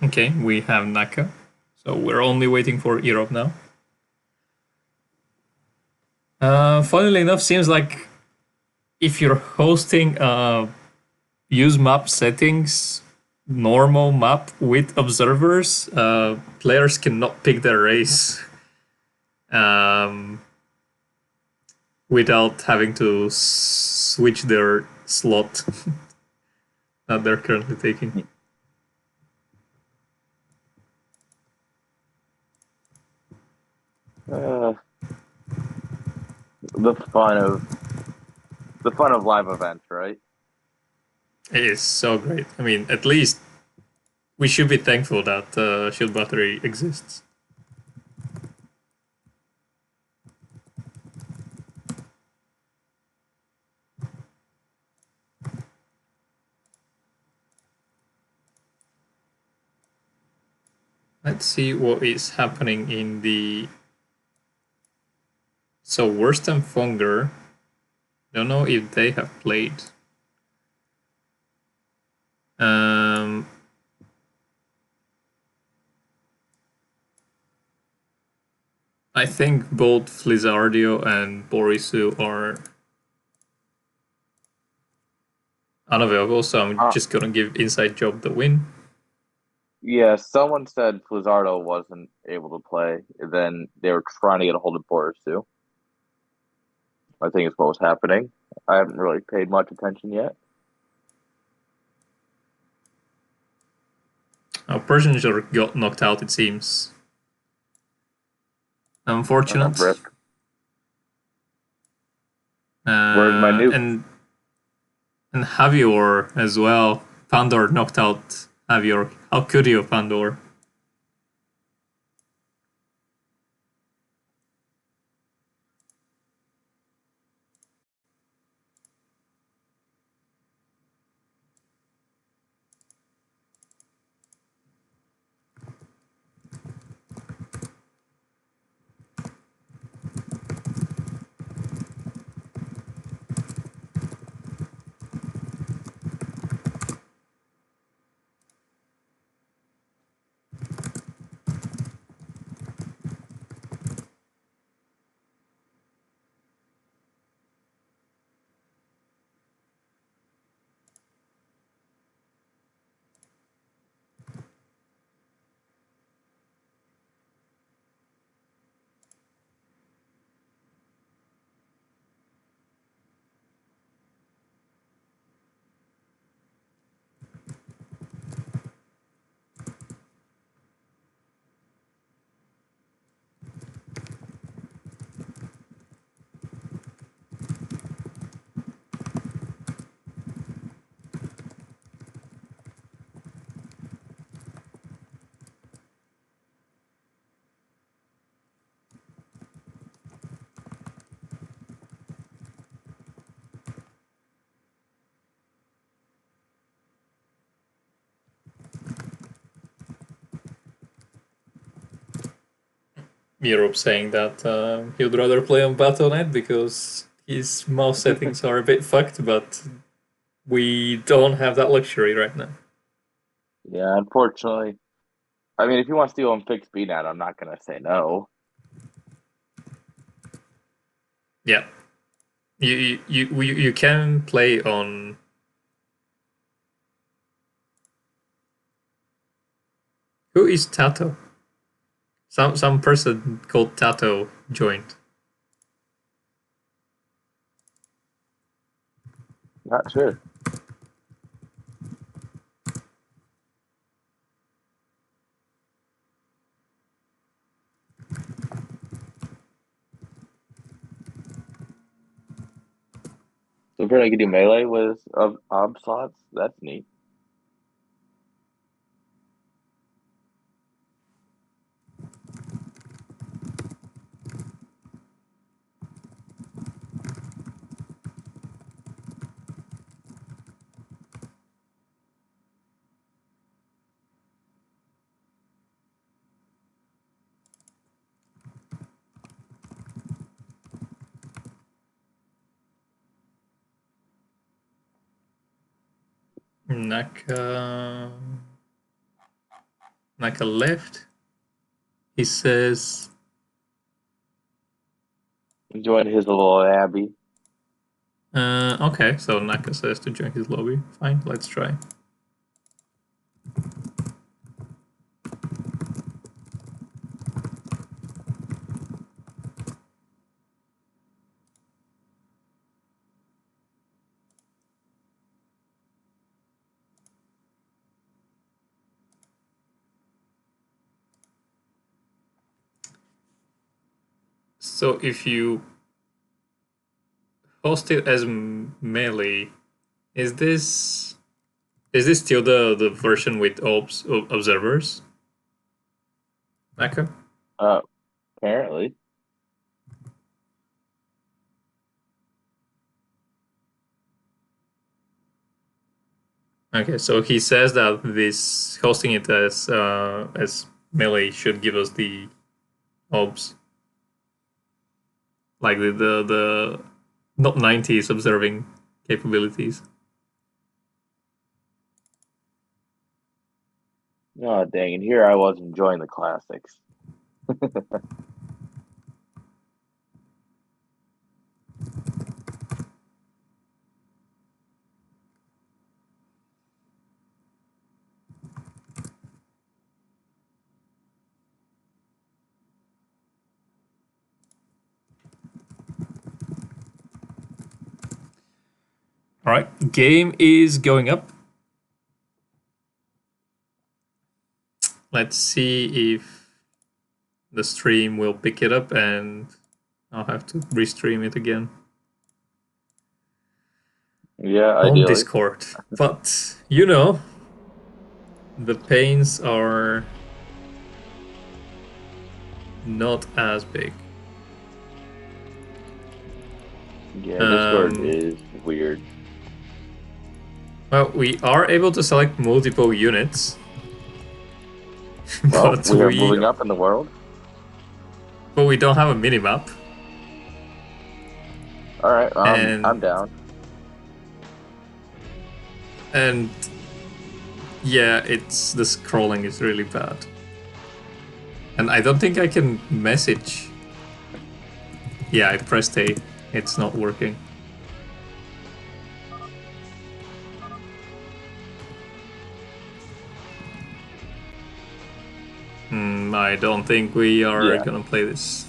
Okay, we have Naka. So we're only waiting for earob now. Funnily enough, seems like if you're hosting use map settings normal map with observers, players cannot pick their race without having to switch their slot that they're currently taking. The fun of live events, right? It is so great. I mean, at least we should be thankful that Shield Battery exists. Let's see what is happening in the... So, Worst and Fonger. Don't know if they have played. I think both Flizardio and Borisu are unavailable, so I'm just gonna give Inside Job the win. Yeah, someone said Flizardo wasn't able to play. And then they were trying to get a hold of Borisu. I think is what was happening. I haven't really paid much attention yet. Persians got knocked out, it seems. Unfortunate. Where's my nuke? And Havior as well. Pandor knocked out Havior. How could you, Pandor? Europe saying that he would rather play on Battle.net because his mouse settings are a bit fucked, but we don't have that luxury right now. Yeah, unfortunately. I mean, if he wants to go on fixed BNet, I'm not going to say no. Yeah. You can play on... Who is Tato? Some person called Tato joined. Not sure. So if I could do melee with ob slots, that's neat. Naka left. He says... Join his little abbey. Okay, so Naka says to join his lobby. Fine, let's try. So if you host it as melee, is this still the version with observers? Naka? Apparently. Okay, so he says that this hosting it as melee should give us the obs, like the not 90s observing capabilities. Oh, dang. And here I was enjoying the classics. All right, game is going up. Let's see if the stream will pick it up, and I'll have to restream it again Yeah, on ideally. Discord. But you know, the pains are not as big. Yeah, Discord is weird. Well, we are able to select multiple units, Well, but we are moving up in the world. we don't have a minimap. All right, And I'm down. and yeah, it's the scrolling is really bad. And I don't think I can message. Yeah, I pressed A. It's not working. I don't think we are Yeah, gonna play this.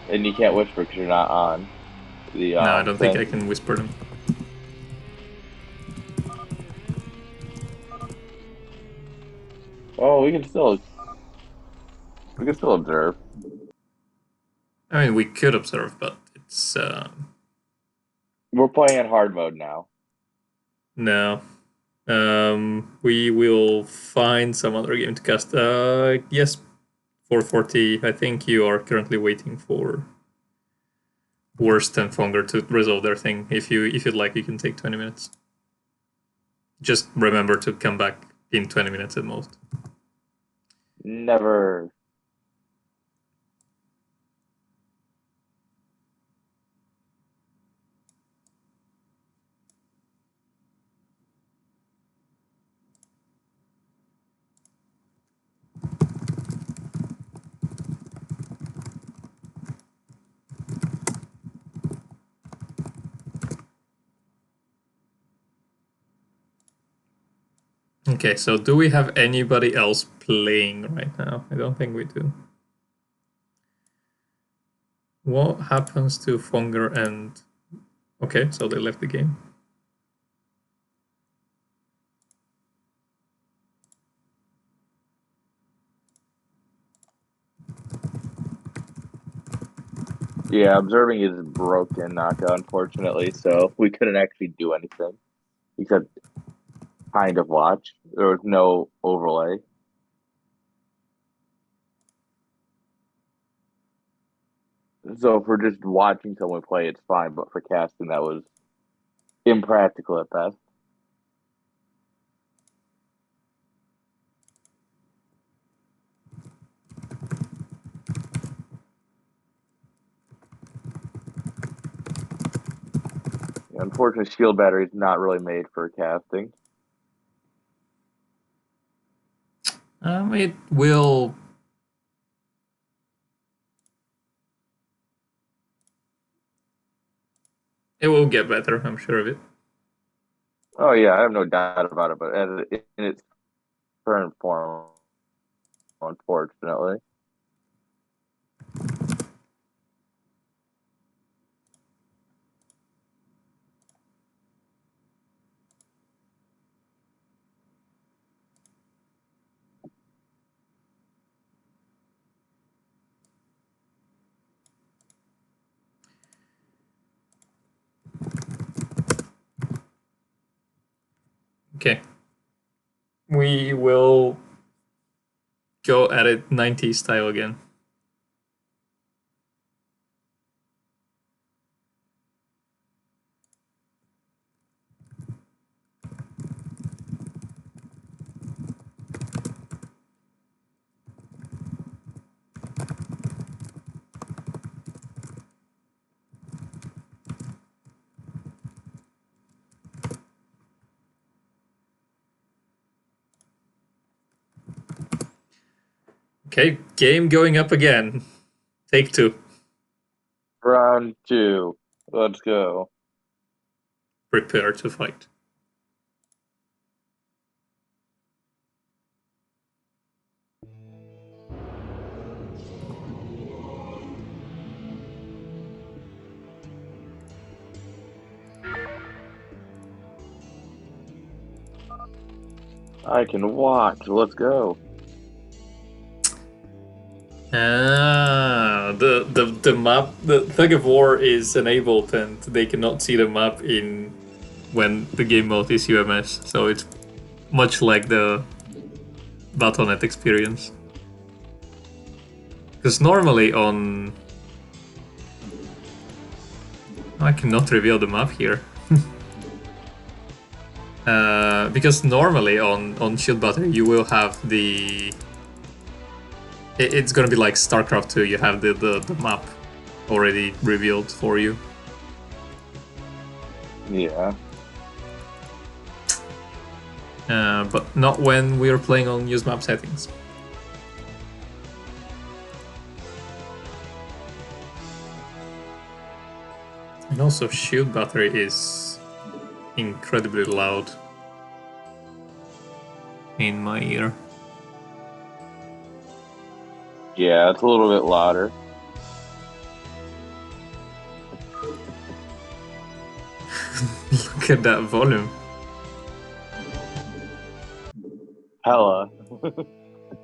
and you can't whisper because you're not on the No, I don't think thing. I can whisper them. Oh, we can still observe. I mean, we could observe, but it's We're playing in hard mode now. no. We will find some other game to cast. Yes, 440. I think you are currently waiting for Worst and Fonger to resolve their thing. If you'd like, you can take 20 minutes. Just remember to come back in 20 minutes at most. Never. Okay, so do we have anybody else playing right now? I don't think we do. What happens to Fonger and... Okay, so they left the game. Yeah, observing is broken, Naka, unfortunately. So we couldn't actually do anything except kind of watch. There was no overlay. So if we're just watching someone play, it's fine. But for casting, that was impractical at best. Unfortunately, shield battery is not really made for casting. It will... It will get better, I'm sure of it. Oh yeah, I have no doubt about it. But in its current form, unfortunately. Okay. We will go at it 90s style again. Okay, game going up again. Take 2. Round 2. Let's go. Prepare to fight. I can watch. Let's go. The map, the Thug of War is enabled and they cannot see the map in when the game mode is UMS, so it's much like the Battle.net experience. Because normally on... I cannot reveal the map here. Because normally on Shield Battery you will have the... It's gonna be like Starcraft 2, you have the map already revealed for you. Yeah. But not when we're playing on use map settings. And also Shield Battery is incredibly loud in my ear. Yeah, it's a little bit louder. Look at that volume. Hella.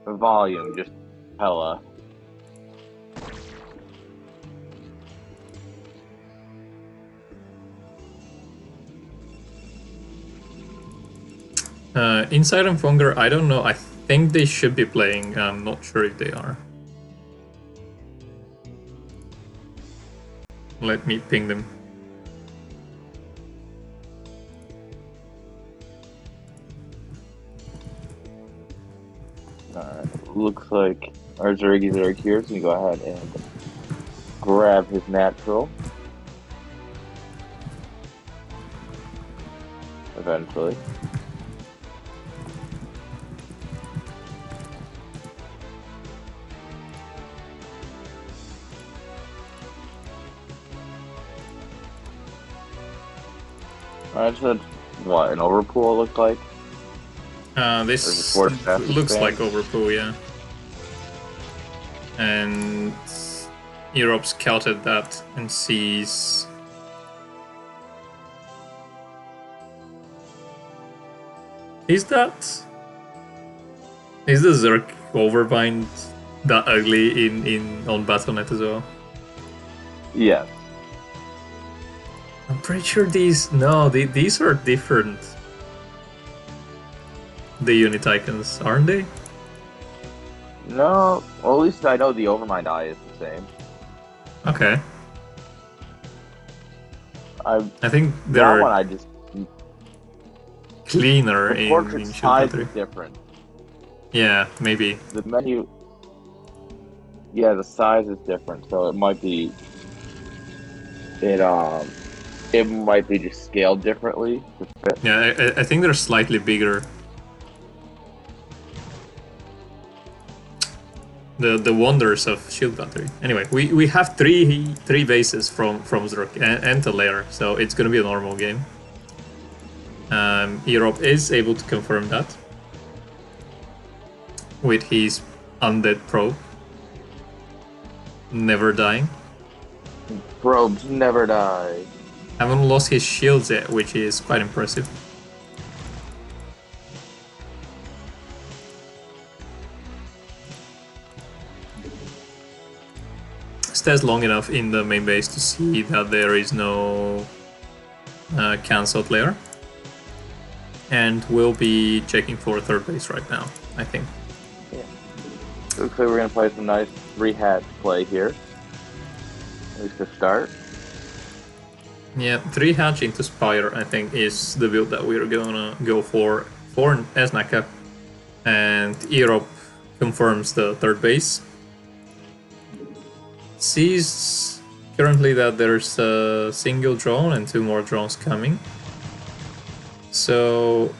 Volume, just hella. Inside and Fonger, I don't know. I think they should be playing. I'm not sure if they are. Let me ping them. Alright, looks like our Zergies are here, so we go ahead and grab his natural. Eventually. Alright, so that's what an overpool looked like? This Or is it force looks fan? like overpool, yeah. And earob scouted that and sees... Is the Zerg overbind that ugly in on Battle.net as well? Yes. I'm pretty sure these... No, these are different. The unit icons, aren't they? No, well, at least I know the Overmind Eye is the same. Okay. I think That they're one I just... cleaner The in portrait Shield size Battery. is different. Yeah, maybe. The menu... Yeah, the size is different, so it might be... It might be just scaled differently to fit. Yeah, I think they're slightly bigger. the wonders of shield battery. Anyway, we have three bases from Zrok and the lair, so it's gonna be a normal game. earob is able to confirm that with his undead probe, never dying. Probes never die. Haven't lost his shields yet, which is quite impressive. Stays long enough in the main base to see that there is no cancelled layer. And we'll be checking for third base right now, I think. Yeah. Looks like we're going to play some nice 3-hatch play here. At least to start. Yeah, 3-hatch into Spire, I think, is the build that we're gonna go for as Naka. And earob confirms the third base. Sees currently that there's a single drone and 2 more drones coming. So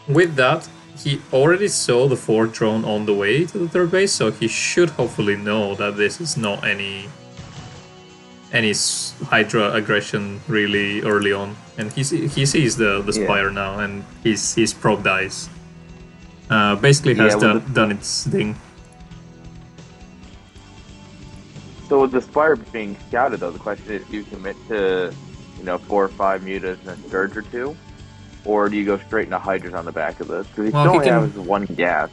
with that, he already saw the 4th drone on the way to the third base, so he should hopefully know that this is not any Hydra aggression really early on. And he sees the Spire now, and his probe dies. Basically has done its thing. So with the Spire being scouted, though, the question is, do you commit to, 4 or 5 mutas and a Scourge or 2? Or do you go straight into Hydras on the back of this? Because he still only has 1 gas.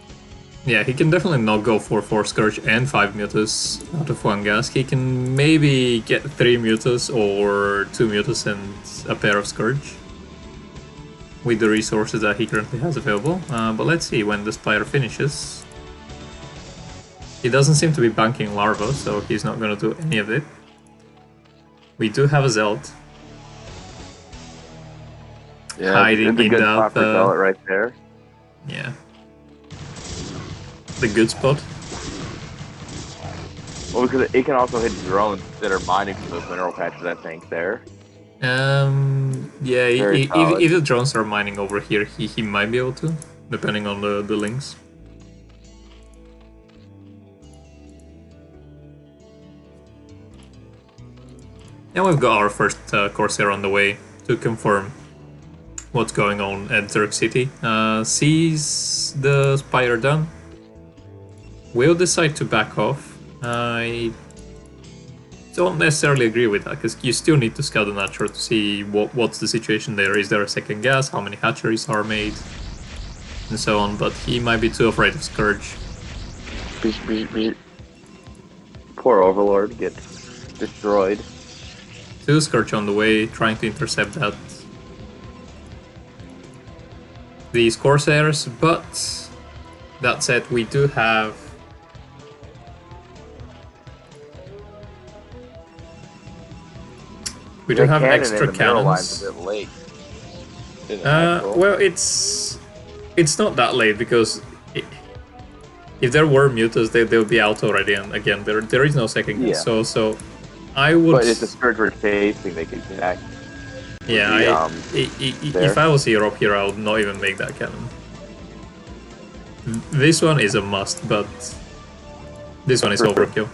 Yeah, he can definitely not go for 4 Scourge and 5 mutas out of 1 gas. He can maybe get 3 mutas or 2 mutas and a pair of Scourge with the resources that he currently has available. But let's see when the Spire finishes. He doesn't seem to be banking Larva, so he's not going to do any of it. We do have a Zeld. Yeah, hiding it's a in good that. spot for Zealot right there. Yeah. The good spot. Well, because it can also hit drones that are mining from those mineral patches, I think, there. Yeah, if the drones are mining over here, he might be able to, depending on the links. And we've got our first Corsair on the way to confirm what's going on at Zerg City. Sees the Spire done. Will decide to back off. I don't necessarily agree with that, because you still need to scout the natural to see what's the situation there. Is there a second gas? How many hatcheries are made? And so on, but he might be too afraid of Scourge. Poor Overlord gets destroyed. 2 Scourge on the way, trying to intercept these Corsairs, but that said, we do have extra cannons. A bit late. Well, it's not that late, because if there were mutas, they would be out already. And again, there is no second gas. So I would. But if the Scourge were facing, they could attack. Yeah, if I was earob here, I would not even make that cannon. This one is a must, but this one is overkill.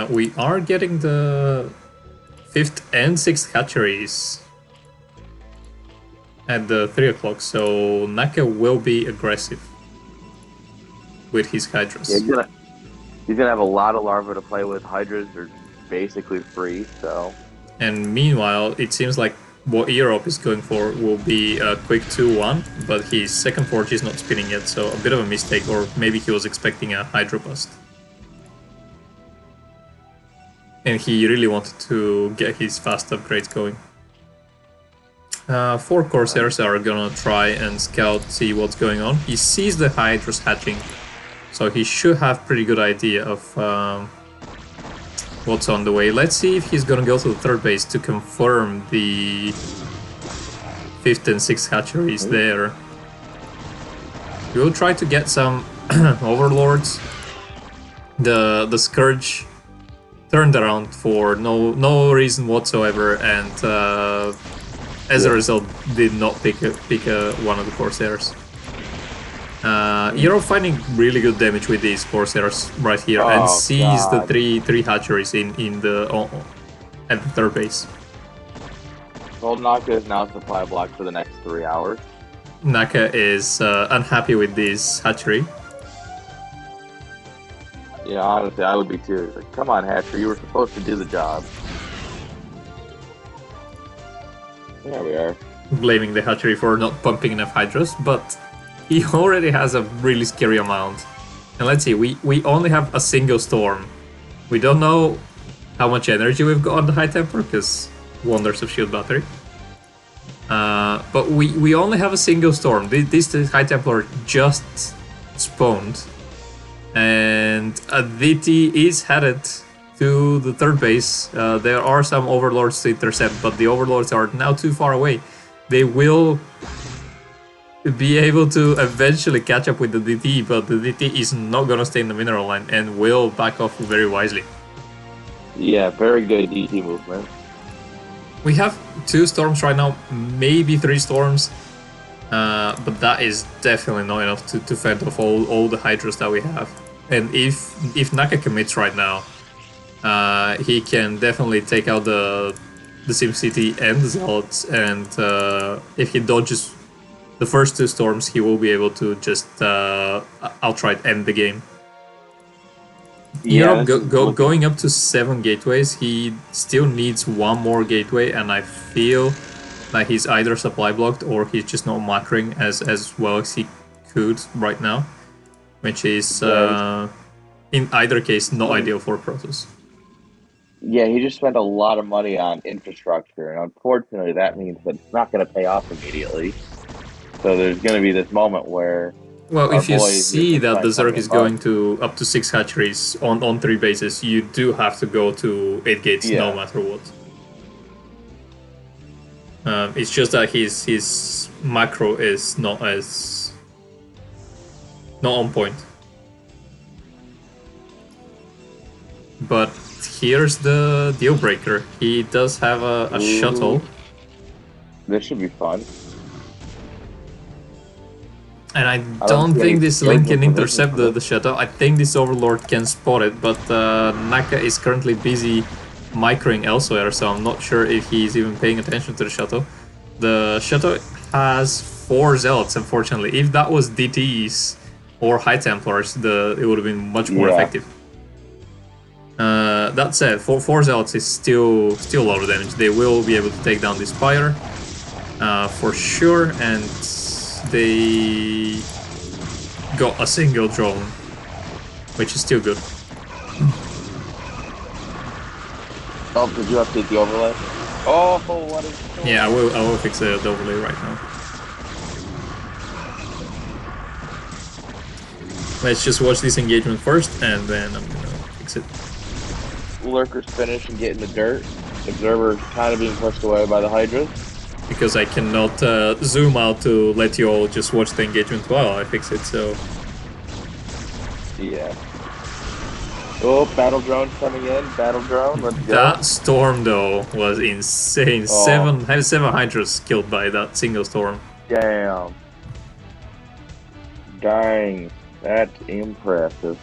We are getting the 5th and 6th hatcheries at the 3 o'clock, so Naka will be aggressive with his Hydras. Yeah, he's gonna have a lot of larvae to play with. Hydras are basically free, so. And meanwhile, it seems like what earob is going for will be a quick 2-1, but his second forge is not spinning yet, so a bit of a mistake, or maybe he was expecting a Hydra bust. And he really wanted to get his fast upgrades going. 4 Corsairs are gonna try and scout, see what's going on. He sees the Hydras hatching, so he should have pretty good idea of what's on the way. Let's see if he's gonna go to the third base to confirm the 5th and 6th hatcheries there. We'll try to get some Overlords. The Scourge turned around for no reason whatsoever, and as a result, did not pick one of the Corsairs. Earob finding really good damage with these Corsairs right here, and sees the three hatcheries in the at the third base. Old Naka is now supply blocked for the next 3 hours. Naka is unhappy with this hatchery. Yeah, honestly, I would be too. Like, come on, Hatcher, you were supposed to do the job. There we are. Blaming the hatchery for not pumping enough hydras, but he already has a really scary amount. And let's see, we only have a single storm. We don't know how much energy we've got on the High Templar, because Wonders of Shield Battery. But we only have a single storm. This High Templar just spawned. And a DT is headed to the third base. There are some Overlords to intercept, but the Overlords are now too far away. They will be able to eventually catch up with the DT, but the DT is not gonna stay in the mineral line and will back off very wisely. Yeah, very good DT movement. We have 2 storms right now, maybe 3 storms, but that is definitely not enough to fend off all the hydras that we have. And if Naka commits right now, he can definitely take out the SimCity and the Zealots, and if he dodges the first 2 storms, he will be able to just outright end the game. Yeah, going up to 7 gateways, he still needs 1 more gateway, and I feel like he's either supply blocked or he's just not macroing as well as he could right now, which is in either case not ideal for Protoss. Yeah, he just spent a lot of money on infrastructure, and unfortunately that means that it's not going to pay off immediately. So there's going to be this moment where... Well, if you see that the Zerg is going to up to 6 hatcheries on 3 bases, you do have to go to 8 gates no matter what. It's just that his macro is not on point. But here's the deal breaker. He does have a shuttle. This should be fun. And I don't think this link can intercept the shuttle. I think this Overlord can spot it, but Naka is currently busy microing elsewhere, so I'm not sure if he's even paying attention to the shuttle. The shuttle has 4 Zealots, unfortunately. If that was DTs or High Templars, it would have been much more effective. That said, 4 Zealots is still a lot of damage. They will be able to take down this Spire for sure, and they got a single drone, which is still good. Oh, did you update the overlay? Oh, what is... Yeah, I will fix the overlay right now. Let's just watch this engagement first, and then I'm gonna fix it. Lurkers finish and get in the dirt. Observer kind of being pushed away by the Hydras. Because I cannot zoom out to let you all just watch the engagement while I fix it, so... Yeah. Oh, battle drone coming in. Battle drone, let's go. That storm, though, was insane. Oh. 7 Hydras killed by that single storm. Damn. Dang. That's impressive.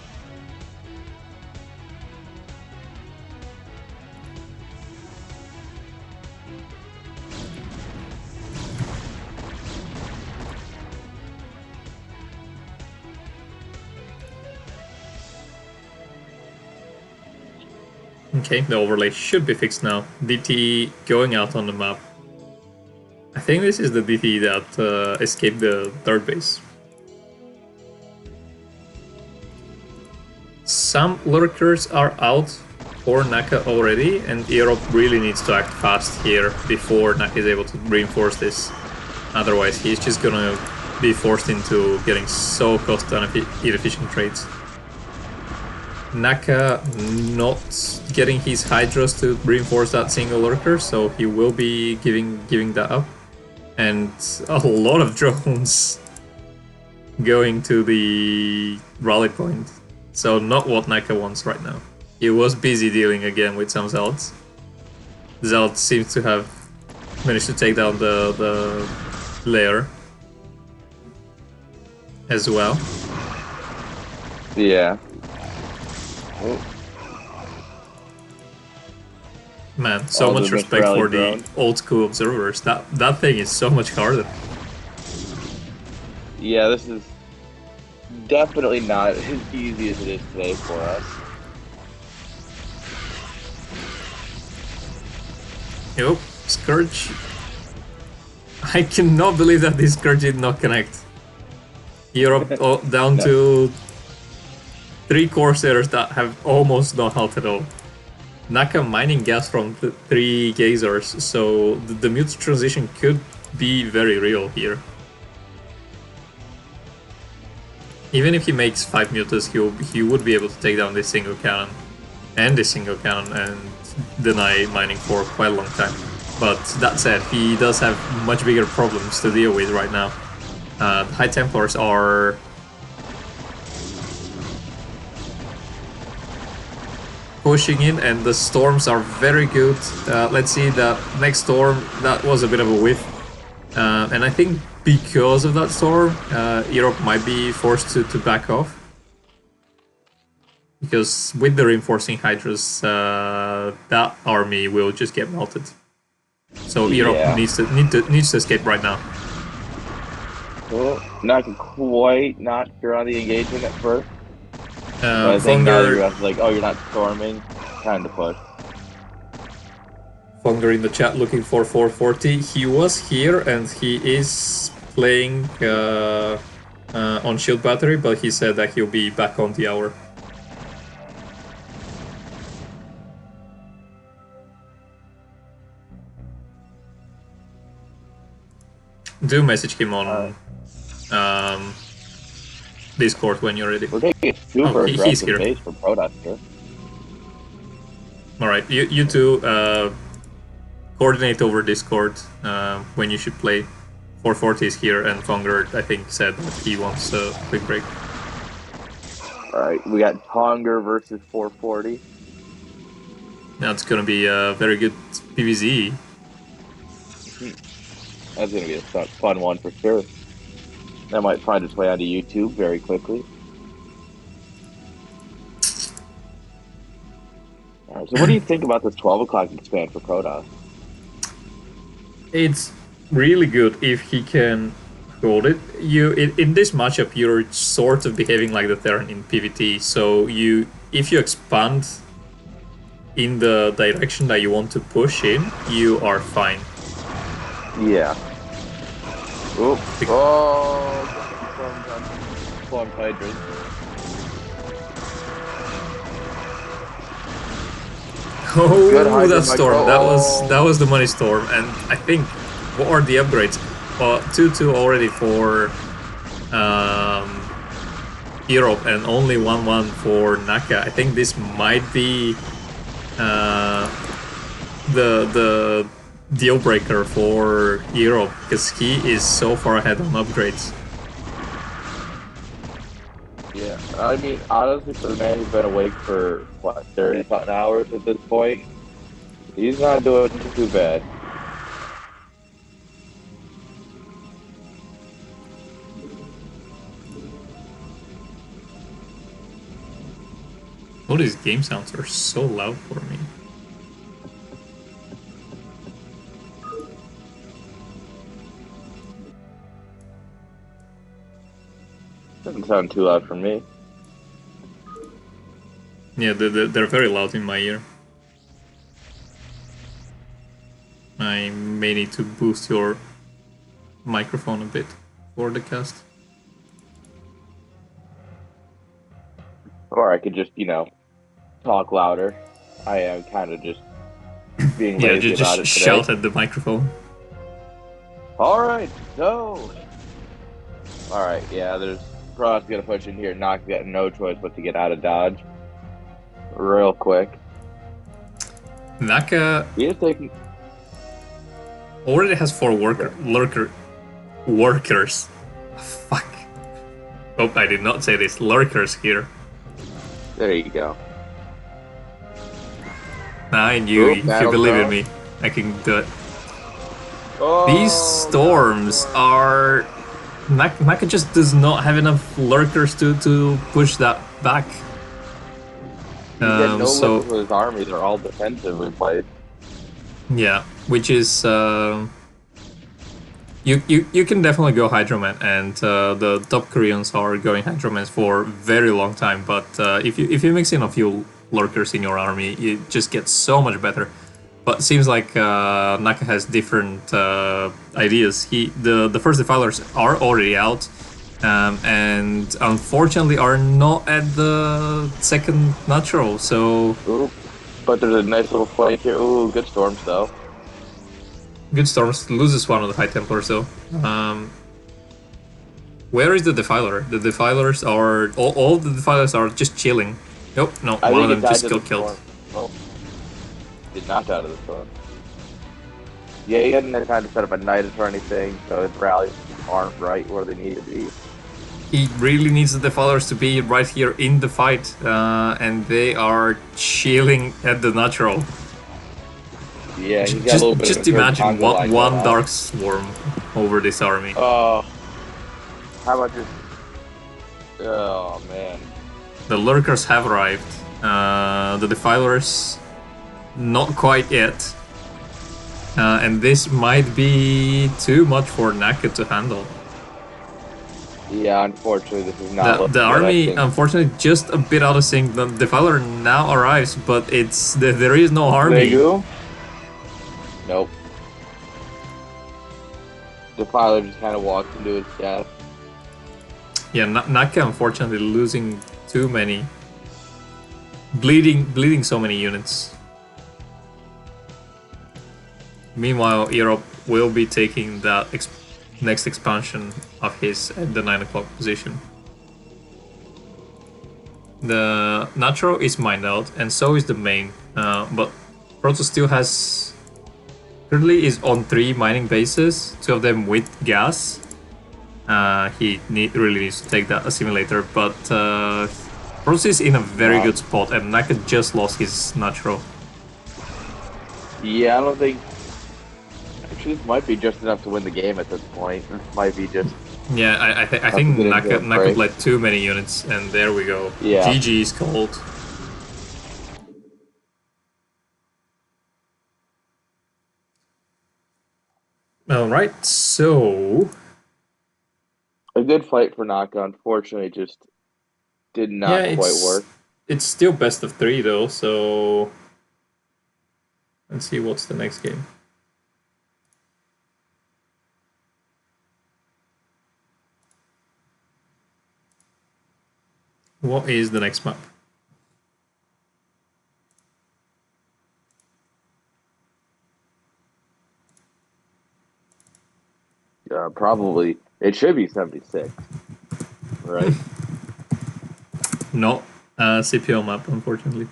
Okay, the overlay should be fixed now. DT going out on the map. I think this is the DT that escaped the third base. Some lurkers are out for Naka already, and earob really needs to act fast here before Naka is able to reinforce this. Otherwise, he's just gonna be forced into getting so cost inefficient trades. Naka not getting his Hydras to reinforce that single lurker, so he will be giving that up. And a lot of drones going to the rally point. So not what Naka wants right now. He was busy dealing again with some Zealots. Zealots seems to have managed to take down the layer as well. Yeah. Man, so much respect for the old school observers. That thing is so much harder. Yeah, this is definitely not as easy as it is today for us. Yup, Scourge. I cannot believe that this Scourge did not connect. Earob down to 3 Corsairs that have almost no health at all. Naka mining gas from 3 Gazers, so the mute transition could be very real here. Even if he makes 5 mutas, he would be able to take down this single cannon and this single cannon and deny mining for quite a long time. But that said, he does have much bigger problems to deal with right now. The High Templars are pushing in, and the storms are very good. Let's see, the next storm, that was a bit of a whiff. And I think because of that storm, Europe might be forced to back off. Because with the reinforcing Hydras, that army will just get melted. So Europe needs to escape right now. Well, not quite not sure on the engagement at first. I think Fonger, now you're like, oh, you're not storming. Time to push. Fonger in the chat looking for 440. He was here and he is playing on shield battery, but he said that he'll be back on the hour. Do message him on Discord when you're ready. We're taking a super aggressive base for Produster. Alright, you two coordinate over Discord when you should play. 440 is here, and Fonger, I think, said that he wants a quick break. Alright, we got Fonger versus 440. That's gonna be a very good PvZ. That's gonna be a fun one for sure. That might find its way onto YouTube very quickly. Alright, so what do you think about this 12 o'clock expand for Protoss? It's really good if he can hold it. In this matchup, you're sort of behaving like the Terran in PvT. So if you expand in the direction that you want to push in, you are fine. Yeah. Oh, Form Hydras. Oh, that storm! That was the money storm, and I think what are the upgrades? 2-2 already for Europe, and only 1-1 for Naka. I think this might be the deal breaker for Europe, because he is so far ahead on upgrades. Yeah, I mean, honestly, for the man who's been awake for, what, 30-something hours at this point, he's not doing too bad. All these game sounds are so loud for me. Doesn't sound too loud for me. Yeah, they're very loud in my ear. I may need to boost your microphone a bit for the cast. Or I could just, talk louder. I am kind of just being lazy about it just today. Shout at the microphone. Alright, so... Alright, yeah, there's... Protoss gonna push in here. Naka's got no choice but to get out of dodge. Real quick. Naka... He is taking... already has 4 workers. Fuck. Oh, I did not say this. Lurkers here. There you go. I knew, if you believe in me, I can do it. These Oh, God, storms storm. are... Naka just does not have enough lurkers to push that back. He's got no So, lurkers with his army. They're all defensively played. yeah, which is... you can definitely go Hydroman, and the top Koreans are going Hydromans for a very long time. But if you mix in a few lurkers in your army, you just get so much better. But it seems like Naka has different ideas. The first defilers are already out, and unfortunately are not at the second natural. So Ooh, but there's a nice little fight here. Ooh, good storms though. Good Storms loses one of the High Templars though. Where is the Defiler? The Defilers are... all the Defilers are just chilling. Nope, no, I one of think it them died just to the got killed. storm. Oh, did not die to the storm. Yeah, he hadn't had time to set up a knight or anything, so his rallies aren't right where they need to be. He really needs the Defilers to be right here in the fight, and they are chilling at the natural. Yeah, he's got a Just, little bit of a just third imagine conga line going one on. Dark Swarm over this army. Oh, how about just? Oh man. The Lurkers have arrived. The Defilers, not quite yet. And this might be too much for Naka to handle. Yeah, unfortunately, this is not The looking good. I army, think. unfortunately, just a bit out of sync. The Defiler now arrives, but there is no army. Megu? Nope. Defiler just kind of walks into his death. Yeah, Naka unfortunately losing too many, bleeding so many units. Meanwhile, Earob will be taking that next expansion of his at the 9 o'clock position. The natural is mined out, and so is the main. But Proto still has... currently is on 3 mining bases, 2 of them with gas. He really needs to take that assimilator, but Proto is in a very good spot, and Naka just lost his natural. Yeah, I don't think. Actually, this might be just enough to win the game at this point. This might be just. Yeah, I think Naka led too many units, and there we go. Yeah. GG is called. Alright, so... A good fight for Naka. Unfortunately, just did not quite work. It's still best of 3 though, so... let's see what's the next game. What is the next map? Probably. It should be 76. Right? No, CPL map, unfortunately.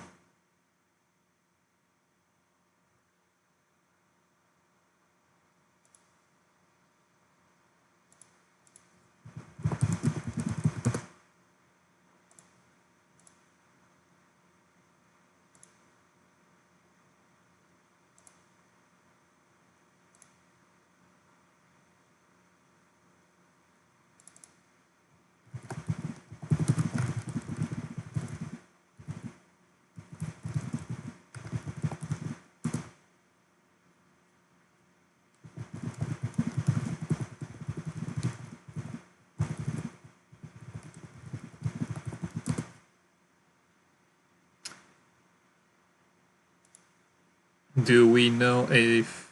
Do we know if...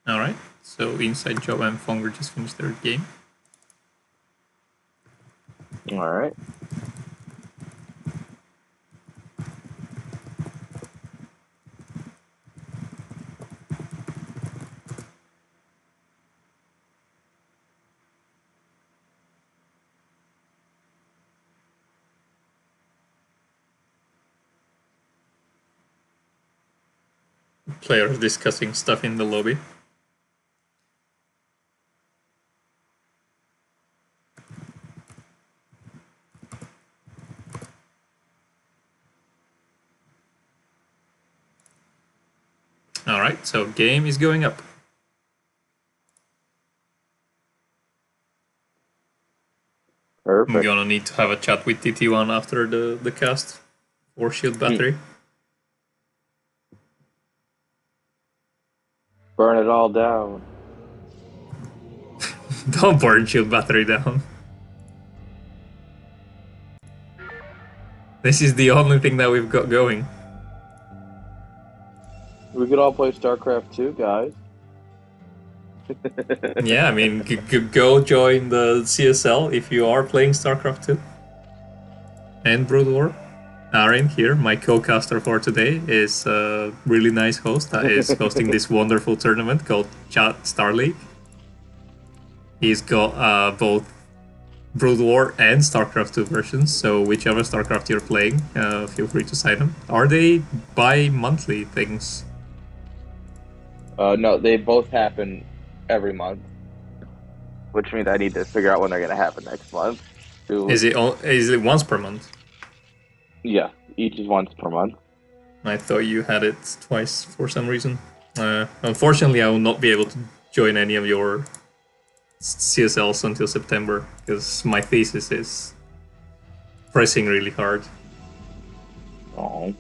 Alright, so Inside Job and Fonger just finished their game. Alright. Players discussing stuff in the lobby. Alright, so game is going up. I'm gonna need to have a chat with TT1 after the cast for shield battery. Burn it all down. Don't burn shield battery down. This is the only thing that we've got going. We could all play Starcraft 2, guys. Yeah, I mean, go join the CSL if you are playing Starcraft 2. And Brood War. Airn here, my co-caster for today, is a really nice host that is hosting this wonderful tournament called Chat Star League. He's got both Brood War and Starcraft 2 versions, so whichever Starcraft you're playing, feel free to sign them. Are they bi-monthly things? No, they both happen every month, which means I need to figure out when they're going to happen next month. Is it once per month? Yeah, each is once per month. I thought you had it twice for some reason. Unfortunately, I will not be able to join any of your CSLs until September, because my thesis is pressing really hard. Oh.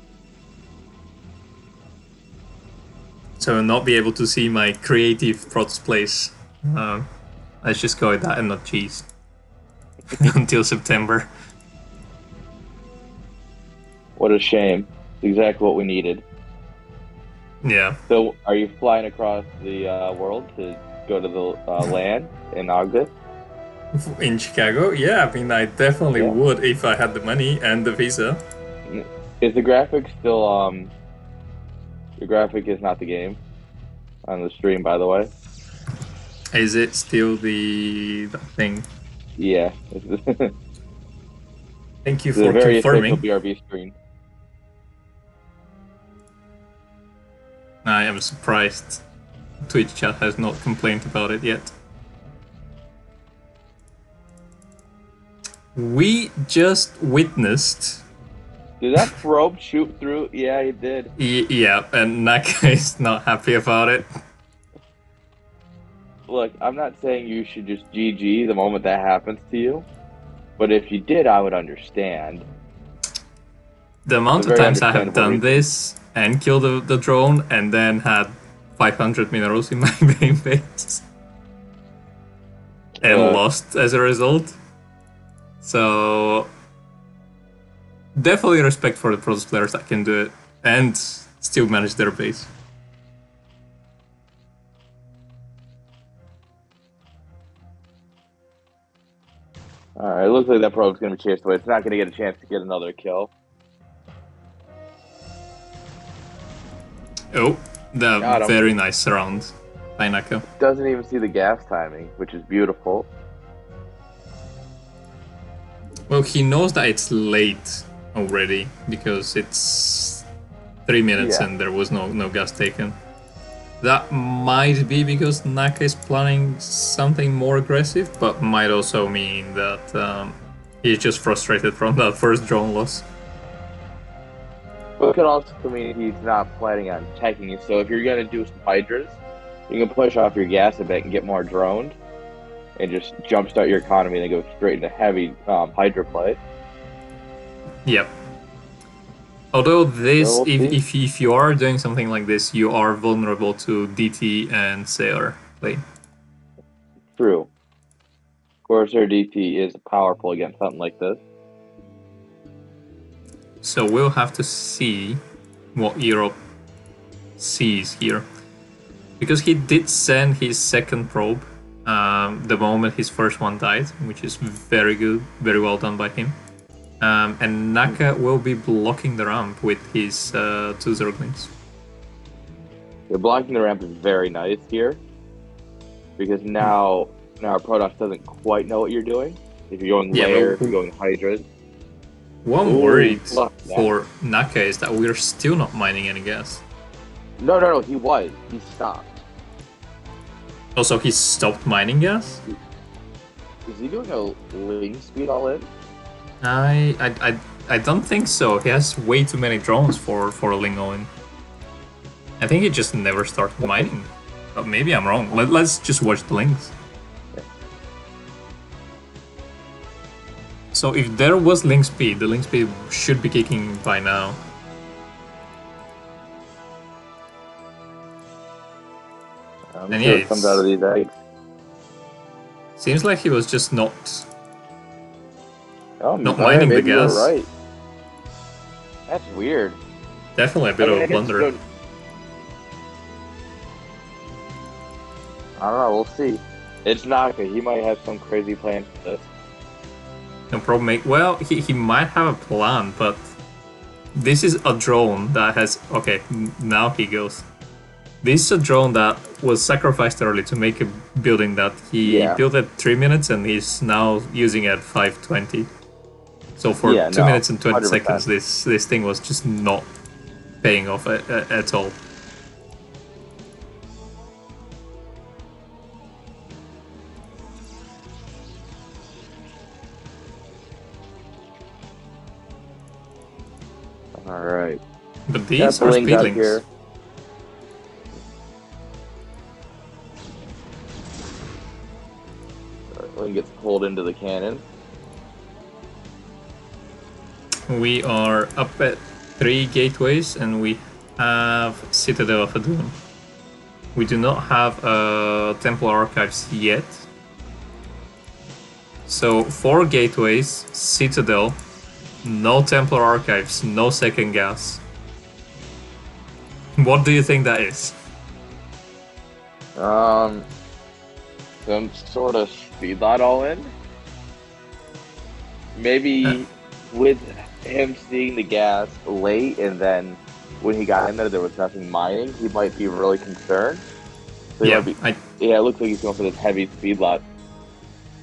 So I'll not be able to see my creative Protoss plays. Let's just go with that and not cheese. Until September. What a shame. Exactly what we needed. Yeah. So, are you flying across the world to go to the land in August? In Chicago? Yeah, I mean, I definitely would if I had the money and the visa. Is the graphic still, the graphic is not the game on the stream, by the way? Is it still the thing? Yeah. Thank you for for confirming. BRB screen. I am surprised Twitch chat has not complained about it yet. We just witnessed... Did that probe shoot through? Yeah, it did. Yeah, and Naka is not happy about it. Look, I'm not saying you should just GG the moment that happens to you, but if you did, I would understand. The amount of times I have done this and killed the drone and then had 500 minerals in my main base and lost as a result. So definitely respect for the Protoss players that can do it and still manage their base. Alright, it looks like that probe's going to be chased away. It's not going to get a chance to get another kill. Oh, the very nice round by Naka. Doesn't even see the gas timing, which is beautiful. Well, he knows that it's late already because it's 3 minutes and there was no gas taken. That might be because Naka is planning something more aggressive, but might also mean that he's just frustrated from that first drone loss. But it could also mean he's not planning on taking it. So if you're going to do some hydras, you can push off your gas a bit and get more droned, and just jumpstart your economy and then go straight into heavy hydra play. Yep. Although this, if you are doing something like this, you are vulnerable to DT and Sailor play. True. Corsair DT is powerful against something like this. So we'll have to see what earob sees here. Because he did send his second probe the moment his first one died, which is very good, very well done by him. And Naka will be blocking the ramp with his 2 Zerglings. The blocking the ramp is very nice here, because now Protoss doesn't quite know what you're doing. If you're going layer, if you're going hydras. What I'm worried for Naka is that we're still not mining any gas. No, he was. He stopped. Also, he stopped mining gas? Is he doing a ling speed all in? I don't think so. He has way too many drones for a ling all in. I think he just never started mining. But maybe I'm wrong. Let's just watch the lings. So if there was link speed, the link speed should be kicking by now. I'm And sure yeah, it comes out of these eggs. Seems like he was just not Oh, mining the maybe you were gas. right. That's weird. Definitely a bit of a blunder. I don't know. We'll see. It's Naka. He might have some crazy plan for this. No problem, mate. Well, he might have a plan, but this is a drone that has... Okay, now he goes. This is a drone that was sacrificed early to make a building that he built at 3 minutes, and he's now using at 5:20. So for 2 minutes and 20 seconds, this thing was just not paying off at all. All right. But these are speedlings. Link gets pulled into the cannon. We are up at 3 gateways, and we have Citadel of Adun. We do not have Templar Archives yet. So 4 gateways, Citadel, no Templar Archives, no second gas. What do you think that is? Some sort of speed lot all in. Maybe with him seeing the gas late, and then when he got in there was nothing mining, he might be really concerned. So it looks like he's going for this heavy speed lot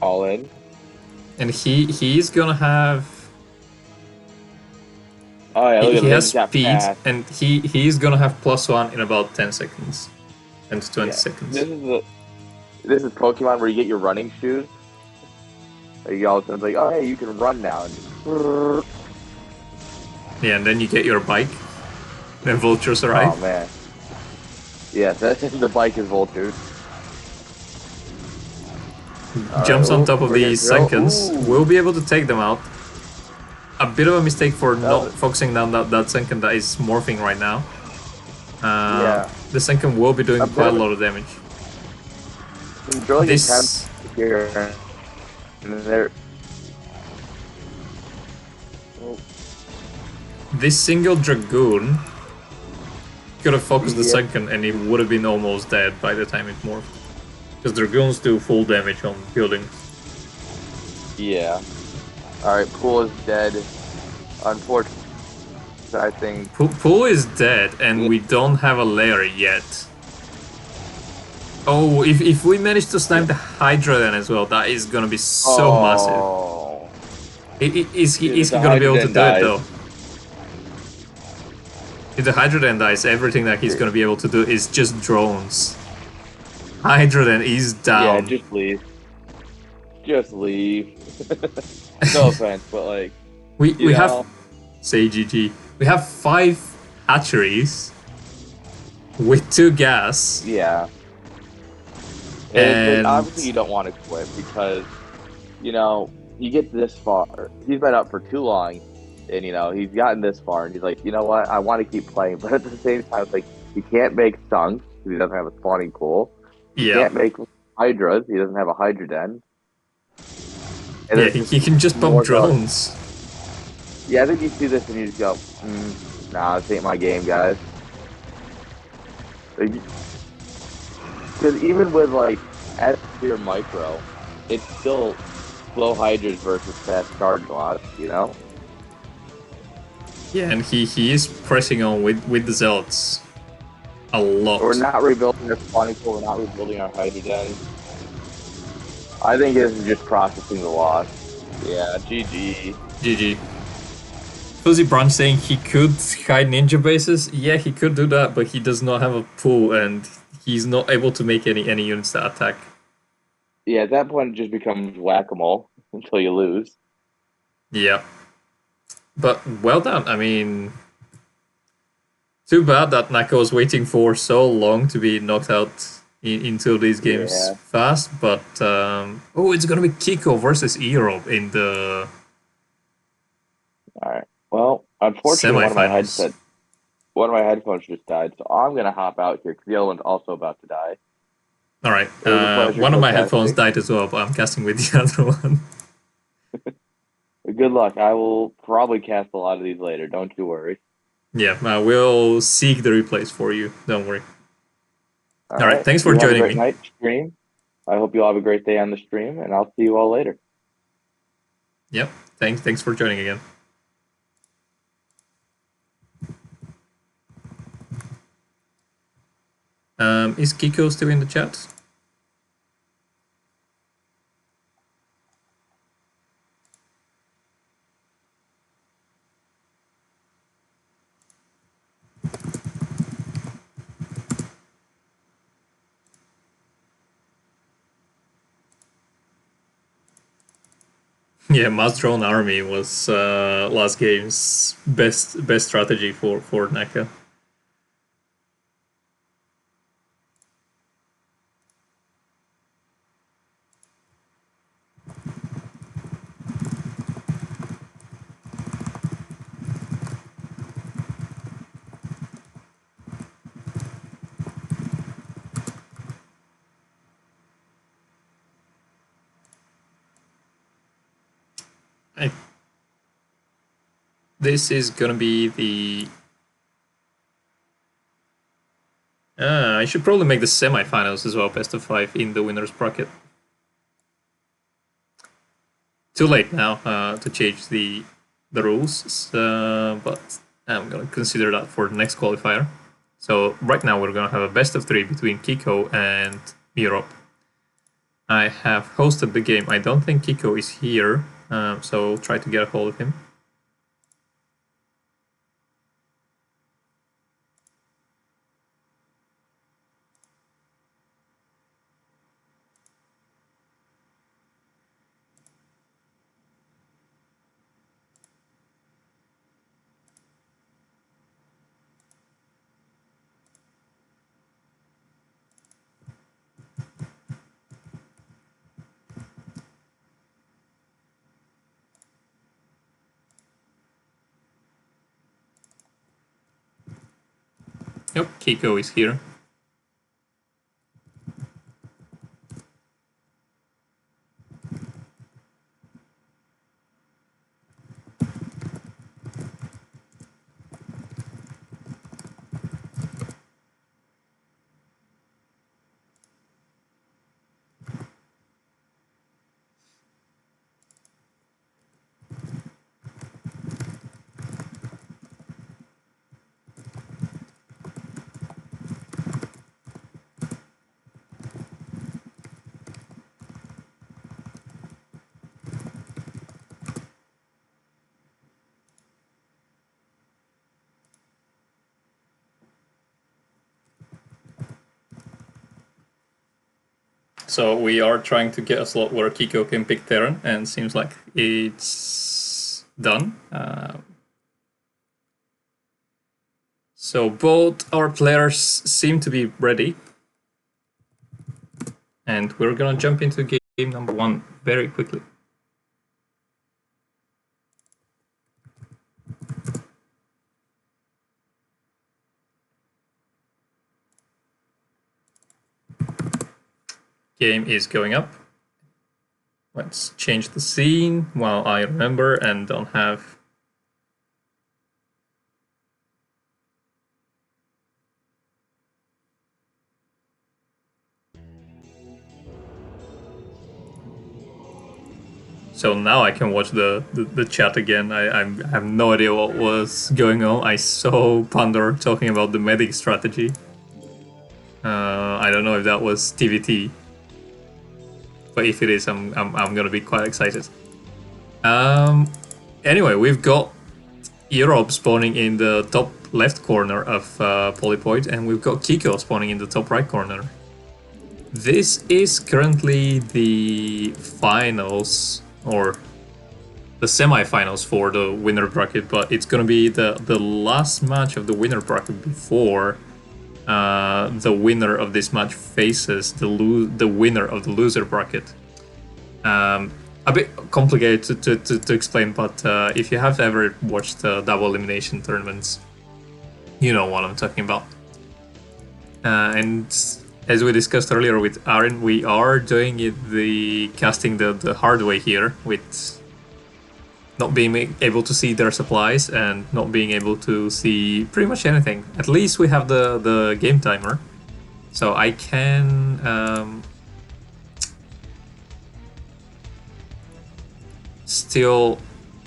all in. And he's gonna have... Oh yeah, he has speed, and he's gonna have +1 in about 10 seconds. 10 to 20 seconds. This is Pokemon where you get your running shoes. You all of a sudden like, oh hey, you can run now. Yeah, and then you get your bike. Then vultures arrive. Oh man. Yeah, the bike is vultures. Jumps on top of these Senkens. We'll be able to take them out. A bit of a mistake for not focusing down that Senken that is morphing right now. The Senken will be doing quite a lot of damage. This here. This single Dragoon could have focused the Senken, and he would have been almost dead by the time it morphed. Because Dragoons do full damage on buildings. Yeah. Alright, Pool is dead. Unfortunately, I think... Pool is dead, and we don't have a layer yet. Oh, if we manage to snipe the Hydra then as well, that is gonna be so massive. Is he gonna be able to do it though? If the Hydra then dies, everything that he's gonna be able to do is just drones. Hydra then is down. Yeah, just leave. Just leave. No offense, but like... We have... Say GG. We have 5 hatcheries with 2 gas. Yeah. And obviously you don't want to quit because, you know, you get this far. He's been up for too long, and, you know, he's gotten this far, and he's like, you know what, I want to keep playing. But at the same time, it's like, he can't make stunks because he doesn't have a spawning pool. He can't make Hydras. He doesn't have a Hydra den. And he can just bump drones. Yeah, I think you see this and you just go, nah, this ain't my game, guys. Because even with, like, S-tier micro, it's still slow Hydras versus fast charge lots, you know? Yeah, and he is pressing on with the Zealots a lot. We're not rebuilding our spawning pool, we're not rebuilding our Hydra den. I think this is just processing the loss. Yeah, GG. GG. Fuzzy Branch saying he could hide ninja bases. Yeah, he could do that, but he does not have a pool, and he's not able to make any units that attack. Yeah, at that point it just becomes whack-a-mole until you lose. Yeah. But well done. I mean, too bad that Naka was waiting for so long to be knocked out into these games fast. But oh, it's gonna be Kiko versus earob in the All right. Well, unfortunately, Semifinals. one of my headphones just died, so I'm gonna hop out here because the other one's also about to die. All right. It was a pleasure One of my headphones co-casting. died as well, but I'm casting with the other one. Good luck. I will probably cast a lot of these later. Don't you worry. Yeah, we'll seek the replays for you. Don't worry. All All right. right. Thanks for You have a joining great me. night stream. I hope you all have a great day on the stream, and I'll see you all later. Yep. Thanks for joining again. Is Kiko still in the chat? Yeah, mass drone army was last game's best strategy for Naka. I, this is gonna be the. I should probably make the semifinals as well, best of 5 in the winners bracket. Too late now to change the rules, but I'm gonna consider that for the next qualifier. So right now we're gonna have a best of 3 between Kiko and earob. I have hosted the game. I don't think Kiko is here, so try to get a hold of him. Yep, Kiko is here. So we are trying to get a slot where Kiko can pick Terran, and seems like it's done. So both our players seem to be ready. And we're gonna jump into game number 1 very quickly. Game is going up. Let's change the scene while I remember and don't have. So now I can watch the chat again. I have no idea what was going on. I saw Pandor talking about the medic strategy. I don't know if that was TVT, but if it is, I'm gonna be quite excited. Anyway, we've got earob spawning in the top left corner of Polypoid, and we've got Kiko spawning in the top right corner. This is currently the finals, or the semi-finals for the winner bracket, but it's gonna be the last match of the winner bracket before the winner of this match faces the winner of the loser bracket. a bit complicated to explain, but if you have ever watched double elimination tournaments, you know what I'm talking about. And as we discussed earlier with Airn, we are doing it the casting the hard way here, with not being able to see their supplies and not being able to see pretty much anything. At least we have the game timer, so I can still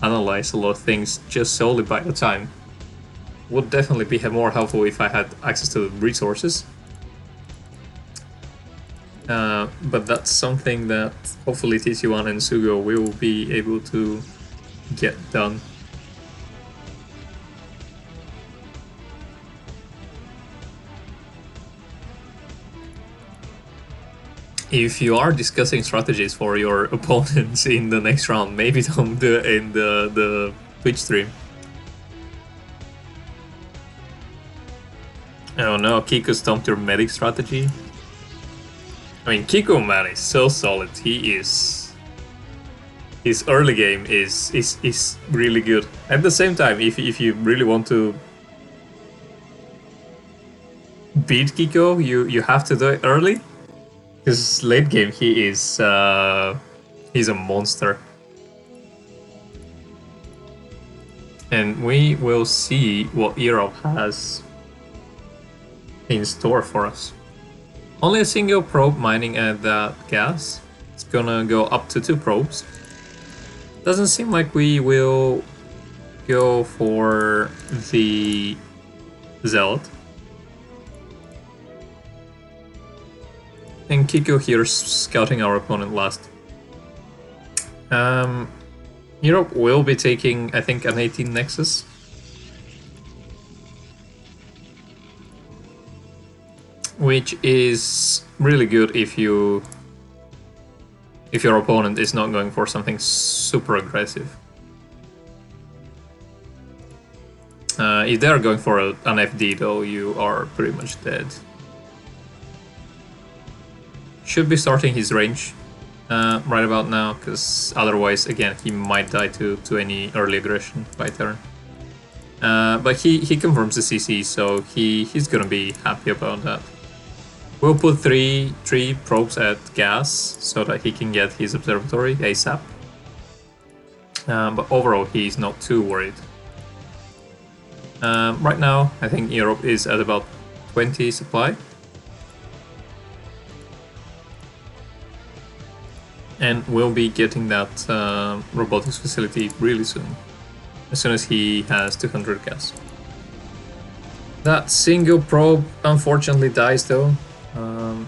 analyze a lot of things just solely by the time. Would definitely be more helpful if I had access to resources. But that's something that hopefully TC1 and Sugo will be able to get done. If you are discussing strategies for your opponents in the next round, maybe don't do it in the Twitch stream. Oh no, Kiko stumped your medic strategy. I mean, Kiko, man, is so solid. He is. His early game is really good. At the same time, if you really want to beat Kiko, you have to do it early. Because late game he is he's a monster. And we will see what earob has in store for us. Only a single probe mining at that gas. It's gonna go up to 2 probes. Doesn't seem like we will go for the Zealot. And Kiko here scouting our opponent last. Earob will be taking, I think, an 18 Nexus. Which is really good if your opponent is not going for something super aggressive. If they're going for an FD though, you are pretty much dead. Should be starting his range right about now, because otherwise, again, he might die to any early aggression by turn. But he confirms the CC, so he's gonna be happy about that. We'll put three probes at gas so that he can get his observatory ASAP. But overall, he's not too worried. Right now, I think earob is at about 20 supply. And we'll be getting that robotics facility really soon. As soon as he has 200 gas. That single probe unfortunately dies though.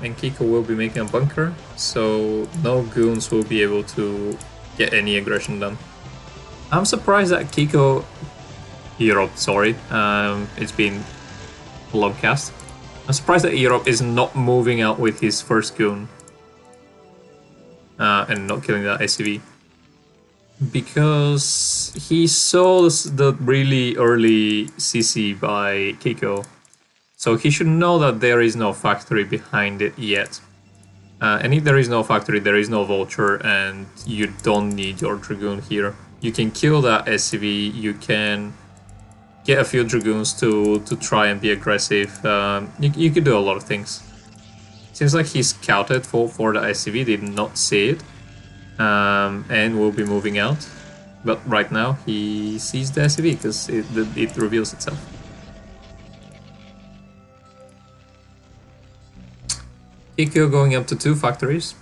And Kiko will be making a bunker, so no goons will be able to get any aggression done. I'm surprised that earob, sorry, it's been a long cast. I'm surprised that earob is not moving out with his first goon. And not killing that SCV. Because he saw the really early CC by Kiko. So he should know that there is no factory behind it yet. And if there is no factory, there is no vulture, and you don't need your dragoon here. You can kill that SCV, you can get a few dragoons to try and be aggressive. You could do a lot of things. Seems like he scouted for the SCV, did not see it, and will be moving out. But right now he sees the SCV because it reveals itself. Kiko going up to 2 factories,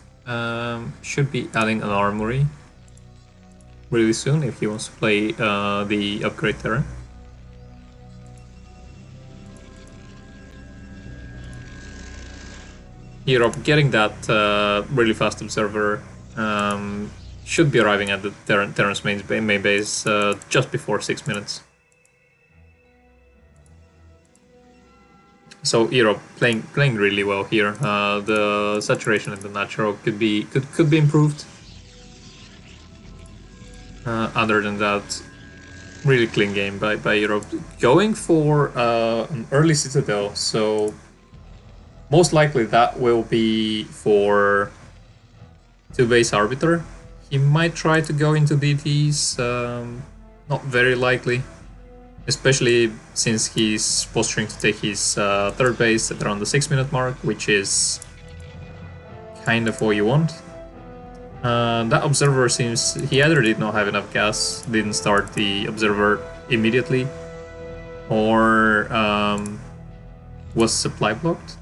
should be adding an armory really soon if he wants to play the upgrade terrain. earob getting that really fast observer should be arriving at the Terran's main base just before 6 minutes. So earob playing really well here. The saturation in the natural could be improved. Other than that, really clean game by earob. Going for an early citadel, so most likely that will be for 2 base arbiter. He might try to go into DTs, not very likely. Especially since he's posturing to take his third base at around the 6-minute mark, which is kind of what you want. That observer seems he either did not have enough gas, didn't start the observer immediately, or was supply blocked.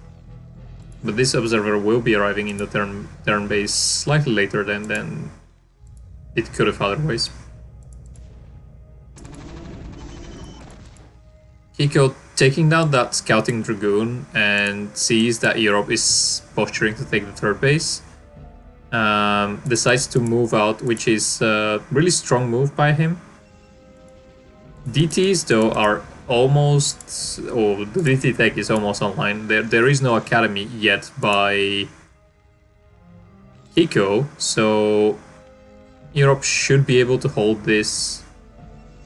But this observer will be arriving in the turn base slightly later than it could have otherwise. Kiko taking down that scouting dragoon and sees that earob is posturing to take the third base. Decides to move out, which is a really strong move by him. DTs though are almost, the DT tech is almost online. There is no academy yet by Kiko, so earob should be able to hold this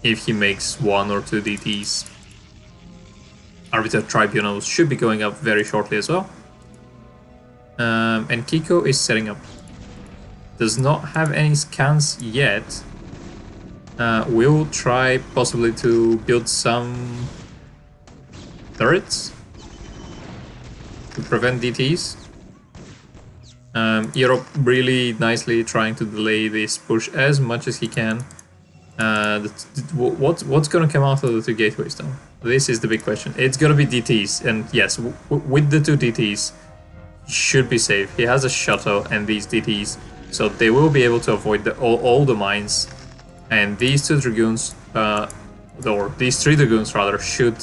if he makes 1 or 2 DTs. Arbiter Tribunals should be going up very shortly as well. And Kiko is setting up. Does not have any scans yet. Will try possibly to build some turrets to prevent DTs. earob really nicely trying to delay this push as much as he can. What's gonna come out of the 2 gateways though? This is the big question. It's gonna be DTs, and yes, with the 2 DTs, he should be safe. He has a shuttle and these DTs, so they will be able to avoid all the mines. And these 2 dragoons, or these 3 dragoons rather, should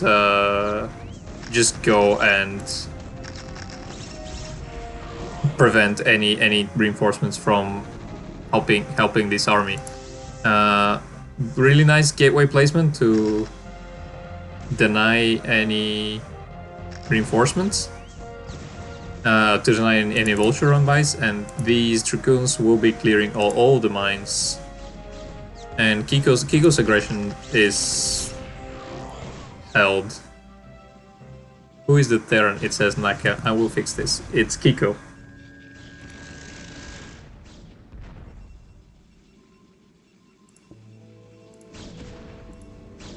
just go and prevent any reinforcements from helping this army. Really nice gateway placement to deny any reinforcements, to deny any vulture run-bys, and these dragoons will be clearing all the mines. And Kiko's aggression is held. Who is the Terran? It says Naka. I will fix this. It's Kiko.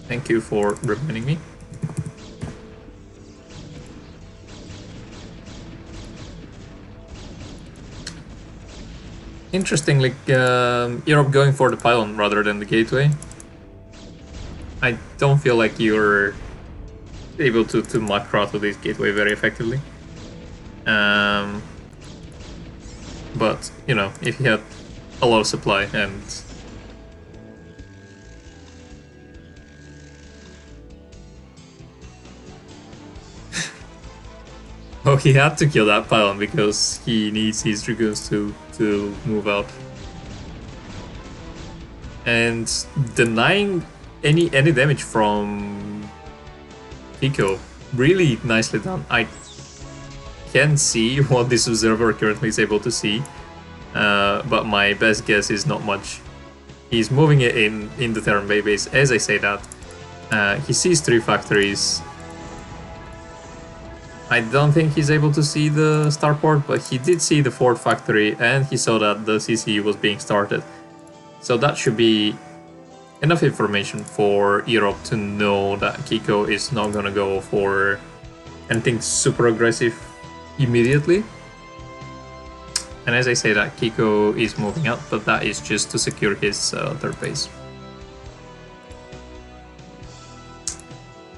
Thank you for reminding me. Interestingly, earob going for the pylon rather than the gateway. I don't feel like you're able to macro out of this gateway very effectively. But, you know, if you had a lot of supply and... Oh, he had to kill that pylon because he needs his dragoons to move out. And denying any damage from Kiko, really nicely done. I can see what this observer currently is able to see, but my best guess is not much. He's moving it in the Terran Bay base. As I say that, he sees 3 factories. I don't think he's able to see the starport, but he did see the 4th factory and he saw that the CCU was being started. So that should be enough information for earob to know that Kiko is not gonna go for anything super aggressive immediately. And as I say that, Kiko is moving out, but that is just to secure his 3rd base.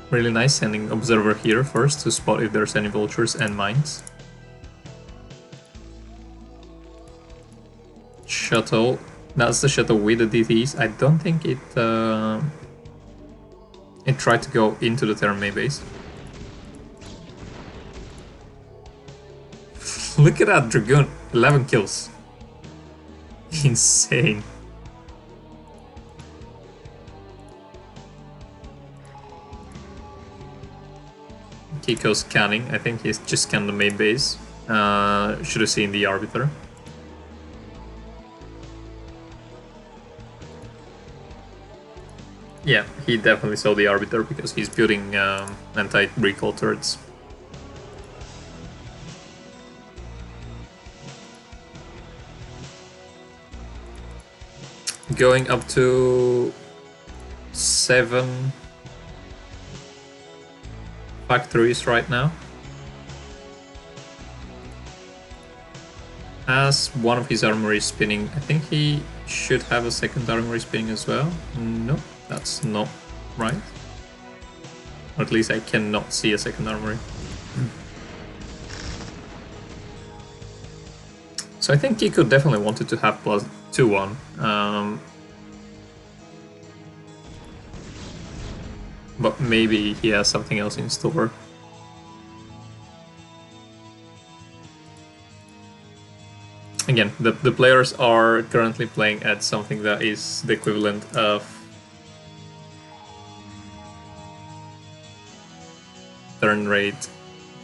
Really nice, sending observer here first to spot if there's any vultures and mines. Shuttle, that's the shuttle with the DTs. I don't think it tried to go into the Terran main base. Look at that dragoon, 11 kills. Insane. Kiko's scanning. I think he's just scanned the main base. Should have seen the Arbiter. Yeah, he definitely saw the Arbiter because he's building anti-recall turrets. going up to 7 factories right now. As one of his armories spinning, I think he should have a second armory spinning as well. No, that's not right. Or at least I cannot see a second armory. So I think Kiko definitely wanted to have plus 2-1. But maybe he has something else in store. Again, the players are currently playing at something that is the equivalent of turn rate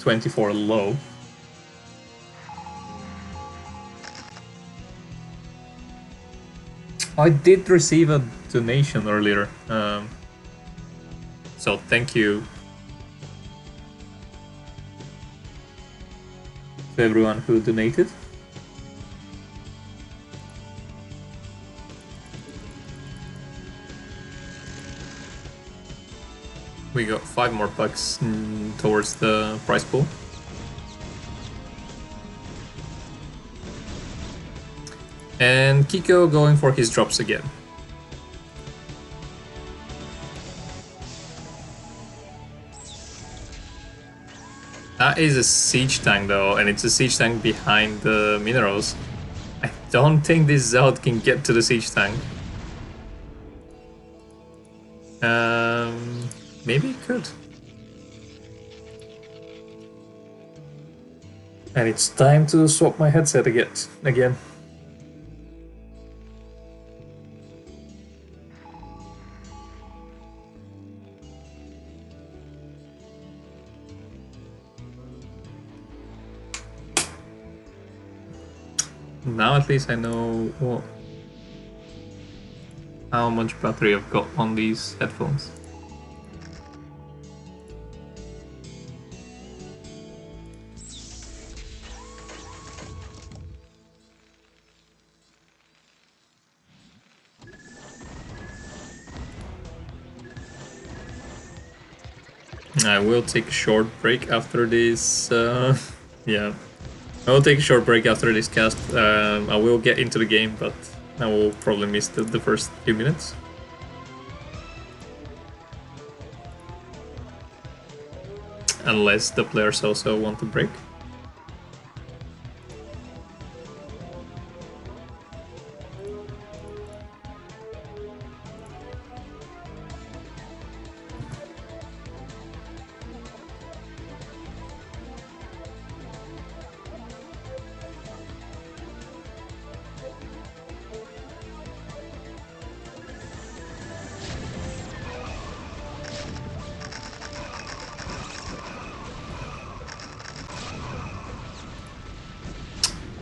24 low. I did receive a donation earlier, so thank you to everyone who donated. We got 5 more bucks towards the prize pool. And Kiko going for his drops again. That is a siege tank though, and it's a siege tank behind the minerals. I don't think this Zout can get to the siege tank. Maybe it could. And it's time to swap my headset again. Now at least I know how much battery I've got on these headphones. I will take a short break after this. Yeah, I will take a short break after this cast. I will get into the game, but I will probably miss the first few minutes. Unless the players also want to break.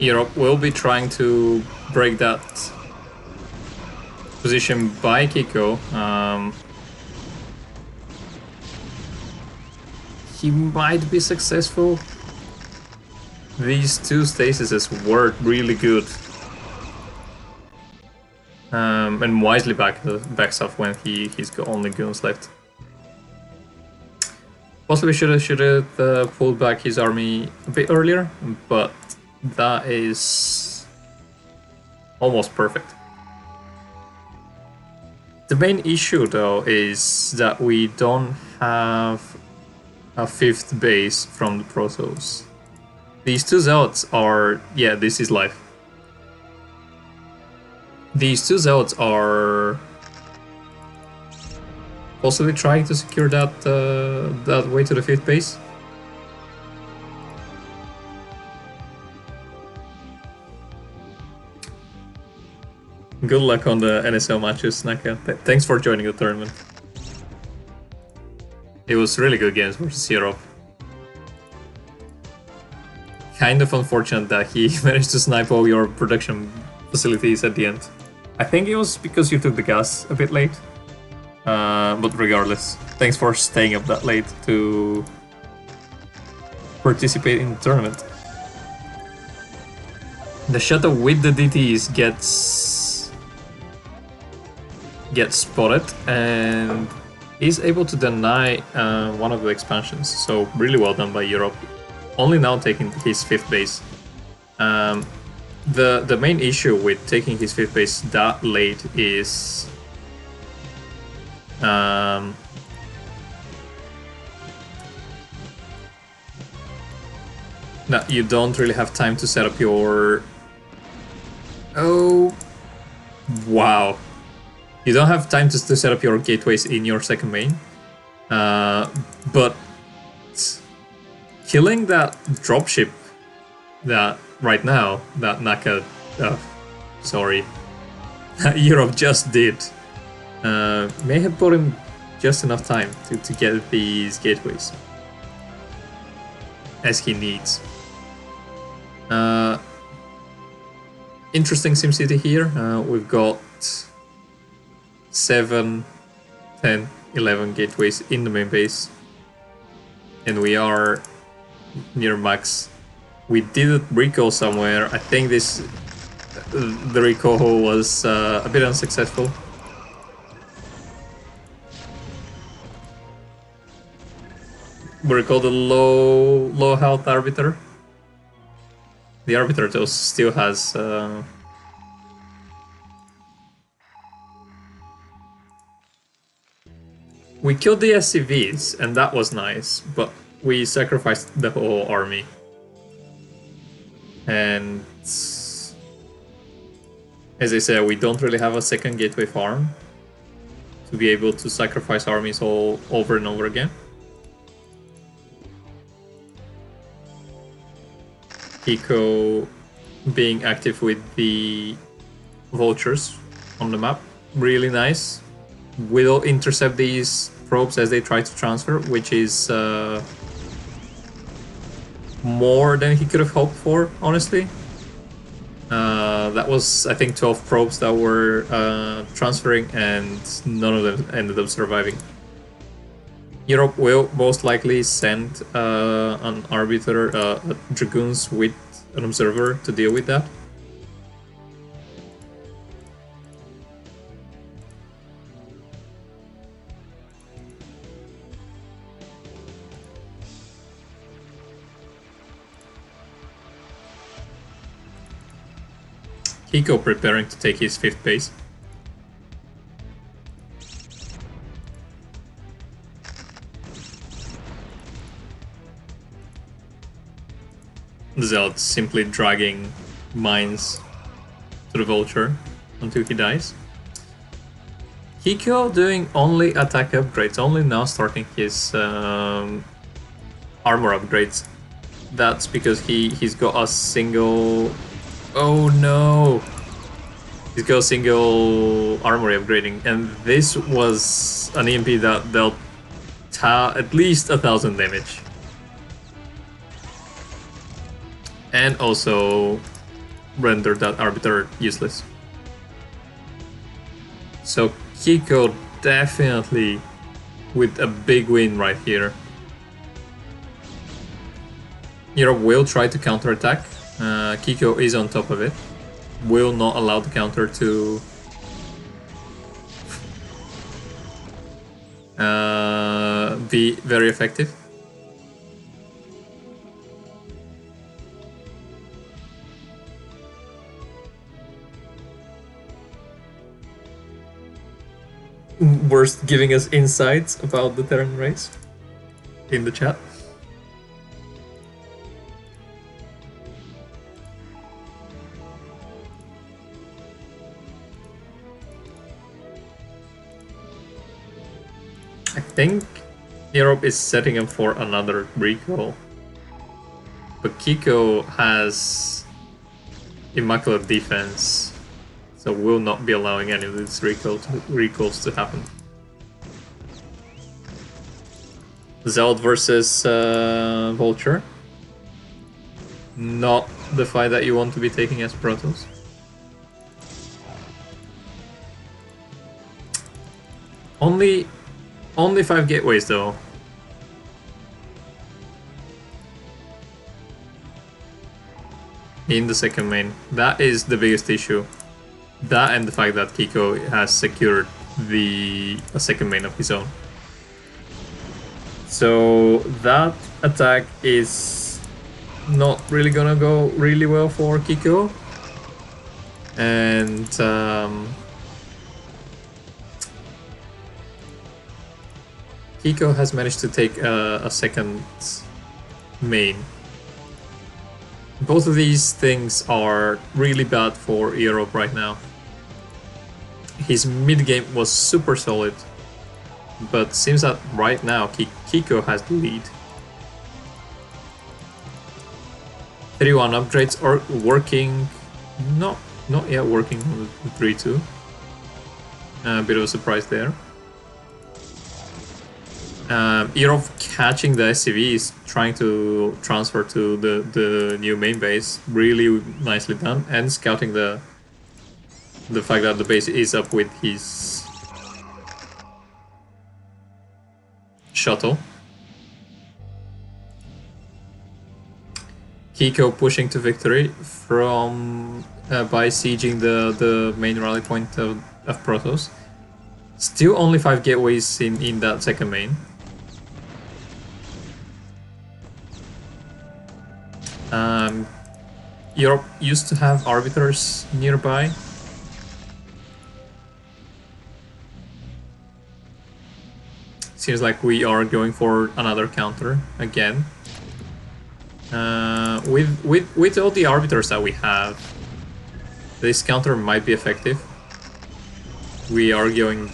Europe will be trying to break that position by Kiko. He might be successful. These 2 stasises were really good. And wisely backs off when he's got only goons left. Possibly should have pulled back his army a bit earlier, but that is almost perfect. The main issue though is that we don't have a 5th base from the Protoss. These 2 Zealots are... yeah, this is life. These 2 Zealots are possibly trying to secure that way to the 5th base. Good luck on the NSL matches, Naka. Thanks for joining the tournament. It was really good games versus earob. Kind of unfortunate that he managed to snipe all your production facilities at the end. I think it was because you took the gas a bit late. But regardless, thanks for staying up that late to participate in the tournament. The shuttle with the DTs gets gets spotted and is able to deny one of the expansions. So really well done by Europe. Only now taking his 5th base. The main issue with taking his 5th base that late is that you don't really have time to set up your... Oh, wow. You don't have time to set up your gateways in your second main. But killing that dropship that right now, that Naka... sorry. Europe just did. May have bought him just enough time to get these gateways. As he needs. Interesting SimCity here. We've got 7, 10, 11 gateways in the main base. And we are near max. We did recall somewhere. I think the recall was a bit unsuccessful. We recall the low health arbiter. The arbiter though still has we killed the SCVs and that was nice, but we sacrificed the whole army. And as I said, we don't really have a second gateway farm to be able to sacrifice armies all over and over again. Kiko being active with the vultures on the map, really nice. Will intercept these probes as they try to transfer, which is more than he could have hoped for, honestly. That was, I think, 12 probes that were transferring, and none of them ended up surviving. Europe will most likely send an arbiter, dragoons with an observer to deal with that. Kiko preparing to take his 5th base. Zeld simply dragging mines to the vulture until he dies. Kiko doing only attack upgrades, only now starting his armor upgrades. That's because he's got a single... Oh no! He's got a single armory upgrading, and this was an EMP that dealt at least 1000 damage. And also rendered that arbiter useless. So Kiko definitely with a big win right here. Europe will try to counterattack. Kiko is on top of it. Will not allow the counter to be very effective. Worst giving us insights about the Terran race in the chat. I think Europe is setting up for another recall, but Kiko has immaculate defense, so will not be allowing any of these recalls to happen. Zeld versus Vulture. Not the fight that you want to be taking as Protoss. Only 5 gateways though. In the second main. That is the biggest issue. That and the fact that Kiko has secured a second main of his own. So that attack is not really gonna go really well for Kiko. And Kiko has managed to take a second main. Both of these things are really bad for earob right now. His mid game was super solid, but seems that right now Kiko has the lead. 3-1 upgrades are working, not yet working on the 3-2. A bit of a surprise there. earob catching the SCV is trying to transfer to the new main base. Really nicely done, and scouting the fact that the base is up with his shuttle. Kiko pushing to victory from by sieging the main rally point of Protoss. Still only 5 gateways in that second main. Europe used to have arbiters nearby. Seems like we are going for another counter again. With all the arbiters that we have, this counter might be effective. We are going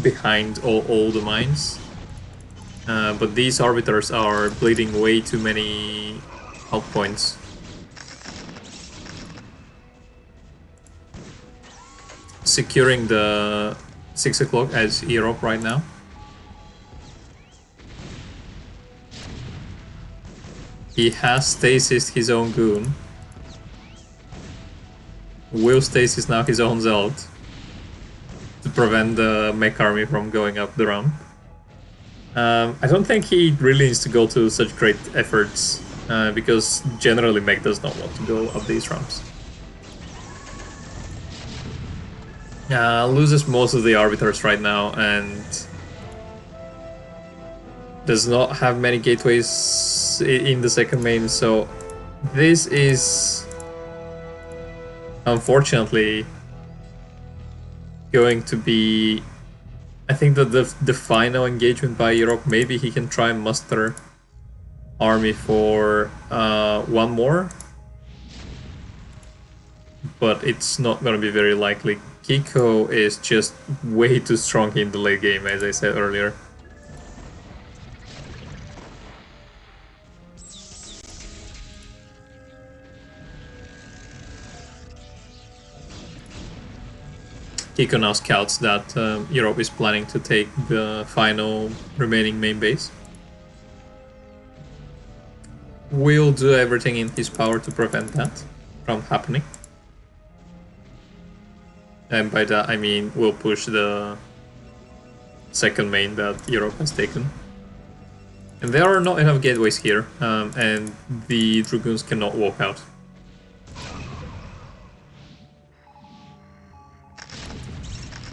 behind all the mines, but these arbiters are bleeding way too many health points. Securing the 6 o'clock as earob right now. He has stasis his own goon. Will stasis now his own Zeld to prevent the mech army from going up the ramp. I don't think he really needs to go to such great efforts, because generally mech does not want to go up these ramps. Loses most of the arbiters right now and does not have many gateways in the second main, so this is unfortunately going to be, I think, that the final engagement by earob. Maybe he can try and muster army for one more, but it's not going to be very likely. Kiko is just way too strong in the late game, as I said earlier. Kiko now scouts that earob is planning to take the final remaining main base. Will do everything in his power to prevent that from happening. And by that I mean we'll push the second main that earob has taken. And there are not enough gateways here, and the Dragoons cannot walk out.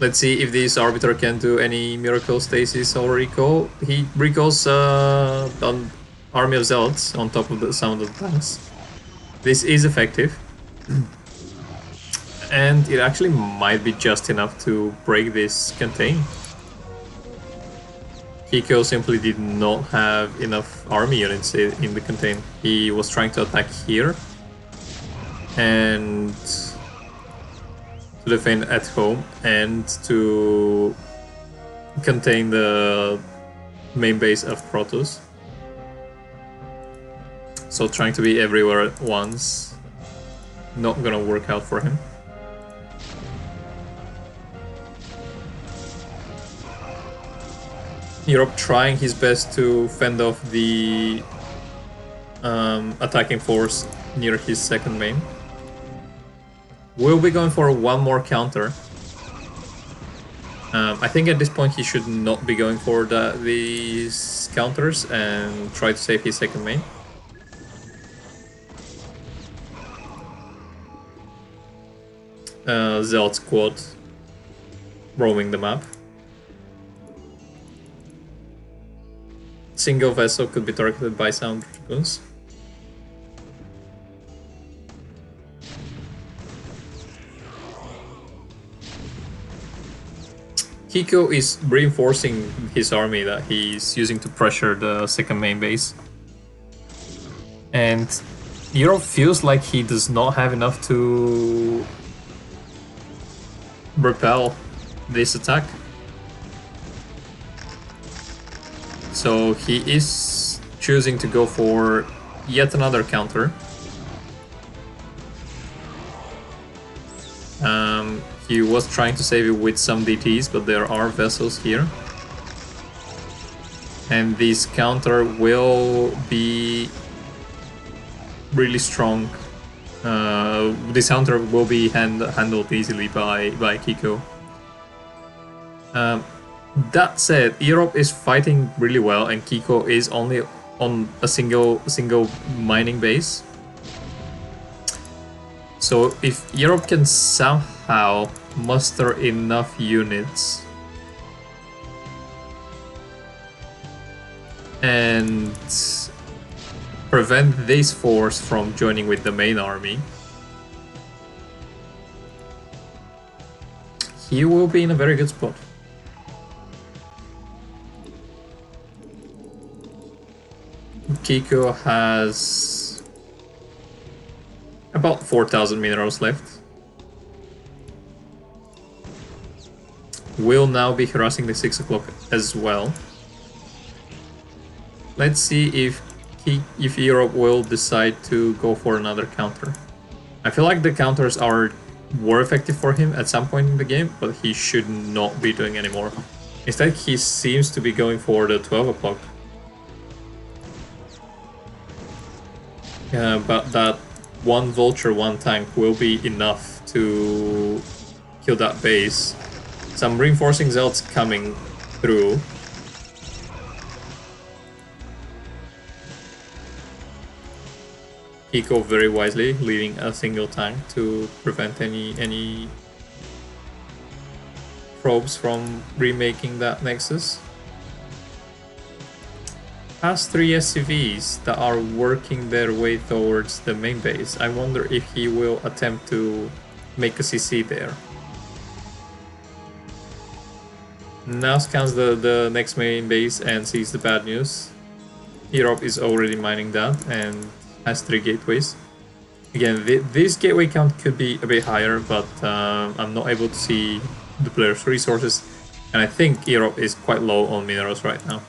Let's see if this arbiter can do any miracle stasis or recall. He recalls on army of Zelds on top of some of the tanks. This is effective. And it actually might be just enough to break this contain. Kiko simply did not have enough army units in the contain. He was trying to attack here and to defend at home and to contain the main base of Protoss. So trying to be everywhere at once, not gonna work out for him. earob trying his best to fend off the attacking force near his second main. We'll be going for one more counter. I think at this point he should not be going for these counters and try to save his second main. Zeld squad roaming the map. Single vessel could be targeted by sound dragoons. Kiko is reinforcing his army that he's using to pressure the second main base. And earob feels like he does not have enough to repel this attack. So he is choosing to go for yet another counter. He was trying to save it with some DTs, but there are vessels here. And this counter will be really strong. This counter will be handled easily by Kiko. That said, earob is fighting really well, and Kiko is only on a single mining base. So if earob can somehow muster enough units and prevent this force from joining with the main army, he will be in a very good spot. Kiko has about 4,000 minerals left. Will now be harassing the 6 o'clock as well. Let's see if earob will decide to go for another counter. I feel like the counters were effective for him at some point in the game, but he should not be doing anymore. Instead, he seems to be going for the 12 o'clock. But that one vulture, one tank will be enough to kill that base. Some reinforcing zealots coming through. Kiko very wisely leaving a single tank to prevent any probes from remaking that nexus. Has 3 SCVs that are working their way towards the main base. I wonder if he will attempt to make a CC there. Now scans the next main base and sees the bad news. earob is already mining that and has 3 gateways. Again, this gateway count could be a bit higher, but I'm not able to see the player's resources, and I think earob is quite low on minerals right now,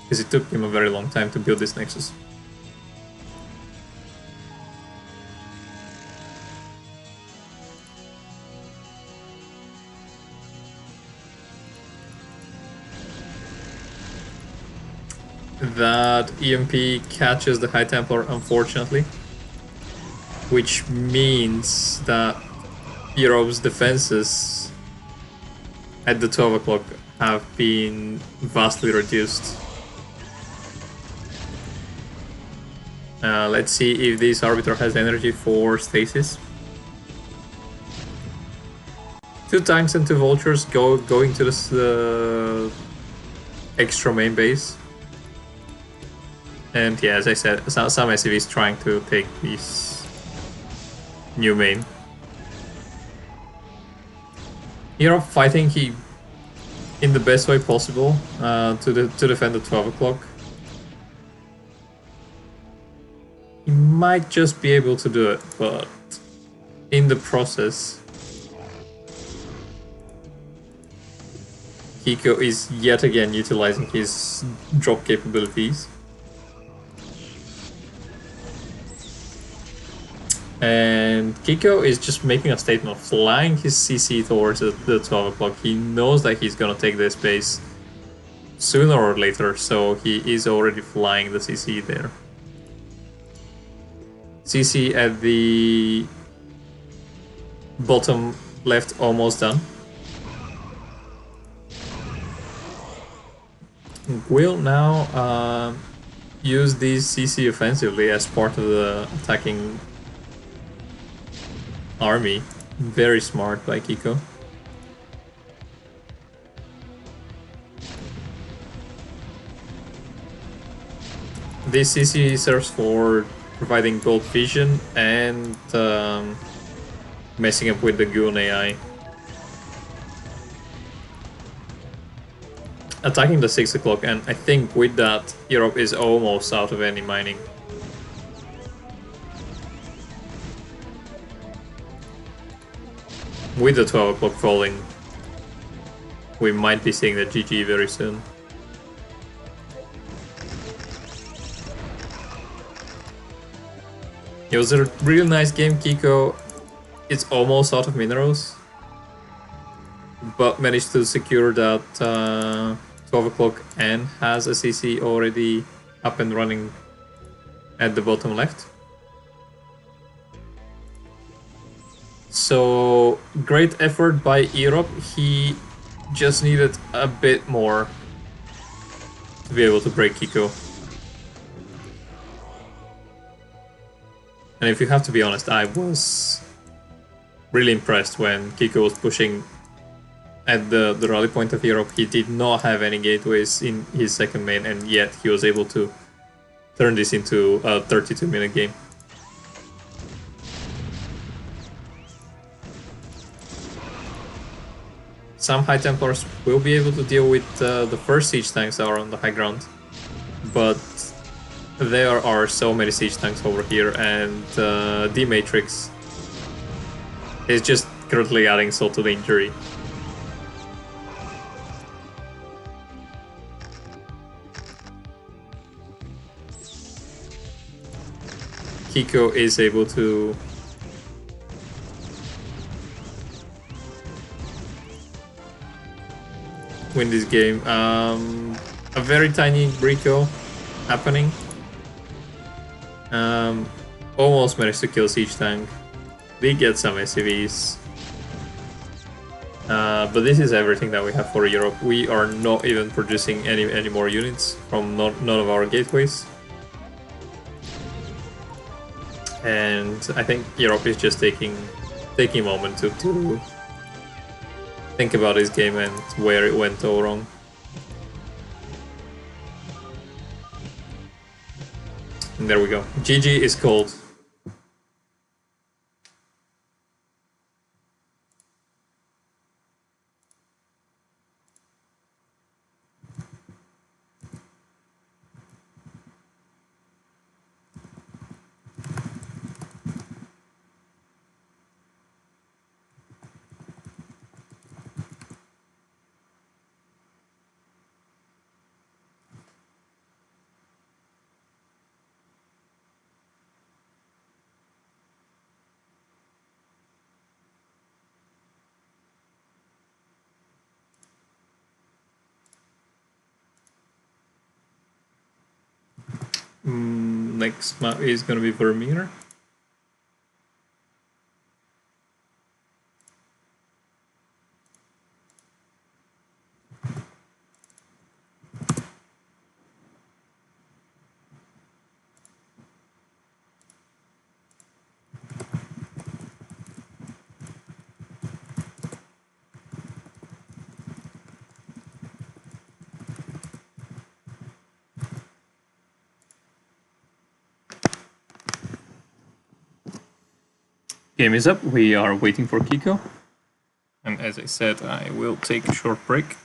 because it took him a very long time to build this nexus. That EMP catches the High Templar, unfortunately, which means that earob's defenses at the 12 o'clock have been vastly reduced. Let's see if this Arbiter has energy for stasis. 2 tanks and 2 vultures going to this extra main base. And yeah, as I said, some SCVs trying to take this new main. earob fighting in the best way possible to defend the 12 o'clock. He might just be able to do it, but in the process, Kiko is yet again utilizing his drop capabilities. And Kiko is just making a statement, flying his CC towards the 12 o'clock. He knows that he's gonna take this base sooner or later, so he is already flying the CC there. CC at the bottom left, almost done. Will now use these CC offensively as part of the attacking army. Very smart by Kiko. this CC serves for providing gold vision and messing up with the Goon AI. Attacking the 6 o'clock, and I think with that, Europe is almost out of any mining. With the 12 o'clock falling, we might be seeing the GG very soon. It was a really nice game, Kiko. It's almost out of minerals, but managed to secure that 12 o'clock and has a CC already up and running at the bottom left. So great effort by earob. He just needed a bit more to be able to break Kiko. And if you have to be honest, I was really impressed when Kiko was pushing at the rally point of earob. He did not have any gateways in his second main, and yet he was able to turn this into a 32-minute game. Some High Templars will be able to deal with the first siege tanks that are on the high ground, but there are so many siege tanks over here, and D-Matrix is just currently adding salt to the injury. Kiko is able to win this game. A very tiny Brico happening. Almost managed to kill Siege Tank. Did get some SCVs. But this is everything that we have for Europe. We are not even producing any more units from none of our gateways. And I think Europe is just taking a moment to think about his game and where it went all wrong. And there we go. GG is called. Next map is gonna be Vermeer. Game is up. We are waiting for Kiko. And as I said, I will take a short break.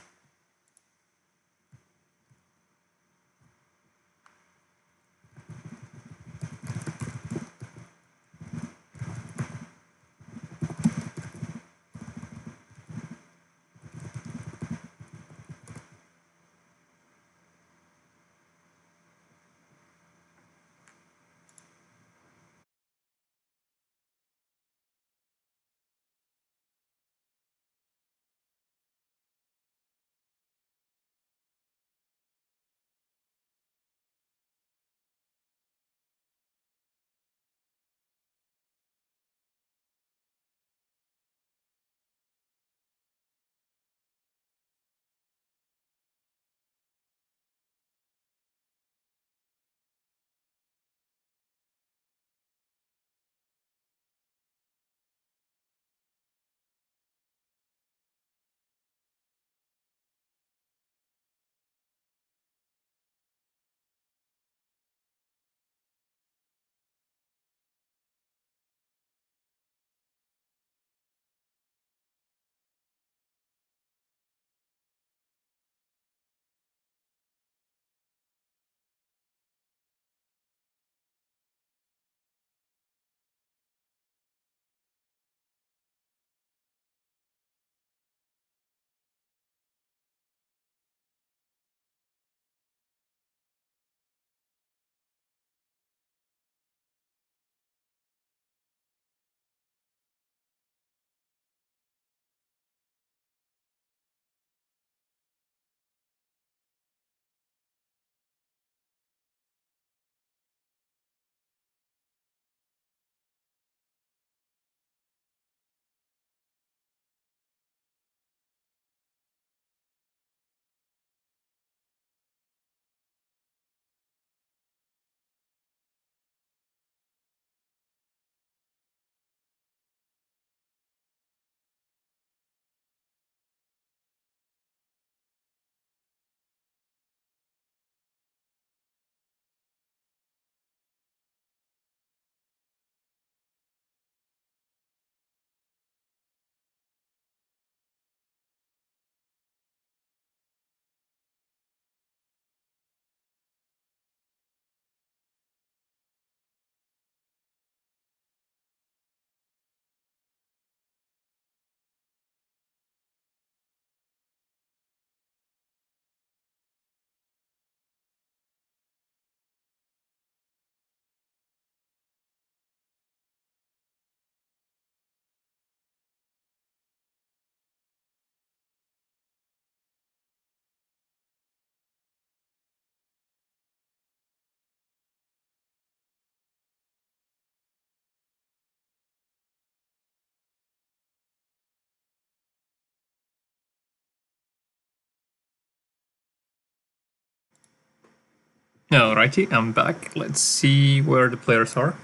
Alrighty, I'm back. Let's see where the players are.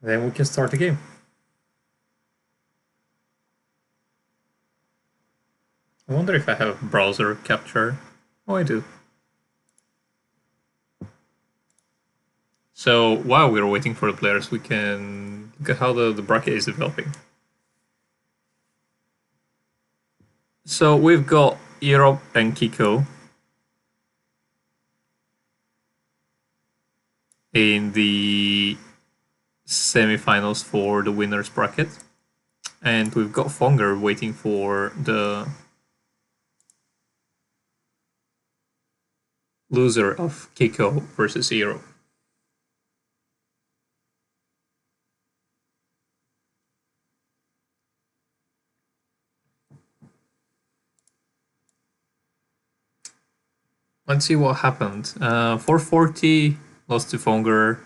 Then we can start the game. I wonder if I have browser capture. Oh, I do. So while we're waiting for the players, we can look at how the bracket is developing. So we've got earob and Kiko in the semifinals for the winners bracket, and we've got Fonger waiting for the loser of Kiko versus earob. Let's see what happened. 440 lost to Fonger.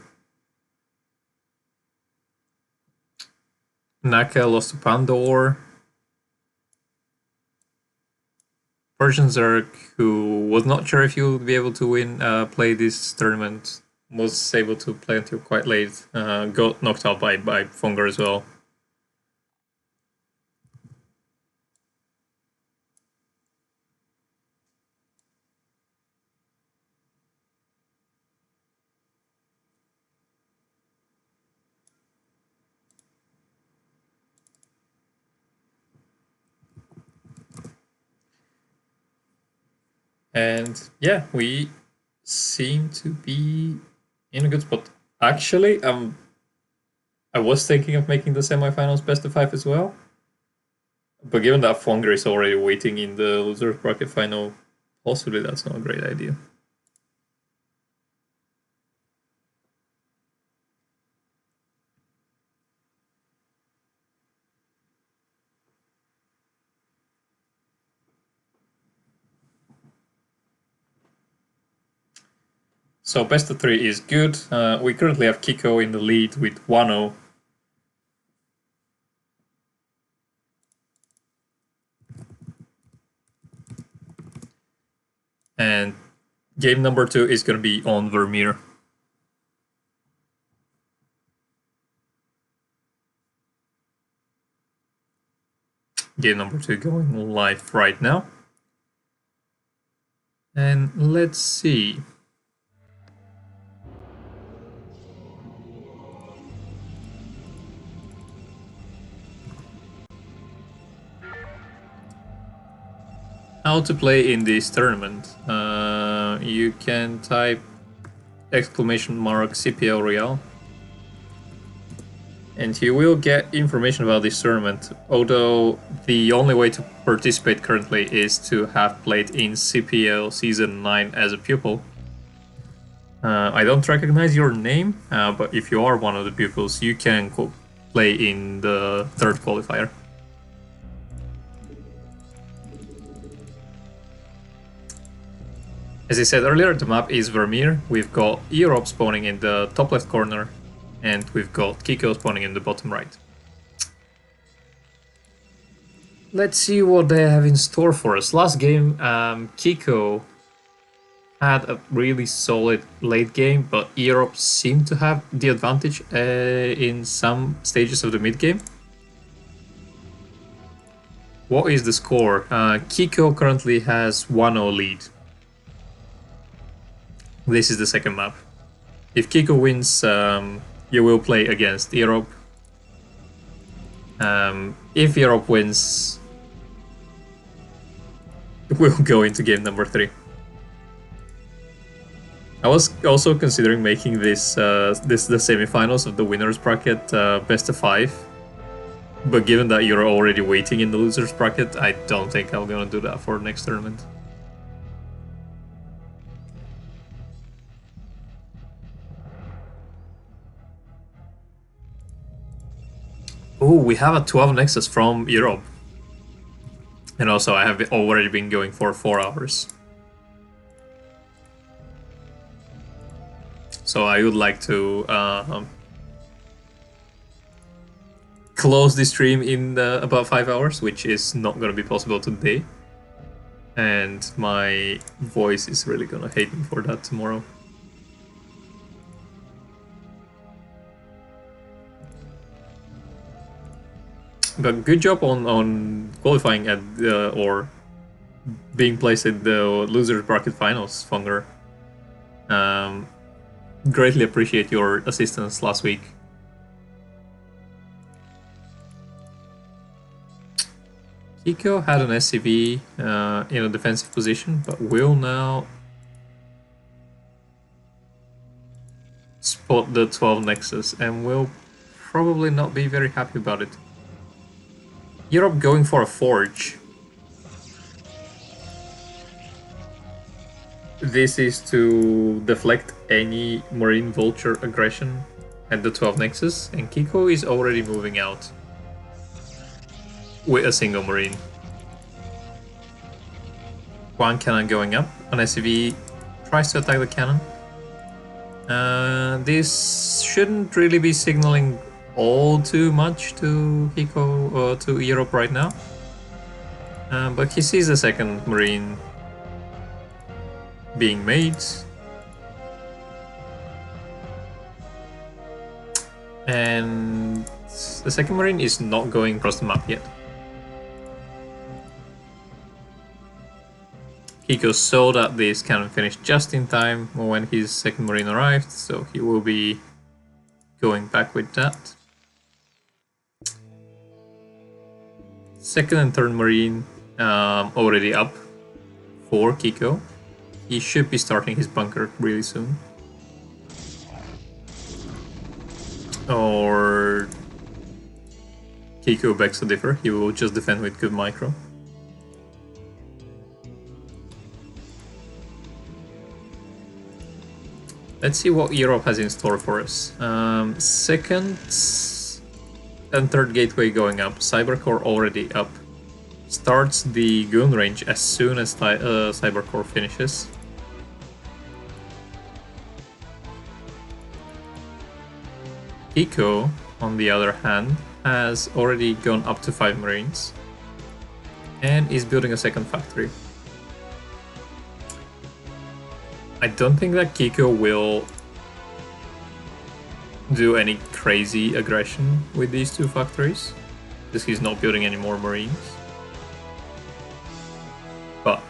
Naka lost to Pandor. Persian Zerg, who was not sure if he would be able to play this tournament, was able to play until quite late. Got knocked out by Fonger as well. And yeah, we seem to be in a good spot. Actually, I was thinking of making the semifinals best of 5 as well. But given that Fonger is already waiting in the loser bracket final, possibly that's not a great idea. So best of 3 is good. We currently have Kiko in the lead with 1-0. And game number 2 is going to be on Vermeer. Game number 2 going live right now. And let's see. How to play in this tournament. You can type !CPL Royale and you will get information about this tournament, although the only way to participate currently is to have played in CPL Season 9 as a pupil. I don't recognize your name, but if you are one of the pupils, you can play in the third qualifier. As I said earlier, the map is Vermeer. We've got earob spawning in the top left corner, and we've got Kiko spawning in the bottom right. Let's see what they have in store for us. Last game, Kiko had a really solid late game, but earob seemed to have the advantage in some stages of the mid game. What is the score? Kiko currently has 1-0 lead. This is the second map. If Kiko wins, you will play against earob. If earob wins, we'll go into game number 3. I was also considering making this the semifinals of the winners bracket best of 5, but given that you're already waiting in the losers bracket, I don't think I'm gonna do that for next tournament. Oh, we have a 12 Nexus from earob. And also I have already been going for 4 hours. So I would like to close the stream in about 5 hours, which is not going to be possible today. And my voice is really gonna hate me for that tomorrow. But good job on qualifying at or being placed at the losers bracket finals, Fonger. Greatly appreciate your assistance last week. Kiko had an SCV in a defensive position, but will now spot the 12 Nexus and will probably not be very happy about it. Europe going for a Forge. This is to deflect any Marine Vulture aggression at the 12 Nexus, and Kiko is already moving out with a single Marine. One cannon going up, an SCV tries to attack the cannon. This shouldn't really be signaling all too much to Kiko or to Europe right now. But he sees the second Marine being made. And the second Marine is not going across the map yet. Kiko saw that this cannon finished just in time when his second Marine arrived, so he will be going back with that. Second and third Marine already up for Kiko. He should be starting his bunker really soon. Or Kiko begs to differ, he will just defend with good micro. Let's see what Europe has in store for us. Second and third gateway going up, Cybercore already up. Starts the goon range as soon as Cybercore finishes. Kiko, on the other hand, has already gone up to 5 Marines and is building a second factory. I don't think that Kiko will do any crazy aggression with these two factories, because he's not building any more Marines. But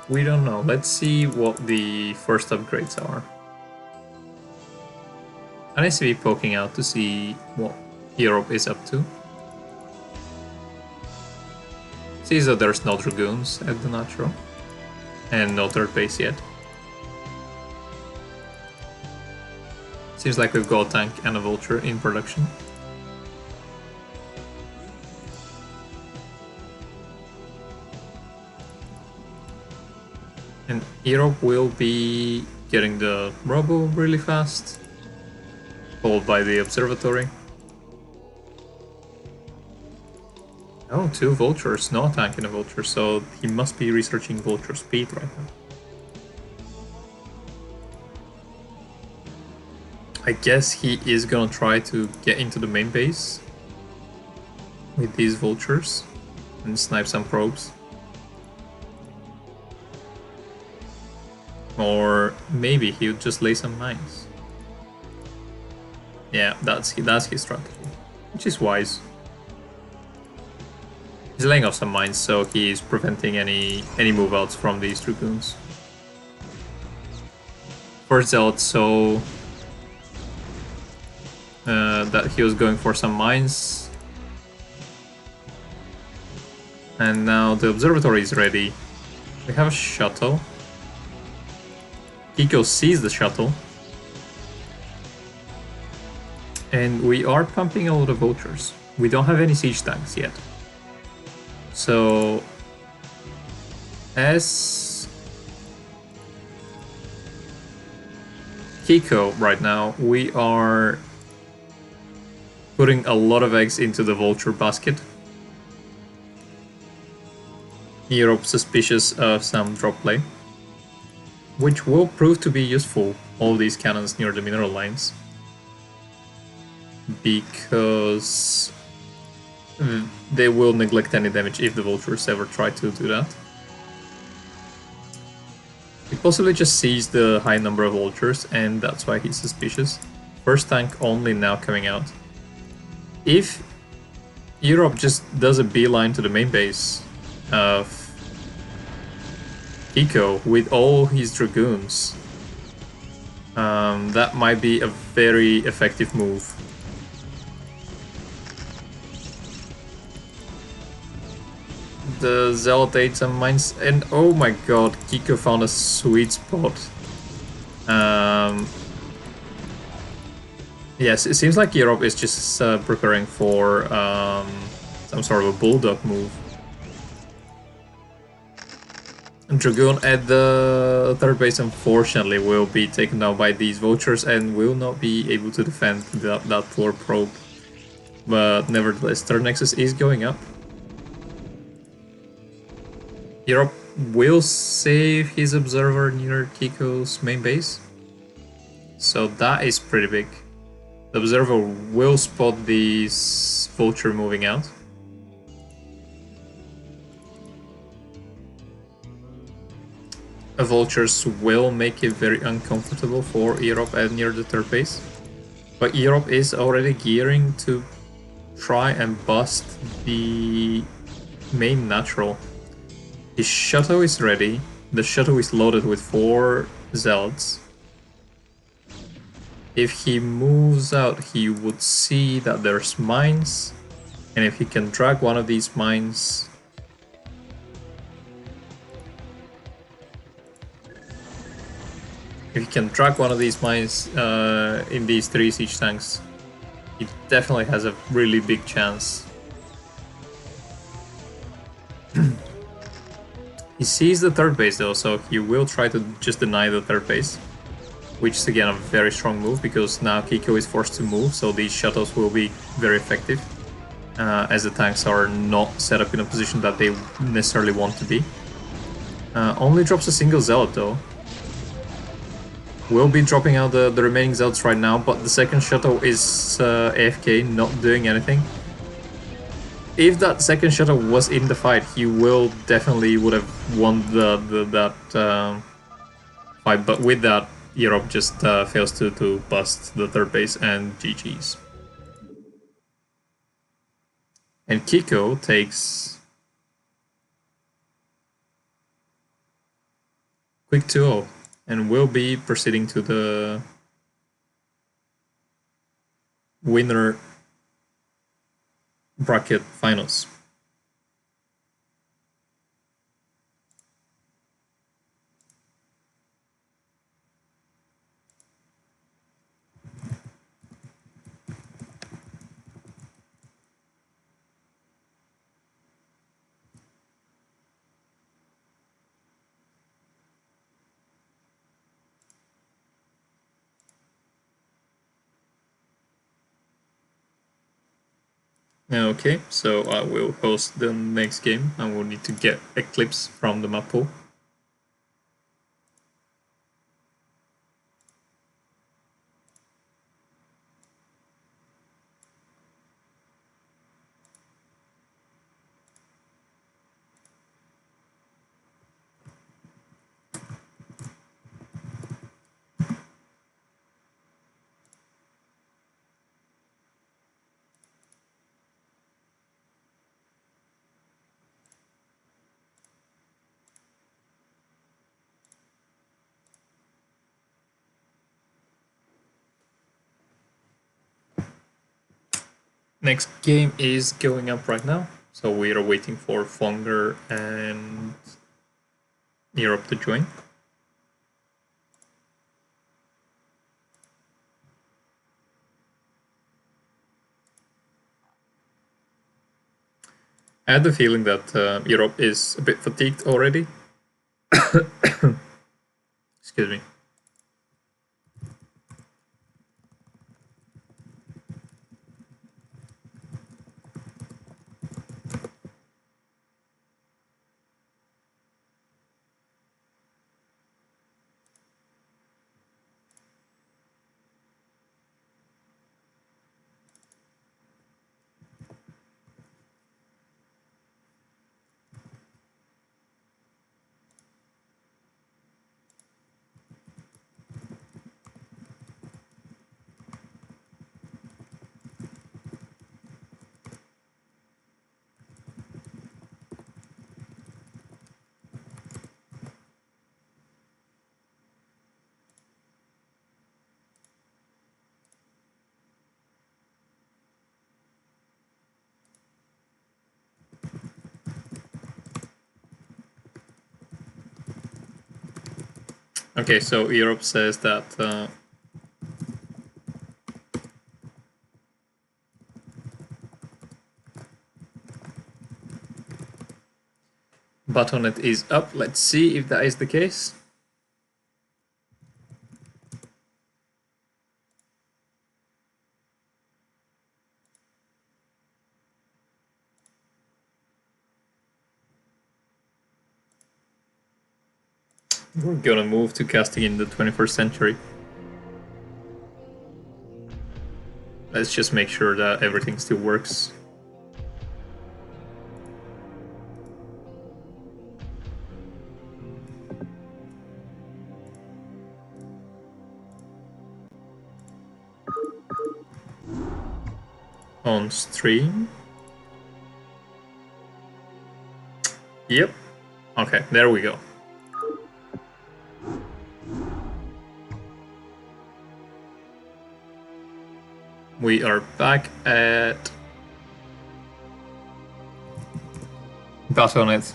we don't know. Let's see what the first upgrades are. An SCV poking out to see what Europe is up to. Sees that there's no Dragoons at the natural. And no third base yet. Seems like we've got a tank and a vulture in production. And Europe will be getting the Robo really fast, followed by the observatory. Oh, 2 vultures, no tank and a vulture, so he must be researching vulture speed right now. I guess he is gonna try to get into the main base with these vultures and snipe some probes. Or maybe he'll just lay some mines. Yeah, that's his strategy, which is wise. He's laying off some mines, so he's preventing any move outs from these Dragoons. First Zealot saw that he was going for some mines. And now the observatory is ready. We have a shuttle. Kiko sees the shuttle. And we are pumping a lot of vultures. We don't have any siege tanks yet. So, as Kiko right now, we are putting a lot of eggs into the vulture basket. Europe suspicious of some drop play, which will prove to be useful, all these cannons near the mineral lines. Because they will neglect any damage if the vultures ever try to do that. He possibly just sees the high number of vultures, and that's why he's suspicious. First tank only now coming out. If earob just does a beeline to the main base of Kiko with all his dragoons, that might be a very effective move. The Zealot ate some mines, and oh my god, Kiko found a sweet spot. Yes, it seems like earob is just preparing for some sort of a bulldog move. Dragoon at the third base unfortunately will be taken down by these vultures and will not be able to defend that poor probe. But nevertheless, third nexus is going up. earob will save his observer near Kiko's main base. So that is pretty big. The observer will spot this vulture moving out. Vultures will make it very uncomfortable for earob at near the third base. But earob is already gearing to try and bust the main natural. His shuttle is ready. The shuttle is loaded with 4 zealots. If he moves out, he would see that there's mines, and if he can drag one of these mines, in these 3 siege tanks, he definitely has a really big chance. He sees the third base though, so he will try to just deny the third base, which is again a very strong move because now Kiko is forced to move, so these shuttles will be very effective as the tanks are not set up in a position that they necessarily want to be. Only drops a single zealot though. Will be dropping out the remaining zealots right now, but the second shuttle is AFK, not doing anything. If that second shuttle was in the fight, he will definitely would have won that fight, but with that, earob just fails to bust the third base and GG's. And Kiko takes quick 2-0 and will be proceeding to the winner bracket finals. Okay, so I will host the next game. I will need to get Eclipse from the map pool. Next game is going up right now, so we are waiting for Fonger and earob to join. I had the feeling that earob is a bit fatigued already. Excuse me. Okay, so earob says that Battle.net is up. Let's see if that is the case. We're gonna move to casting in the 21st century. Let's just make sure that everything still works. On stream. Yep. Okay, there we go. We are back at Battle.net.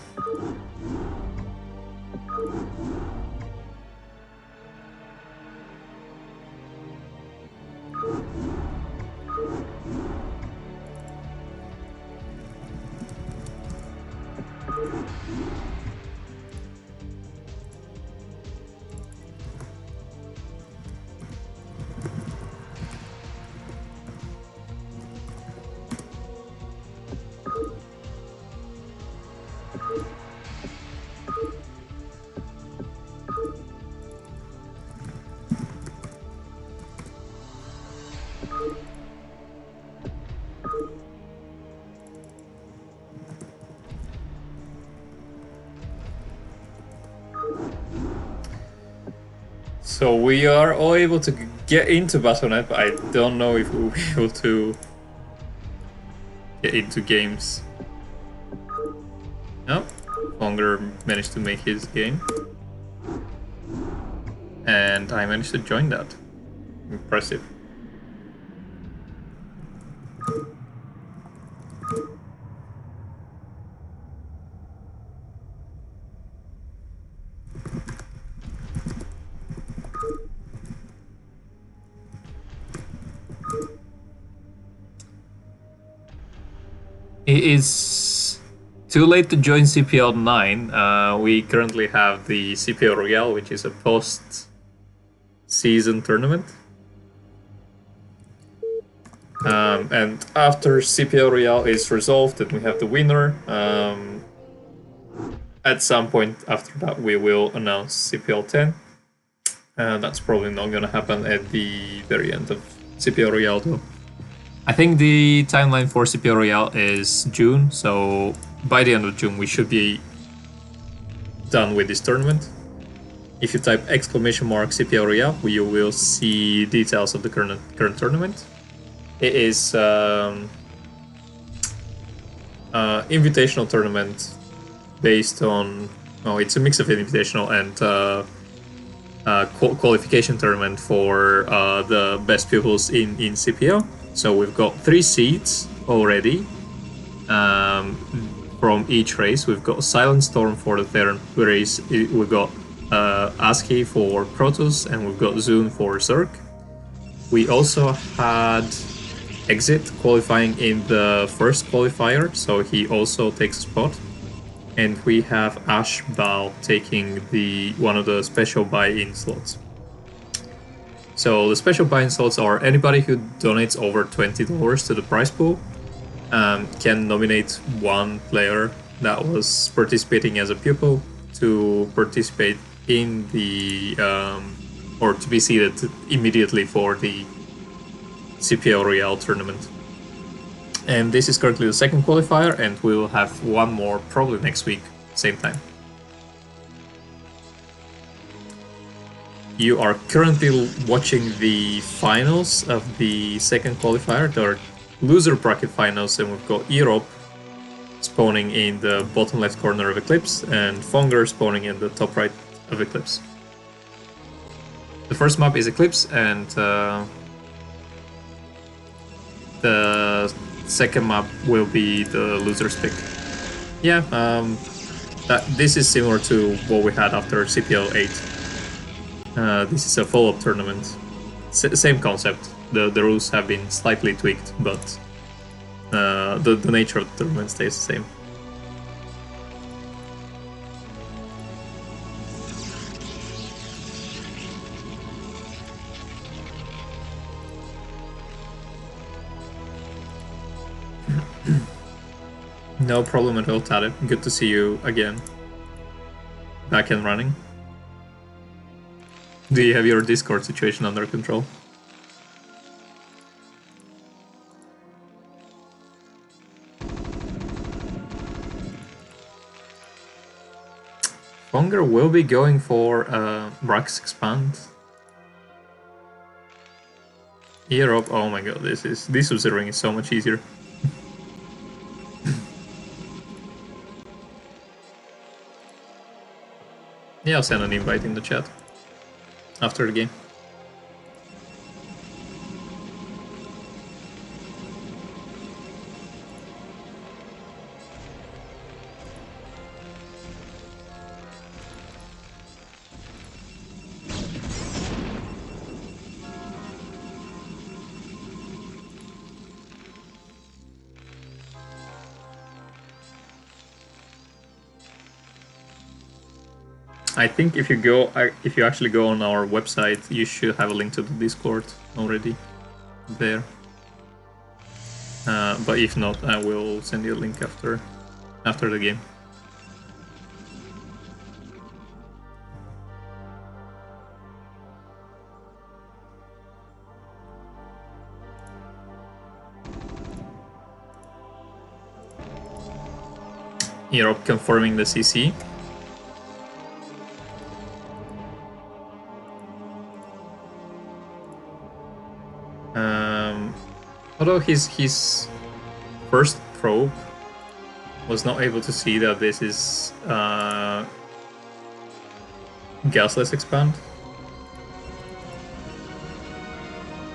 So we are all able to get into Battle.net, but I don't know if we'll be able to get into games. No, Fonger managed to make his game. And I managed to join that. Impressive. It is too late to join CPL9. We currently have the CPL Royale, which is a post-season tournament. And after CPL Royale is resolved and we have the winner, at some point after that we will announce CPL10. That's probably not going to happen at the very end of CPL Royale though. I think the timeline for CPL Royale is June, so by the end of June we should be done with this tournament. If you type !CPL Royale, you will see details of the current tournament. It is invitational tournament based on... Oh, it's a mix of invitational and qualification tournament for the best pupils in CPL. So we've got 3 seeds already from each race. We've got Silent Storm for the Airn race. We've got ASCII for Protoss, and we've got Zune for Zerg. We also had Exit qualifying in the first qualifier, so he also takes a spot. And we have Ashbal taking one of the special buy-in slots. So the special buy-in slots are anybody who donates over $20 to the prize pool can nominate one player that was participating as a pupil to participate in the or to be seeded immediately for the CPL Royale tournament. And this is currently the second qualifier, and we will have one more probably next week, same time. You are currently watching the finals of the second qualifier. There are loser bracket finals, and we've got earob spawning in the bottom left corner of Eclipse and Fonger spawning in the top right of Eclipse. The first map is Eclipse, and the second map will be the loser's pick. Yeah, this is similar to what we had after CPL 8. This is a follow-up tournament. Same concept. The rules have been slightly tweaked, but the nature of the tournament stays the same. No problem at all, Tade. Good to see you again. Back and running. Do you have your Discord situation under control? Fonger will be going for Brax Expand. Earob, oh my god, this observing is so much easier. Yeah, I'll send an invite in the chat after the game. I think if you actually go on our website, you should have a link to the Discord already there. But if not, I will send you a link after the game. Europe confirming the CC. Although his first probe was not able to see that this is gasless expand,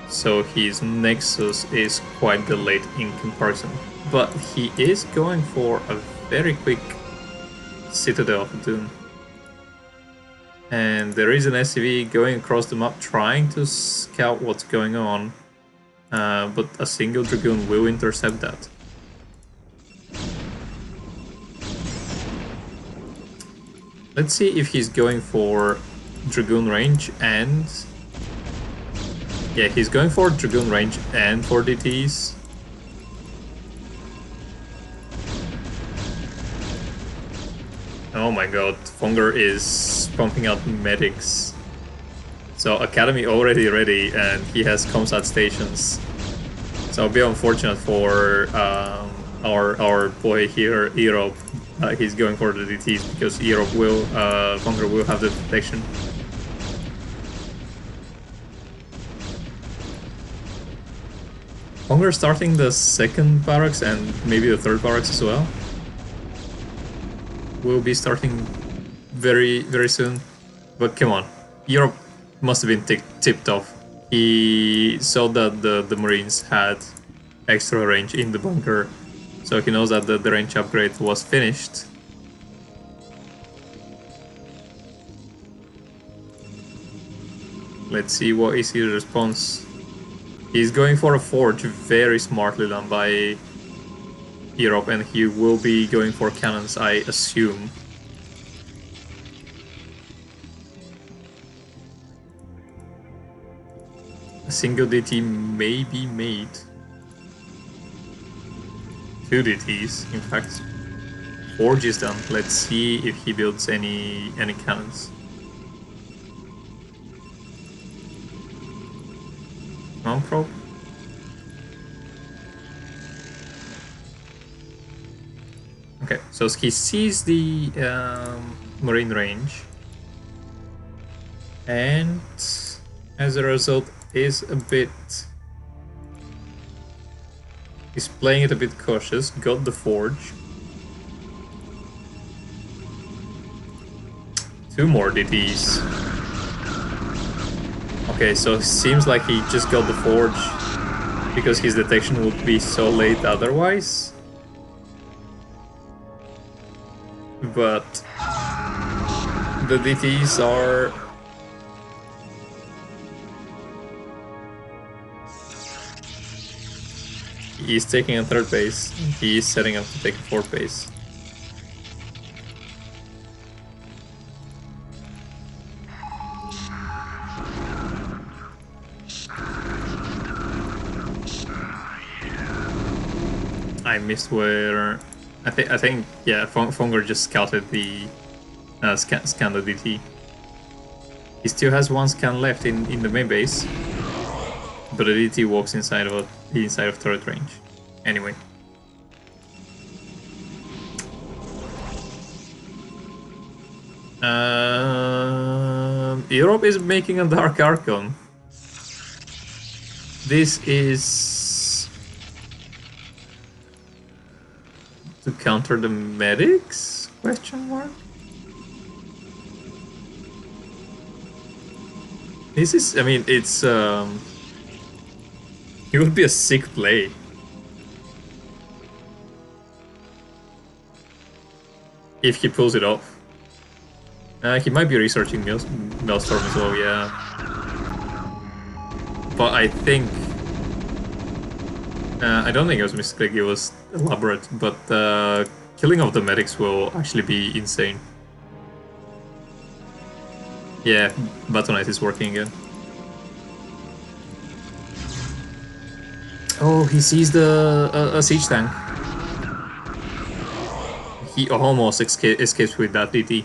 so his nexus is quite delayed in comparison. But he is going for a very quick Citadel of Doom. And there is an SCV going across the map trying to scout what's going on. But a single Dragoon will intercept that. Let's see if he's going for Dragoon range and... Yeah, he's going for Dragoon range and for DTs. Oh my god, Fonger is pumping out medics. So Academy already ready, and he has comsat stations. So it'll be unfortunate for our boy here, earob. He's going for the DTs because earob will, Fonger will have the detection. Fonger starting the second barracks and maybe the third barracks as well. Will be starting very soon. But come on, earob must have been tipped off. He saw that the Marines had extra range in the bunker, so he knows that the range upgrade was finished. Let's see what is his response. He's going for a forge, very smartly done by earob, and he will be going for cannons, I assume. A single DT may be made. 2 DTs, in fact. Forge is done. Let's see if he builds any cannons. Non-probe. Okay, so he sees the Marine range, and as a result is he's playing it a bit cautious. Got the forge. 2 more DTs. Okay, so it seems like he just got the forge because his detection would be so late otherwise. But the DTs are He's taking a third base. He's setting up to take a fourth base. I missed where I think yeah, Fonger just scouted the scanned the DT. He still has one scan left in the main base, but the DT walks inside of turret range. Anyway. Europe is making a Dark Archon. This is to counter the medics? Question mark. This is, I mean, it's it would be a sick play. If he pulls it off. He might be researching Maelstrom as well, yeah. But I think... I don't think it was misclick, it was elaborate, but killing of the medics will actually be insane. Yeah, Batonite is working again. Oh, he sees a siege tank. He almost escapes with that DT.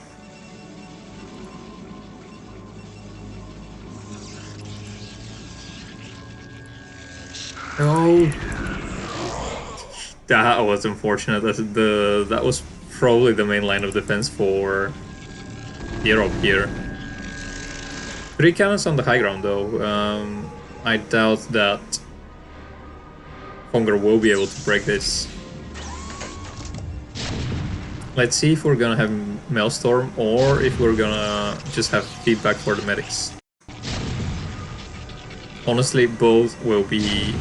Oh, that was unfortunate. That was probably the main line of defense for Earob here. 3 cannons on the high ground though. I doubt that Fonger will be able to break this. Let's see if we're gonna have Maelstrom or if we're gonna just have feedback for the medics. Honestly, both will be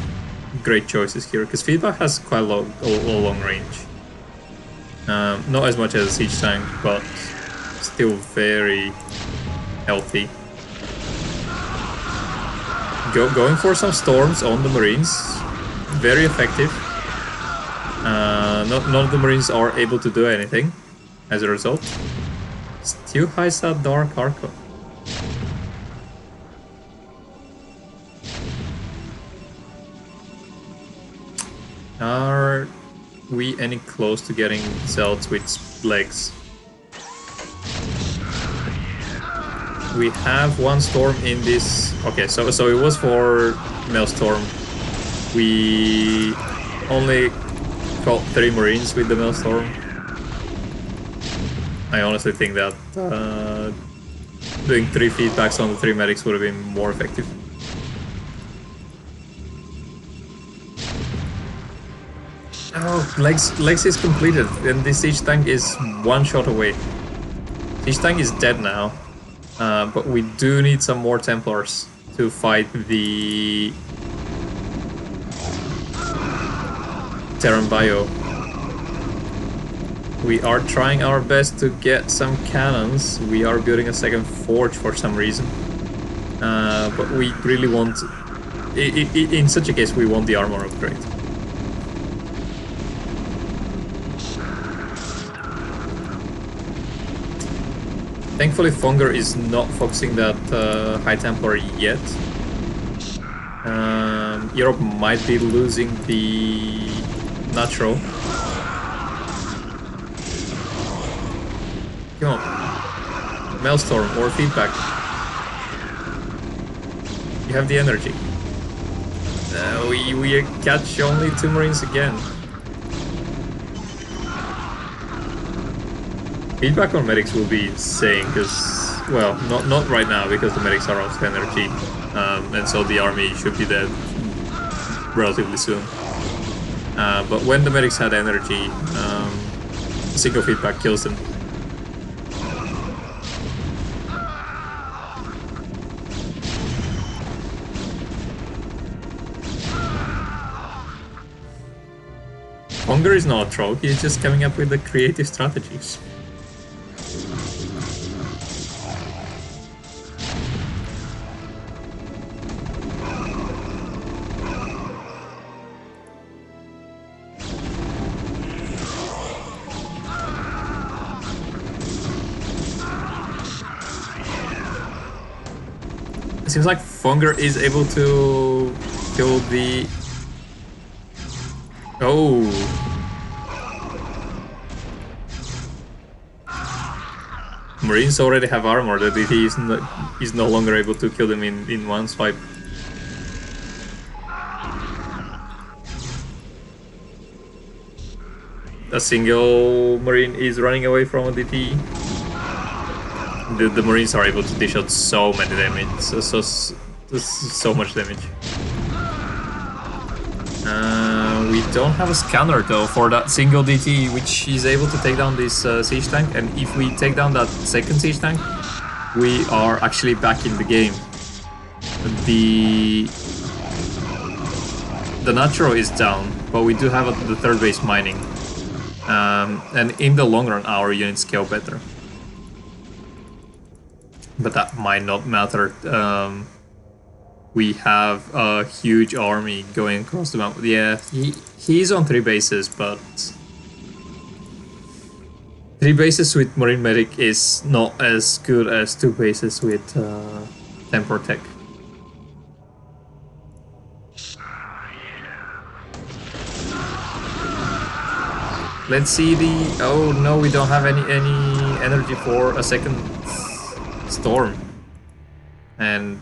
great choices here, because feedback has quite a long range. Not as much as a siege tank, but still very healthy. Going for some storms on the Marines, very effective. None of the Marines are able to do anything as a result. Still has that Dark Archon. Are we any close to getting Zelts with legs? We have one storm in this. Okay, so it was for Maelstrom. We only caught 3 Marines with the Maelstrom. I honestly think that doing 3 feedbacks on the 3 medics would have been more effective. Oh, legs is completed, and this siege tank is 1 shot away. Siege tank is dead now, but we do need some more Templars to fight the Terran Bio. We are trying our best to get some cannons. We are building a second forge for some reason, but we really want... in such a case, we want the armor upgrade. Thankfully, Fonger is not focusing that High Templar yet. Europe might be losing the natural. Come on. Maelstrom or feedback. You have the energy. We catch only 2 Marines again. Feedback on medics will be insane, because, well, not right now, because the medics are out of energy, and so the army should be dead relatively soon. But when the medics had energy, single feedback kills them. Fonger is not a troll, he's just coming up with the creative strategies. It seems like Fonger is able to kill the... Oh! Marines already have armor that he is no longer able to kill them in one swipe. A single Marine is running away from a DT. The Marines are able to dish out so many damage, so much damage. We don't have a scanner though for that single DT, which is able to take down this siege tank. And if we take down that second siege tank, we are actually back in the game. The natural is down, but we do have the third base mining. And in the long run, our units scale better. But that might not matter. We have a huge army going across the map. Yeah, he's on 3 bases, but 3 bases with Marine Medic is not as good as 2 bases with Temper Tech. Let's see the... Oh no, we don't have any energy for a second storm. And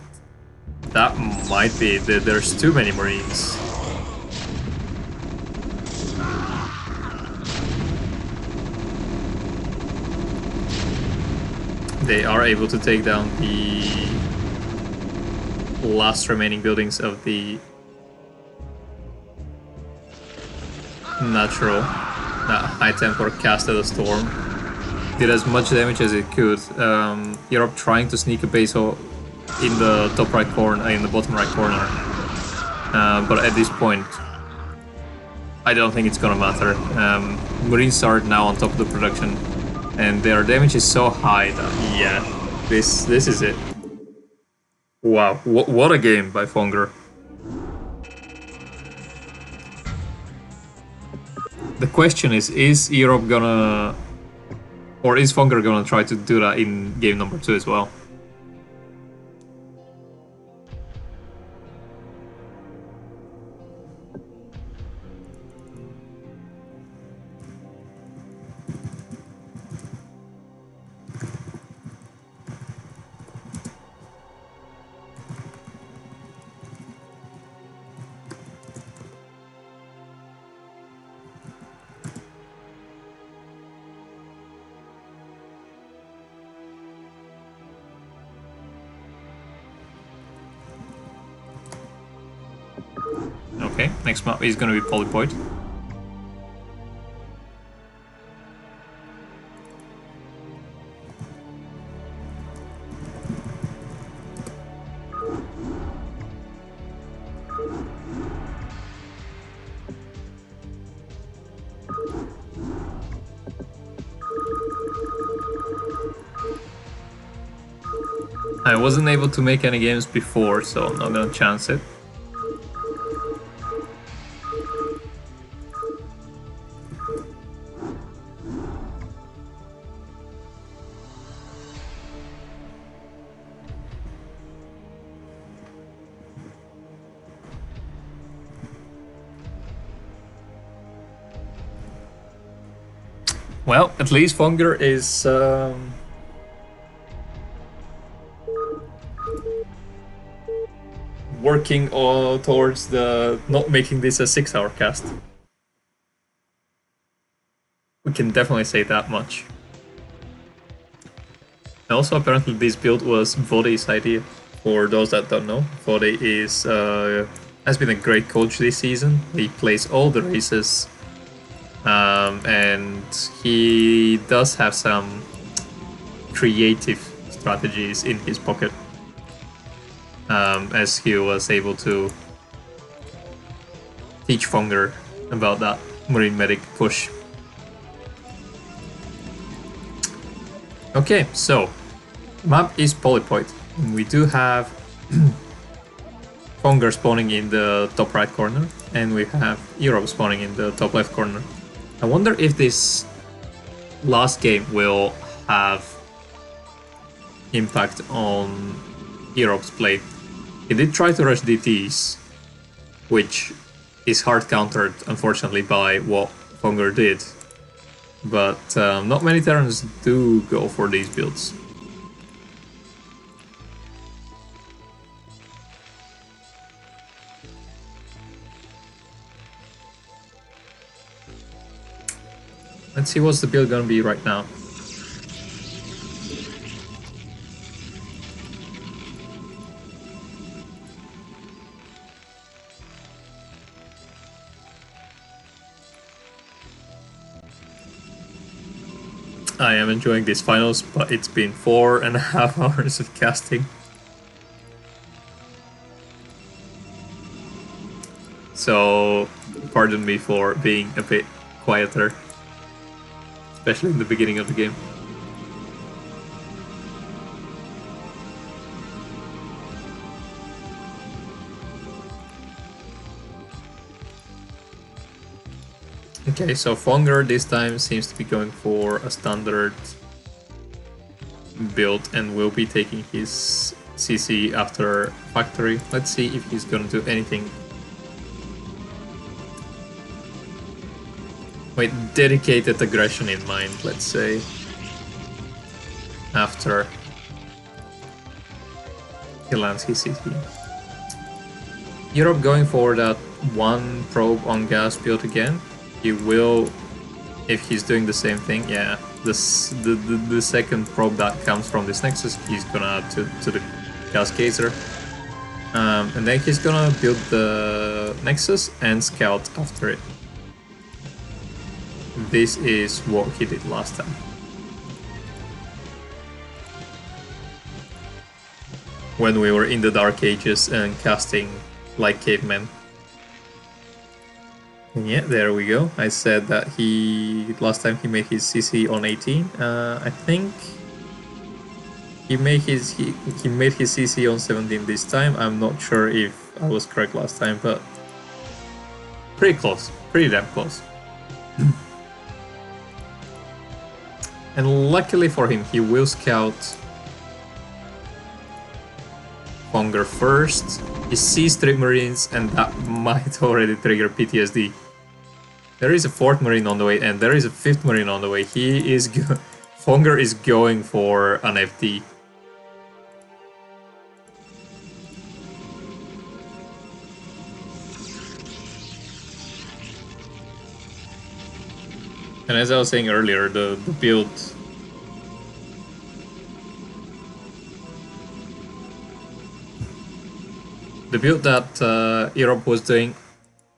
that might be... There's too many Marines. They are able to take down the last remaining buildings of the natural. That high temper casted a storm. Did as much damage as it could. Earob trying to sneak a base in the top right corner, in the bottom right corner. But at this point, I don't think it's gonna matter. Marines are now on top of the production, and their damage is so high that yeah, this is it. Wow, what a game by Fonger. The question is Earob gonna... or is Fonger gonna try to do that in game number 2 as well? Okay, next map is gonna be Polypoid. I wasn't able to make any games before, so I'm not gonna chance it. Well, at least Fonger is working towards the not making this a 6-hour cast. We can definitely say that much. Also, apparently this build was Vode's idea. For those that don't know, Vode is has been a great coach this season. He plays all the races. And he does have some creative strategies in his pocket, as he was able to teach Fonger about that Marine Medic push. Okay, so map is Polypoid. We do have Fonger spawning in the top right corner, and we have Earob spawning in the top left corner. I wonder if this last game will have impact on Earob's play. He did try to rush DTs, which is hard countered, unfortunately, by what Fonger did. But not many Terrans do go for these builds. Let's see what's the build gonna be right now. I am enjoying these finals, but it's been 4.5 hours of casting. So, pardon me for being a bit quieter, especially in the beginning of the game. Okay, so Fonger this time seems to be going for a standard build and will be taking his CC after Factory. Let's see if he's gonna do anything. With dedicated aggression in mind, let's say. After he lands his CC. Europe going for that one probe on gas build again. He will, if he's doing the same thing, yeah, the second probe that comes from this Nexus, he's gonna add to the gas geyser. And then he's gonna build the Nexus and scout after it. This is what he did last time. When we were in the Dark Ages and casting like cavemen. And yeah, there we go. I said that last time he made his CC on 18. I think he made his CC on 17 this time. I'm not sure if I was correct last time, but pretty close, pretty damn close. And luckily for him, he will scout Fonger first. He sees 3 Marines, and that might already trigger PTSD. There is a 4th Marine on the way, and there is a 5th Marine on the way. Fonger is going for an FD. And as I was saying earlier, the build that earob was doing,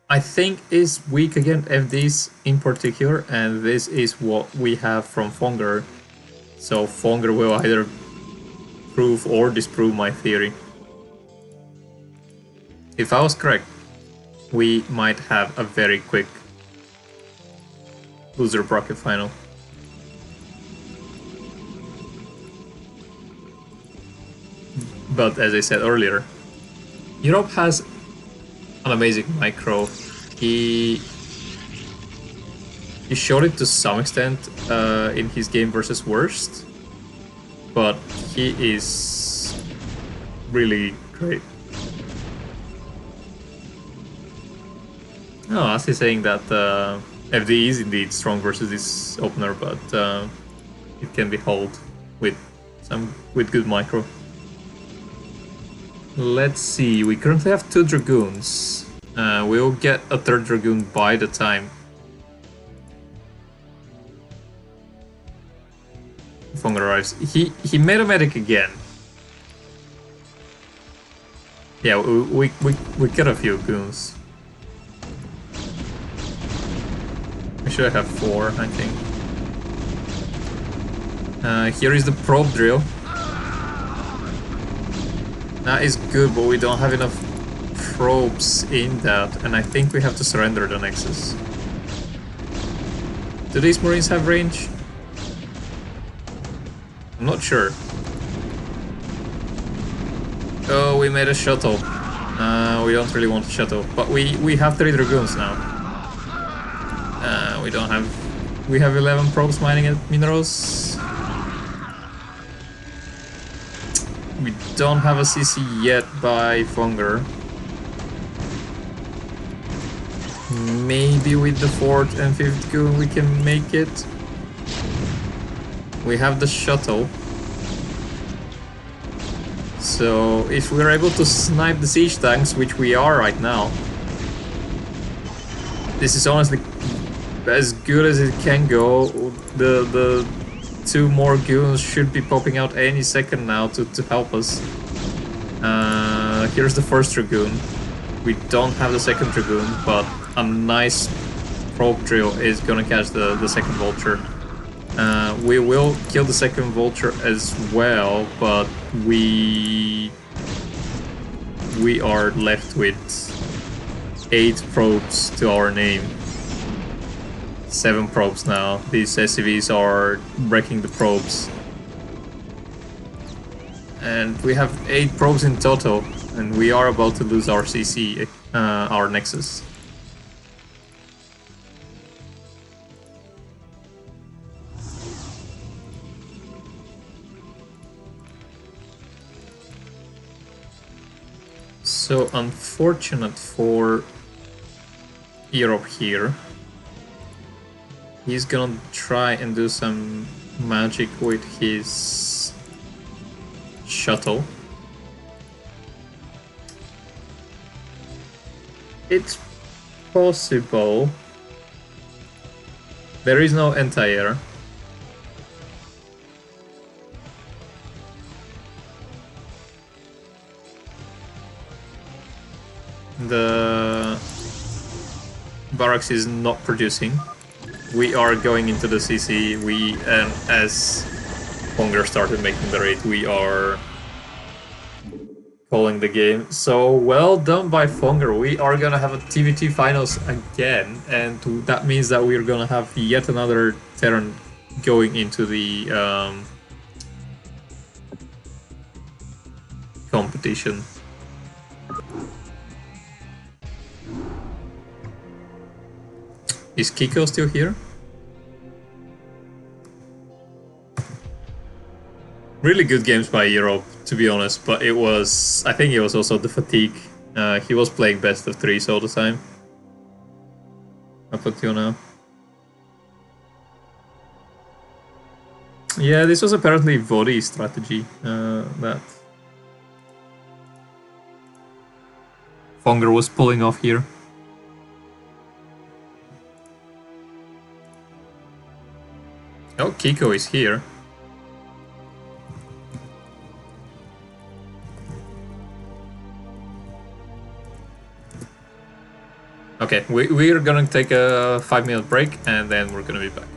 I think, is weak against FDs in particular, and this is what we have from Fonger. So Fonger will either prove or disprove my theory. If I was correct, we might have a very quick loser bracket final. But as I said earlier, earob has an amazing micro. He showed it to some extent in his game versus Worst, but he is really great. No, as he's saying that FD is indeed strong versus this opener, but it can be held with good micro. Let's see, we currently have 2 Dragoons. We'll get a 3rd Dragoon by the time Fonger arrives. He made a medic again. Yeah, we get a few goons. We should have 4, I think. Here is the probe drill. That is good, but we don't have enough probes in that, and I think we have to surrender the Nexus. Do these Marines have range? I'm not sure. Oh, we made a shuttle. We don't really want a shuttle, but we have 3 Dragoons now. We have 11 probes mining at minerals. We don't have a CC yet by fonger. Maybe with the 4th and 5th goon we can make it. We have the shuttle. So if we're able to snipe the siege tanks, which we are right now, this is honestly as good as it can go. The 2 more goons should be popping out any second now to help us. Here's the 1st dragoon. We don't have the 2nd dragoon, but a nice probe drill is gonna catch the 2nd vulture. We will kill the 2nd vulture as well, but we are left with 8 probes to our name. 7 probes now. These SCVs are wrecking the probes. And we have 8 probes in total, and we are about to lose our CC, our Nexus. So unfortunate for earob here. He's gonna try and do some magic with his shuttle. It's possible. There is no anti-air. The barracks is not producing. We are going into the CC. And as fonger started making the raid, we are calling the game. So well done by fonger. We are gonna have a TVT finals again, and that means that we're gonna have yet another Terran going into the competition. Is Kiko still here? Really good games by earob, to be honest, but it was... I think it was also the fatigue. He was playing best of 3s all the time. Up until now. Yeah, this was apparently Vodi's strategy, that fonger was pulling off here. Oh, Kiko is here. Okay, we're gonna take a 5-minute break and then we're gonna be back.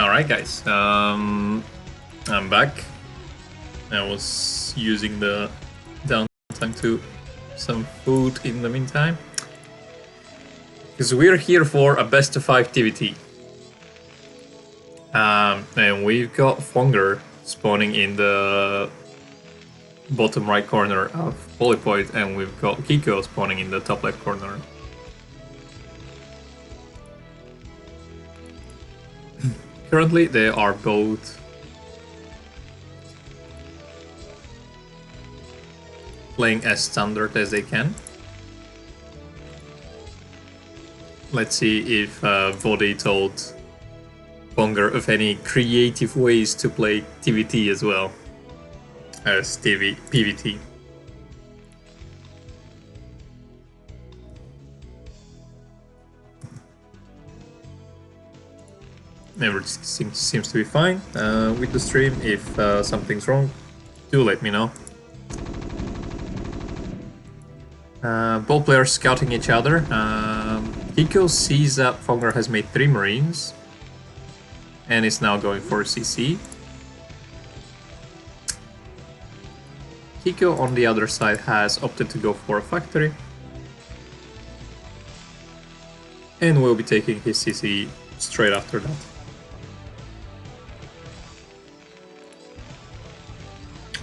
Alright guys, I'm back. I was using the downtime to some food in the meantime. Because we're here for a best of 5 TVT. And we've got Fonger spawning in the bottom right corner of Polypoid, and we've got Kiko spawning in the top left corner. Currently, they are both playing as standard as they can. Let's see if Body told Fonger of any creative ways to play TVT as well as PVT. Everything seems to be fine with the stream. If something's wrong, do let me know. Both players scouting each other. Kiko sees that Fonger has made 3 Marines and is now going for CC. Kiko on the other side has opted to go for a factory and will be taking his CC straight after that.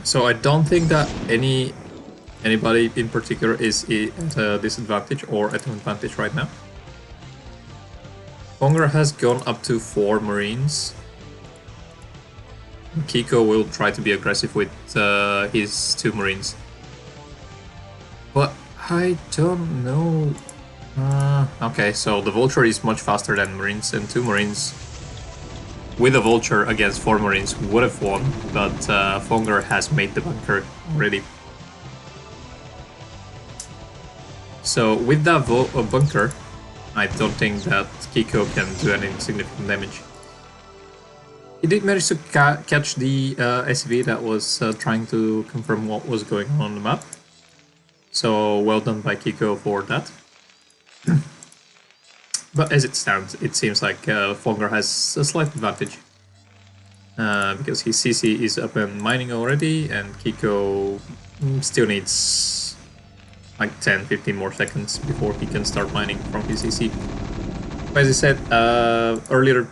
So I don't think that anybody in particular is at a disadvantage or at an advantage right now. Fonger has gone up to 4 Marines. Kiko will try to be aggressive with his 2 Marines. But I don't know. Okay, so the Vulture is much faster than Marines, and 2 Marines with a Vulture against 4 Marines would have won, but Fonger has made the bunker already. So with that bunker, I don't think that Kiko can do any significant damage. He did manage to catch the SV that was trying to confirm what was going on the map. So well done by Kiko for that. But as it stands, it seems like Fonger has a slight advantage. Because his CC is up and mining already, and Kiko still needs like 10-15 more seconds before he can start mining from his CC. As I said earlier,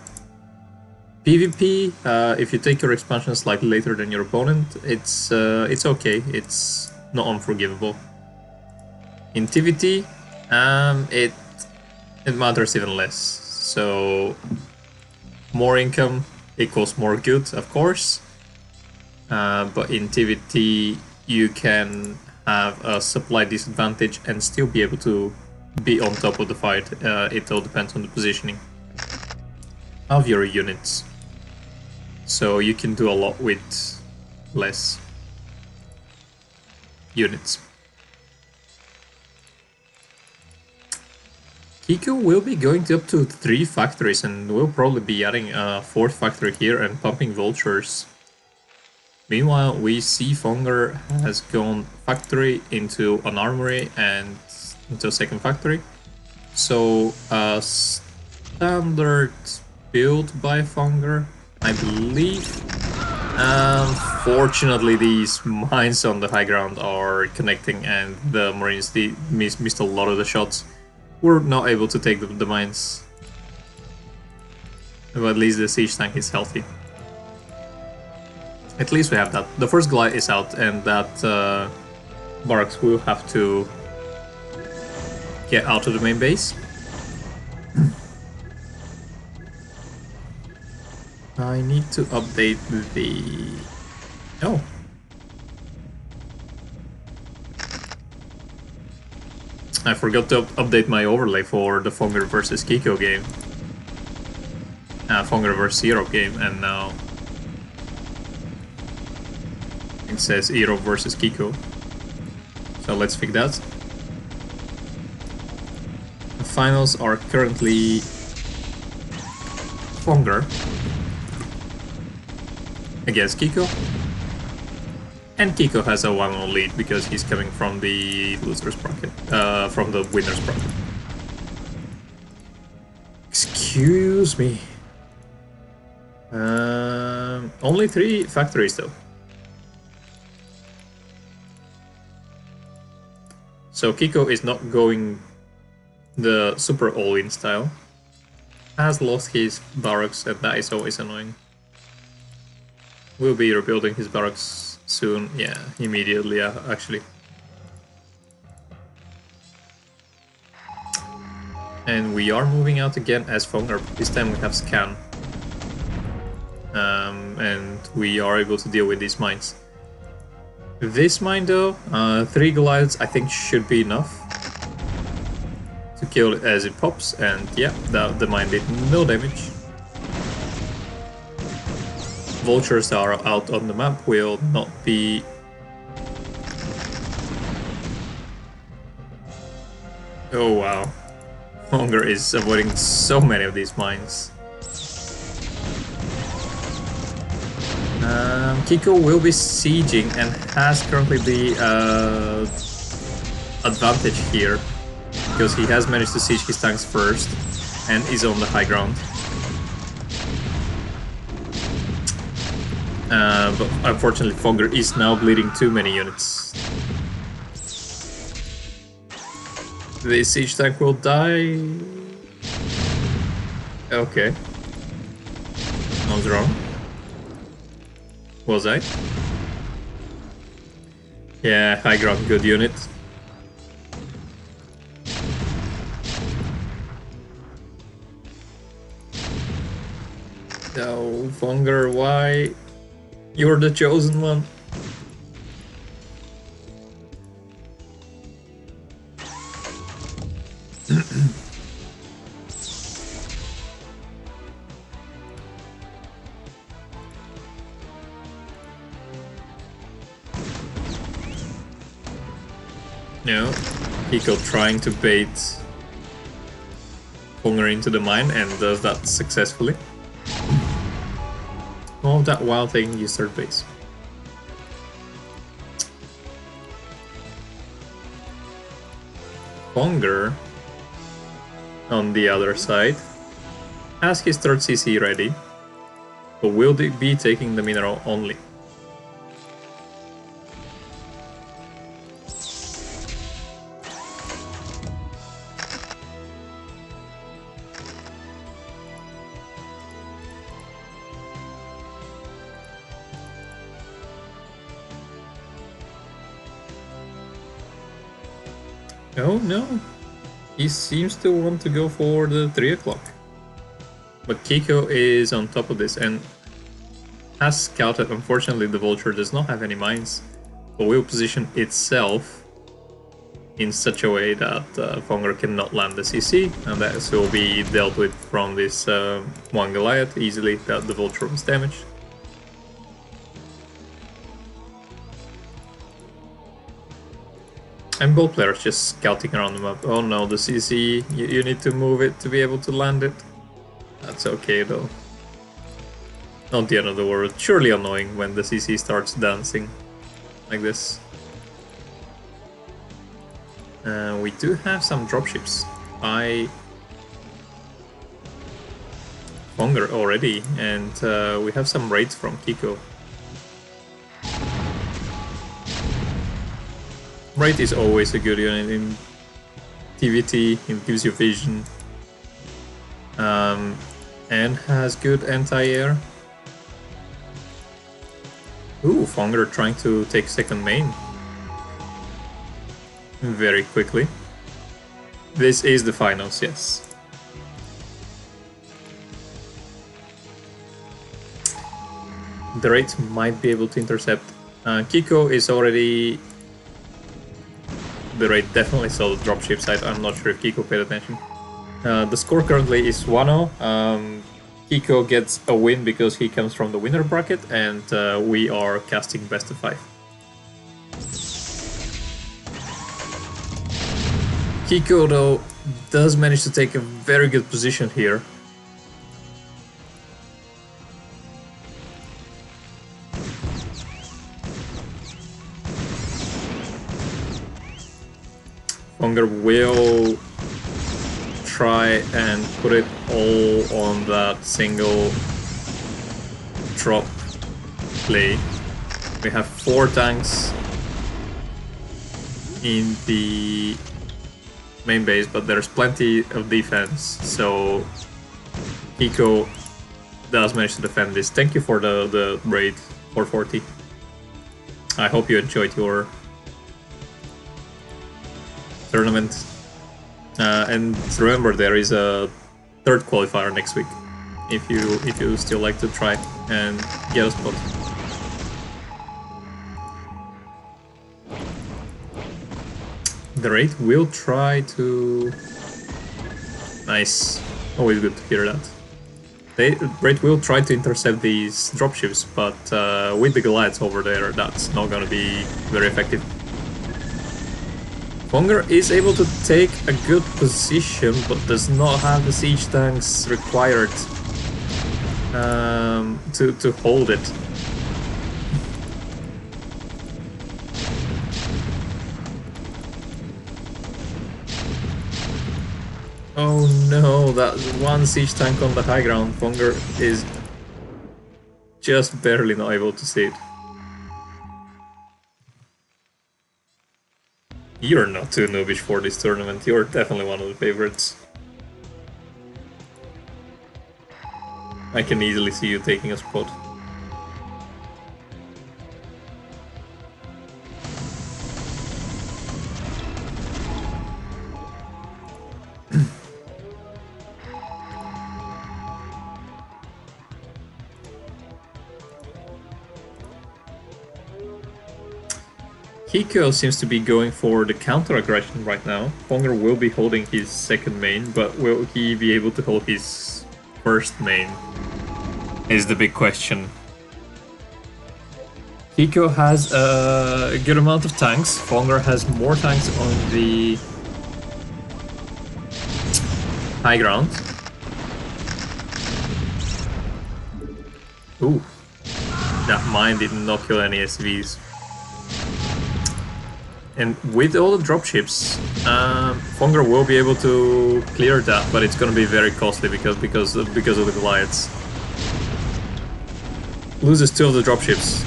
PvP, if you take your expansion slightly later than your opponent, it's okay, it's not unforgivable. In TVT, it matters even less. So more income equals more good, of course. But in TVT, you can have a supply disadvantage and still be able to be on top of the fight. It all depends on the positioning of your units. So you can do a lot with less units. Kiko will be going up to 3 factories, and will probably be adding a 4th factory here and pumping vultures. Meanwhile, we see Fonger has gone factory into an armory and into a 2nd factory. So standard build by Fonger, I believe. Fortunately, these mines on the high ground are connecting, and the Marines missed a lot of the shots. We're not able to take the mines. But at least the siege tank is healthy. At least we have that. The first glide is out, and that barracks will have to get out of the main base. I need to update the... Oh. I forgot to update my overlay for the Fonger versus Kiko game. Fonger versus earob game, and now it says earob versus Kiko. So let's fix that. The finals are currently Fonger against Kiko. And Kiko has a 1-1 lead because he's coming from the loser's bracket, from the winner's bracket. Excuse me. Only 3 factories though. So Kiko is not going the super all-in style. Has lost his barracks, and that is always annoying. Will be rebuilding his barracks soon. Yeah, immediately actually. And we are moving out again as fonger. This time we have scan. And we are able to deal with these mines. This mine though, 3 Goliaths I think should be enough to kill it as it pops, and yeah, the mine did no damage. Vultures that are out on the map will not be... Oh wow, Fonger is avoiding so many of these mines. Kiko will be sieging and has currently the advantage here, because he has managed to siege his tanks first and is on the high ground. But unfortunately Fonger is now bleeding too many units. The siege tank will die. Okay. I was wrong. Was I? Yeah, high ground, good unit. No, Fonger, why? You're the chosen one. No, Kiko trying to bait Fonger into the mine and does that successfully. Oh, that wild thing used third base. Fonger, on the other side, has his third CC ready, but will be taking the mineral only. Oh no, he seems to want to go for the 3 o'clock. But Kiko is on top of this and has scouted. Unfortunately, the Vulture does not have any mines, but will position itself in such a way that Fonger cannot land the CC, and that will be dealt with from this 1 Goliath easily, that the Vulture was damaged. And both players just scouting around the map. Oh no, the CC, you need to move it to be able to land it. That's okay though. Not the end of the world. Surely annoying when the CC starts dancing like this. We do have some dropships by Fonger already, and we have some raids from Kiko. Raid is always a good unit in TVT, it gives you vision, and has good anti-air. Ooh, Fonger trying to take second main very quickly. This is the finals, yes. The raid might be able to intercept. Kiko is already... The raid definitely saw the dropship side. I'm not sure if Kiko paid attention. The score currently is 1-0. Kiko gets a win because he comes from the winner bracket, and we are casting best of 5. Kiko, though, does manage to take a very good position here. Fonger will try and put it all on that single drop play. We have 4 tanks in the main base, but there's plenty of defense, so Kiko does manage to defend this. Thank you for the raid, 440. I hope you enjoyed your tournament. And remember, there is a 3rd qualifier next week, if you still like to try and get a spot. The raid will try to... Nice. Always good to hear that. The raid will try to intercept these dropships, but with the Goliaths over there, that's not gonna be very effective. Fonger is able to take a good position, but does not have the siege tanks required to hold it. Oh no, that one siege tank on the high ground. Fonger is just barely not able to see it. You're not too noobish for this tournament, you're definitely one of the favorites. I can easily see you taking a spot. Kiko seems to be going for the counter-aggression right now. Fonger will be holding his 2nd main, but will he be able to hold his 1st main? Is the big question. Kiko has a good amount of tanks. Fonger has more tanks on the high ground. Ooh. That mine did not kill any SVs. And with all the dropships, Fonger will be able to clear that, but it's gonna be very costly because of the Goliaths. Loses 2 of the dropships.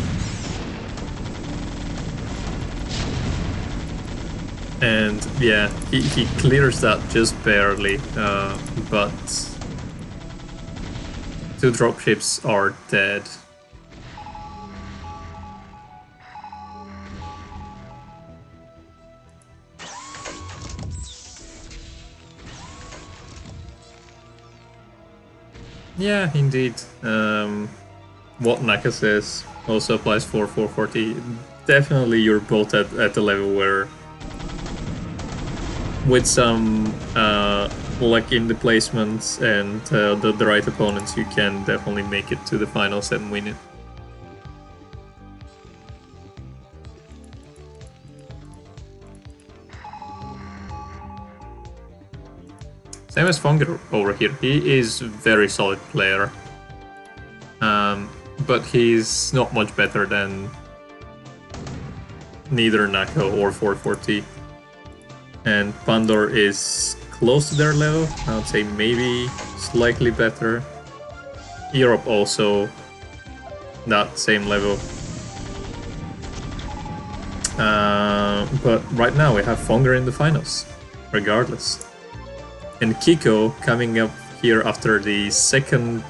And yeah, he clears that just barely, but 2 dropships are dead. Yeah, indeed. What Naka says also applies for 440. Definitely you're both at the level where, with some luck in the placements and the right opponents, you can definitely make it to the finals and win it. Same as Fonger over here. He is a very solid player, but he's not much better than neither Naka or 440. And Pandor is close to their level. I would say maybe slightly better. Earob also that same level. But right now we have Fonger in the finals, regardless. And Kiko coming up here after the 2nd...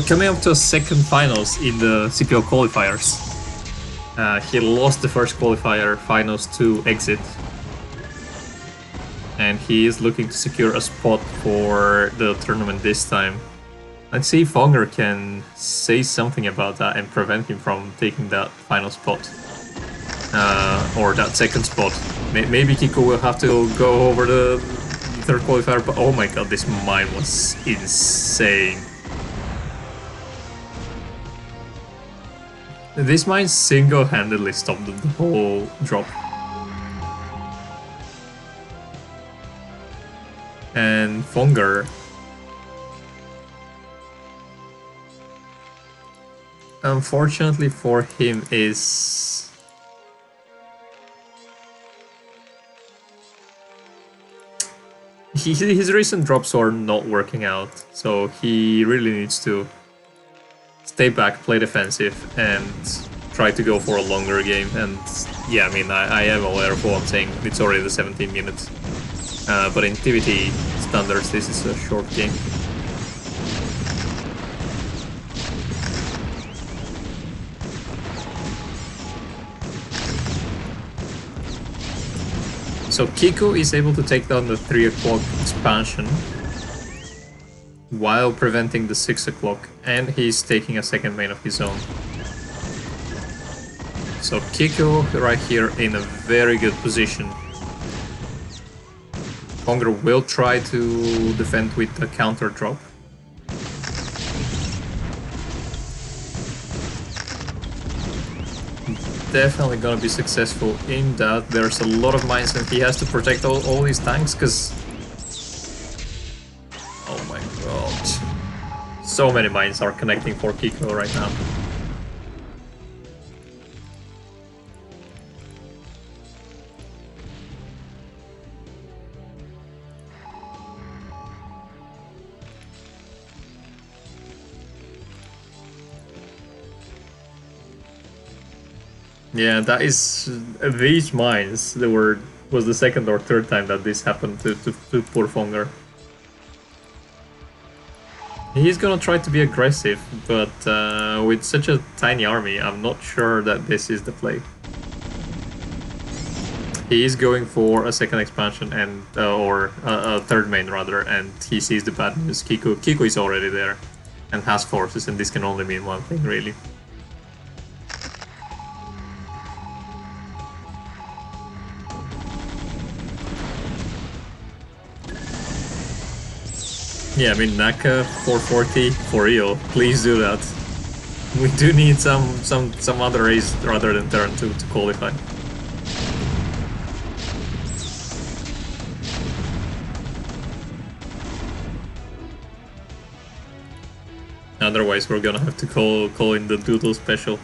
coming up to a 2nd finals in the CPL qualifiers. He lost the 1st qualifier finals to exit. And he is looking to secure a spot for the tournament this time. Let's see if Fonger can say something about that and prevent him from taking that final spot. Or that 2nd spot. Maybe Kiko will have to go over the 3rd qualifier, but oh my god, this mine was insane. This mine single-handedly stopped the whole drop. And Fonger, unfortunately for him, is... his recent drops are not working out, so he really needs to stay back, play defensive, and try to go for a longer game. And yeah, I mean, I am aware of what I'm saying. It's already the 17 minutes. But in TVT standards, this is a short game. So Kiko is able to take down the 3 o'clock expansion while preventing the 6 o'clock, and he's taking a second main of his own. So Kiko right here in a very good position. Fonger will try to defend with the counter drop. Definitely gonna be successful in that. There's a lot of mines and he has to protect all these tanks because... Oh my god. So many mines are connecting for Kiko right now. Yeah, that is these mines. Was the second or third time that this happened to poor Fonger. He's gonna try to be aggressive, but with such a tiny army, I'm not sure that this is the play. He is going for a second expansion and or a third main rather, and he sees the bad news. Kiko is already there and has forces, and this can only mean one thing really. Yeah, I mean, Naka 440 for real. Please do that. We do need some other race rather than turn to qualify. Otherwise, we're gonna have to call in the Doodle special.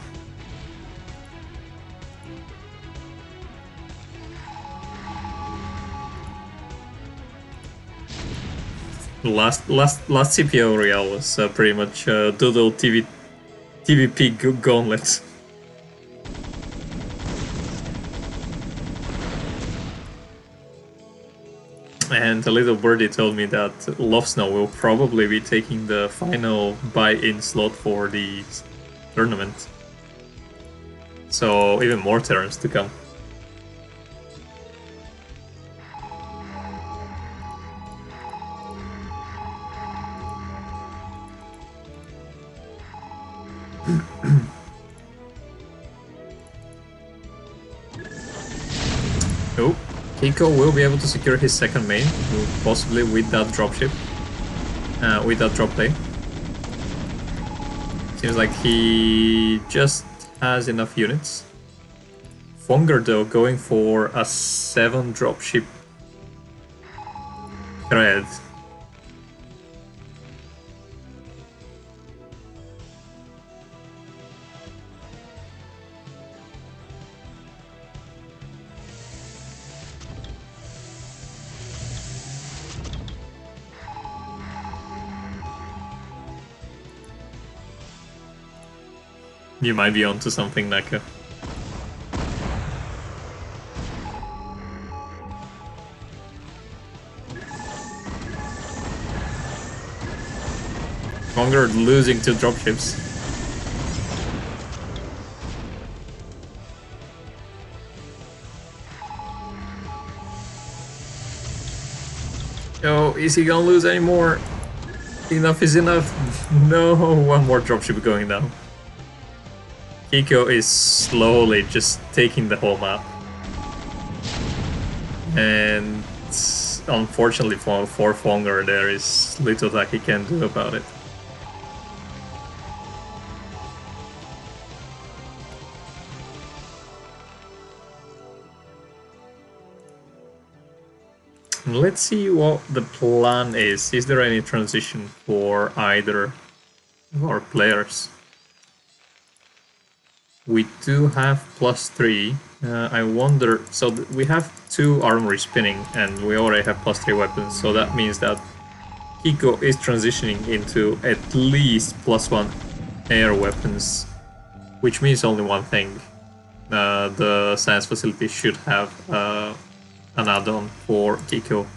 Last CPL Royale was pretty much Doodle TVP gauntlet. And a little birdie told me that Lovesnow will probably be taking the final buy-in slot for the tournament. So even more turns to come. Oh, Kiko will be able to secure his second main, possibly with that dropship, with that drop play. Seems like he just has enough units. Fonger though going for a 7 dropship thread. You might be onto something, Naka. Fonger losing 2 dropships. Oh, is he gonna lose anymore? Enough is enough. No, one more dropship going down. Kiko is slowly just taking the whole map. And unfortunately for Fonger, there is little that he can do about it. Let's see what the plan is. Is there any transition for either of our players? We do have +3. I wonder. So we have 2 armory spinning, and we already have +3 weapons. So that means that Kiko is transitioning into at least +1 air weapons, which means only one thing. The science facility should have an add-on for Kiko.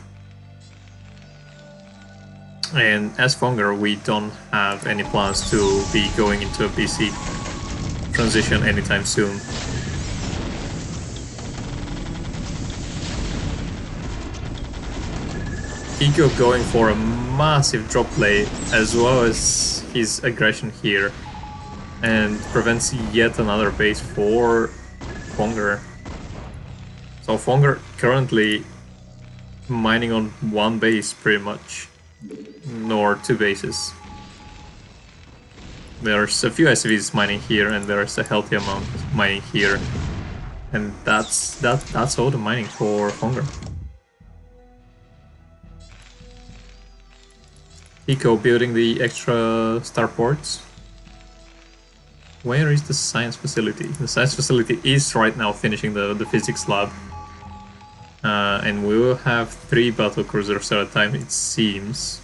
And as Fonger, we don't have any plans to be going into a BC transition anytime soon. Kiko going for a massive drop play as well as his aggression here, and prevents yet another base for Fonger. So Fonger currently mining on one base pretty much, or 2 bases. There's a few SVs mining here, and there's a healthy amount mining here, and that's all the mining for Fonger. Kiko building the extra starports. Where is the science facility? The science facility is right now finishing the physics lab. And we will have 3 battle cruisers at a time, it seems.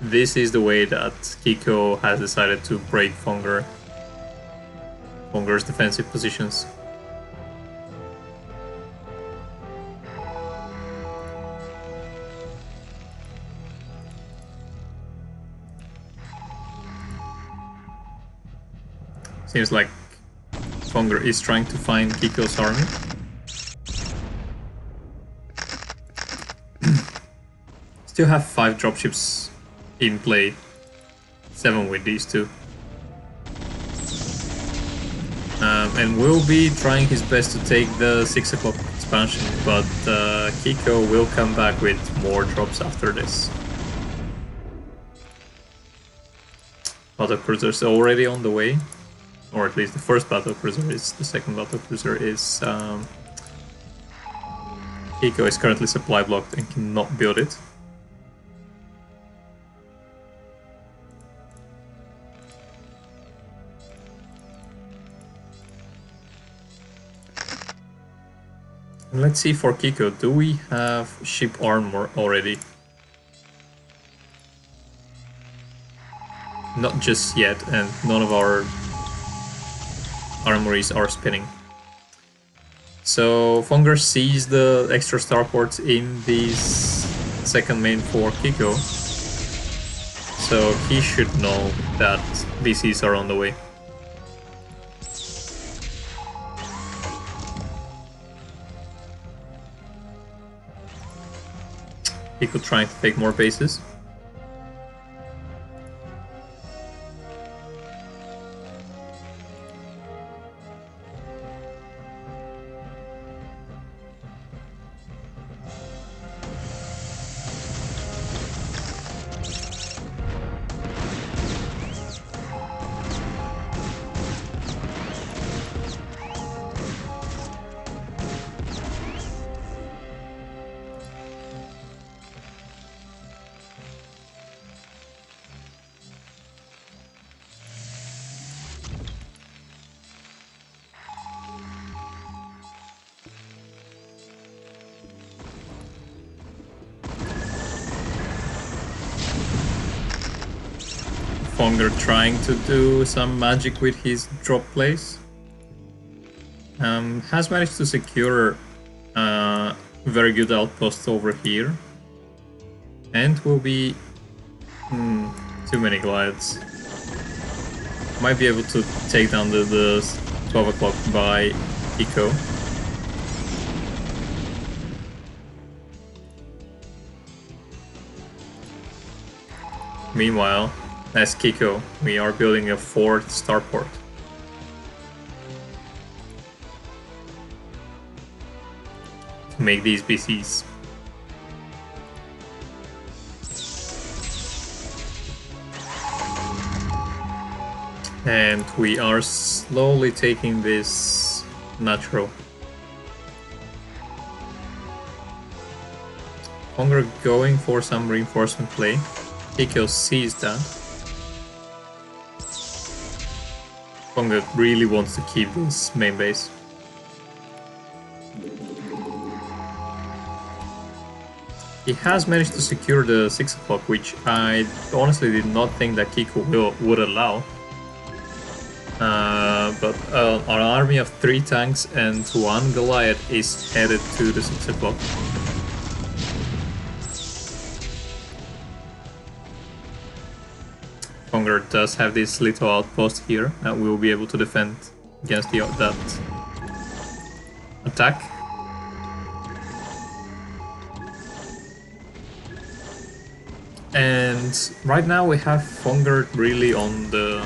This is the way that Kiko has decided to break Fonger's defensive positions. Seems like Fonger is trying to find Kiko's army. Still have 5 dropships in play, 7 with these 2. And will be trying his best to take the 6 o'clock expansion, but Kiko will come back with more drops after this. Battle cruisers already on the way, or at least the first battle cruiser is. The second battle cruiser is. Kiko is currently supply blocked and cannot build it. And let's see for Kiko, do we have ship armor already? Not just yet, and none of our armories are spinning. So Fonger sees the extra starports in this second main for Kiko, so he should know that BCs are on the way. Kiko trying to take more bases. Fonger trying to do some magic with his drop plays. Has managed to secure very good outposts over here. And will be... too many glides. Might be able to take down the 12 o'clock by Kiko. Meanwhile, as Kiko, we are building a 4th starport. To make these BCs. And we are slowly taking this natural. Fonger going for some reinforcement play. Kiko sees that. Fonger really wants to keep this main base. He has managed to secure the 6 o'clock, which I honestly did not think that Kiko would allow. But an army of 3 tanks and 1 Goliath is headed to the 6 o'clock. Fonger does have this little outpost here that we will be able to defend against that attack. And right now we have Fonger really on the...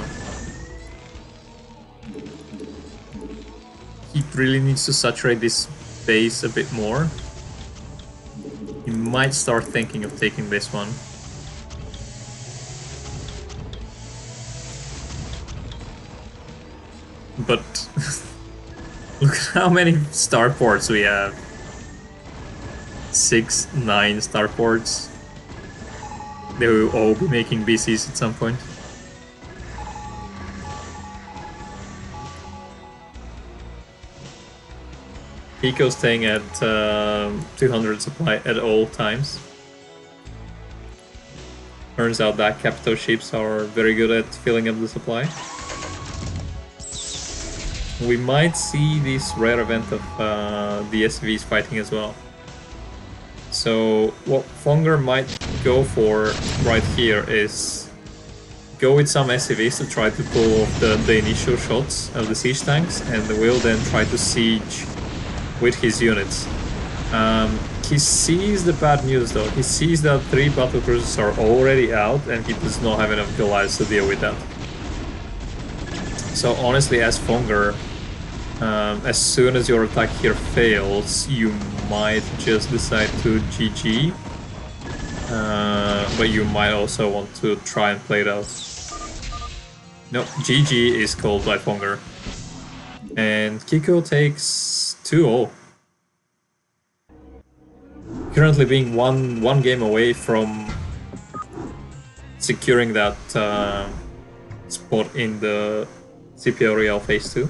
He really needs to saturate this base a bit more. He might start thinking of taking this one. But look at how many starports we have. 6, 9 starports. They will all be making BCs at some point. Kiko staying at 200 supply at all times. Turns out that capital ships are very good at filling up the supply. We might see this rare event of the SVs fighting as well. So what Fonger might go for right here is go with some SCVs to try to pull off the initial shots of the siege tanks, and will then try to siege with his units. He sees the bad news though. He sees that 3 battlecruisers are already out and he does not have enough Goliaths to deal with that. So honestly, as Fonger, as soon as your attack here fails, you might just decide to GG. But you might also want to try and play it out. No, GG is called by Fonger. And Kiko takes 2-0. Currently being one game away from securing that spot in the CPL Royale Phase 2.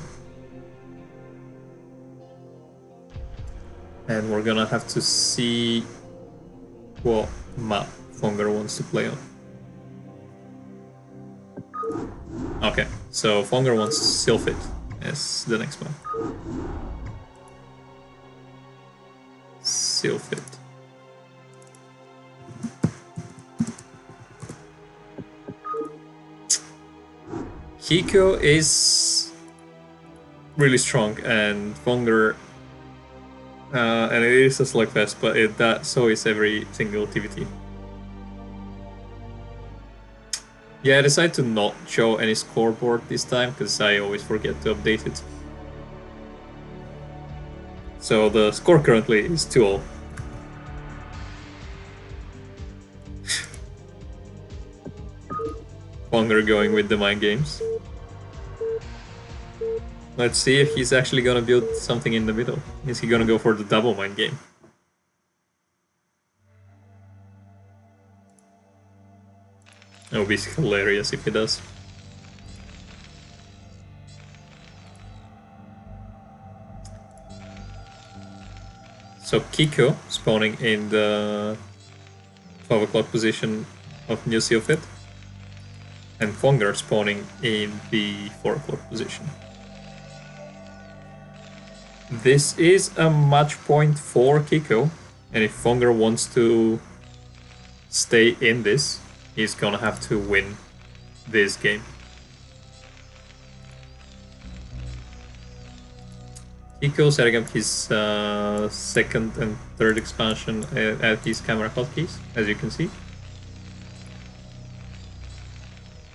And we're gonna have to see what map Fonger wants to play on. Okay, so Fonger wants Sylphid as the next one. Sylphid. Kiko is really strong, and Fonger, and it is a slugfest, but so is every single TVT. Yeah, I decided to not show any scoreboard this time, because I always forget to update it. So the score currently is 2-0. Fonger going with the mind games. Let's see if he's actually gonna build something in the middle. Is he gonna go for the double mind game? That would be hilarious if he does. So Kiko spawning in the 12 o'clock position of New Sylphid, and Fonger spawning in the 4 o'clock position. This is a match point for Kiko, and if Fonger wants to stay in this, he's gonna have to win this game. Kiko setting up his second and third expansion at his camera hotkeys, as you can see.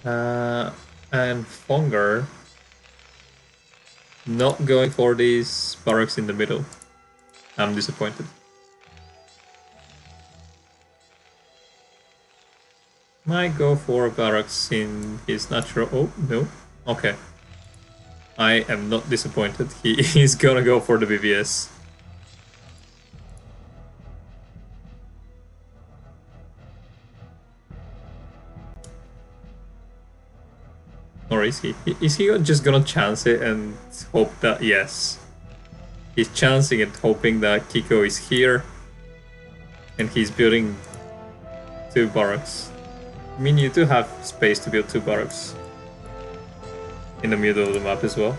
And Fonger not going for these barracks in the middle. I'm disappointed. Might go for barracks in his natural... Oh, no. Okay. I am not disappointed. He is gonna go for the BBS. Or is he? Is he just gonna chance it and hope that, yes. He's chancing it, hoping that Kiko is here. And he's building 2 barracks. I mean, you do have space to build 2 barracks in the middle of the map as well.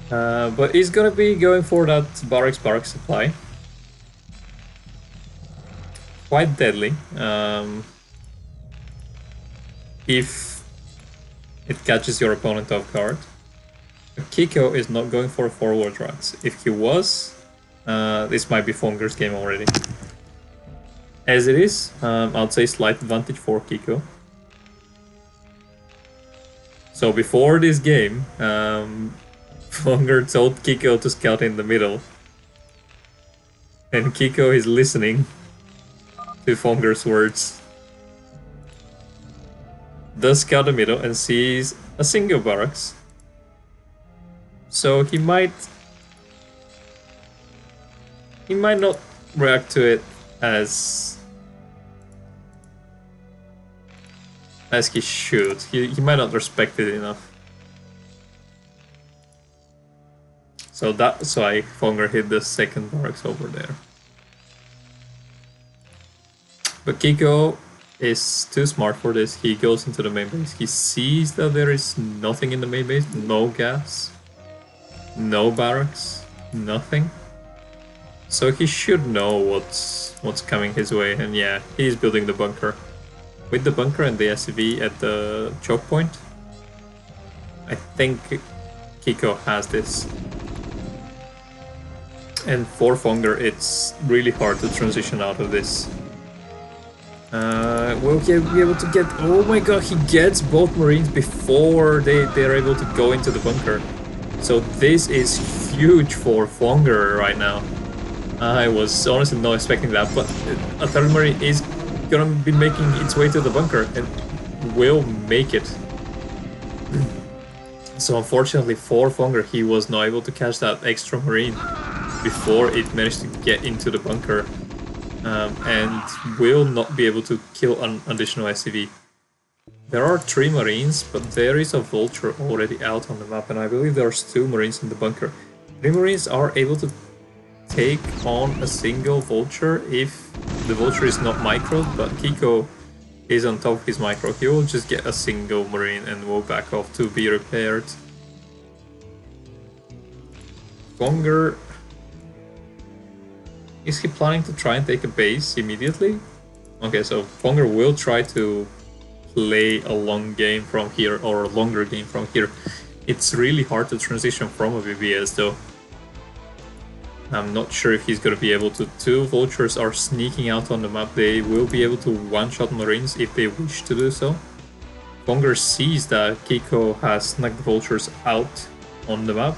But he's gonna be going for that barracks supply. Quite deadly. If it catches your opponent off guard. Kiko is not going for forward runs. If he was, this might be Fonger's game already. As it is, I'd say slight advantage for Kiko. So before this game, Fonger told Kiko to scout in the middle. And Kiko is listening to Fonger's words. Does scout the middle and sees a single barracks. So he might not react to it as he should. He might not respect it enough. So that's why Fonger hit the second barracks over there. But Kiko is too smart for this. He goes into the main base. He sees that there is nothing in the main base. No gas. No barracks. Nothing. So he should know what's coming his way. And yeah, he's building the bunker. With the bunker and the SCV at the choke point, I think Kiko has this. And for Fonger, it's really hard to transition out of this. Will he be able to get... Oh my god, he gets both Marines before they're able to go into the bunker. So this is huge for Fonger right now. I was honestly not expecting that, but a third Marine is gonna be making its way to the bunker and will make it. So unfortunately for Fonger, he was not able to catch that extra Marine before it managed to get into the bunker. And will not be able to kill an additional SCV. There are 3 Marines, but there is a Vulture already out on the map, and I believe there's 2 Marines in the bunker. 3 Marines are able to take on a single Vulture if the Vulture is not microed, but Kiko is on top of his micro. He will just get a single Marine and will back off to be repaired. Fonger... Is he planning to try and take a base immediately? Okay, so Fonger will try to play a long game from here, or a longer game from here. It's really hard to transition from a BBS though. I'm not sure if he's gonna be able to. 2 Vultures are sneaking out on the map. They will be able to one-shot Marines if they wish to do so. Fonger sees that Kiko has snuck the Vultures out on the map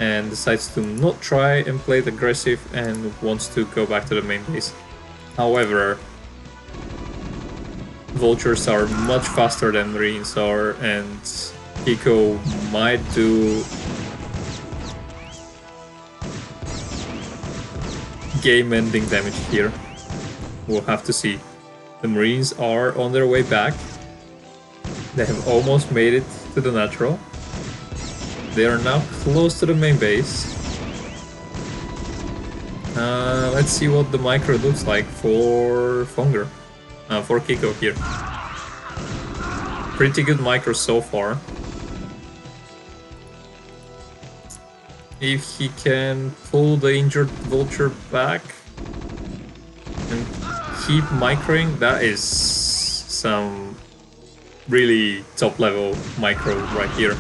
and decides to not try and play it aggressive and wants to go back to the main base. However, Vultures are much faster than Marines are, and Kiko might do game-ending damage here. We'll have to see. The Marines are on their way back. They have almost made it to the natural. They are now close to the main base. Let's see what the micro looks like for Fonger. For Kiko here. Pretty good micro so far. If he can pull the injured Vulture back and keep microing, that is some really top level micro right here.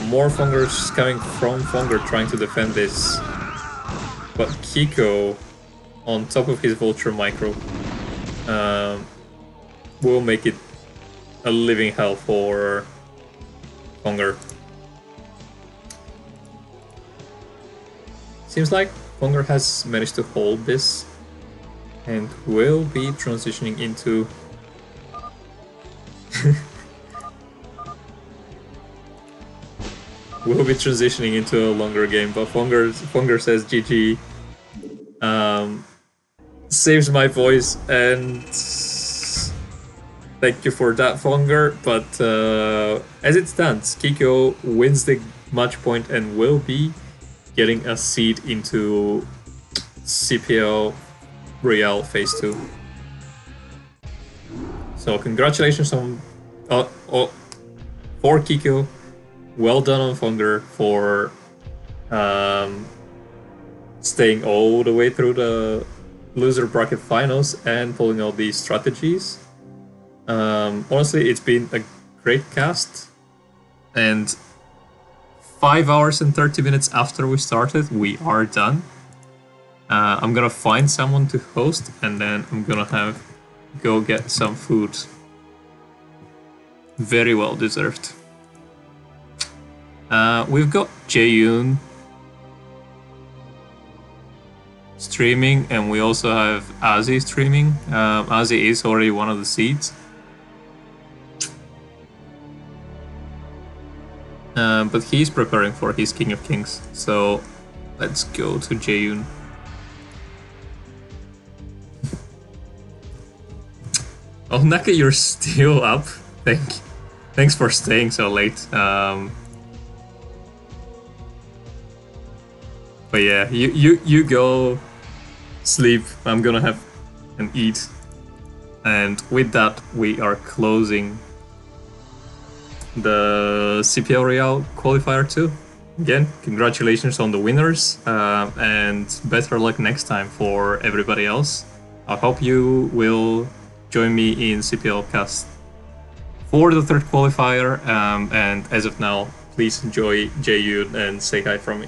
More Fongers coming from Fonger trying to defend this, but Kiko on top of his Vulture micro will make it a living hell for Fonger. Seems like Fonger has managed to hold this and will be transitioning into will be transitioning into a longer game, but Fonger says GG, saves my voice, and thank you for that, Fonger. But as it stands, Kiko wins the match point and will be getting a seed into CPL Royale Phase 2. So congratulations on for Kiko. Well done on Fonger for staying all the way through the loser bracket finals and pulling out these strategies. Honestly, it's been a great cast, and 5 hours and 30 minutes after we started, we are done. I'm gonna find someone to host, and then I'm gonna go get some food. Very well deserved. We've got Jaeyoon streaming, and we also have Azzy streaming. Azzy is already one of the seeds. But he's preparing for his King of Kings, so let's go to Jaeyoon. Oh, Naka, you're still up. Thanks for staying so late. But yeah, you go sleep. I'm gonna have an eat, and with that we are closing the CPL Royale Qualifier 2. Again, congratulations on the winners, and better luck next time for everybody else. I hope you will join me in CPL cast for the third qualifier, and as of now, please enjoy Jaeyoon and say hi from me.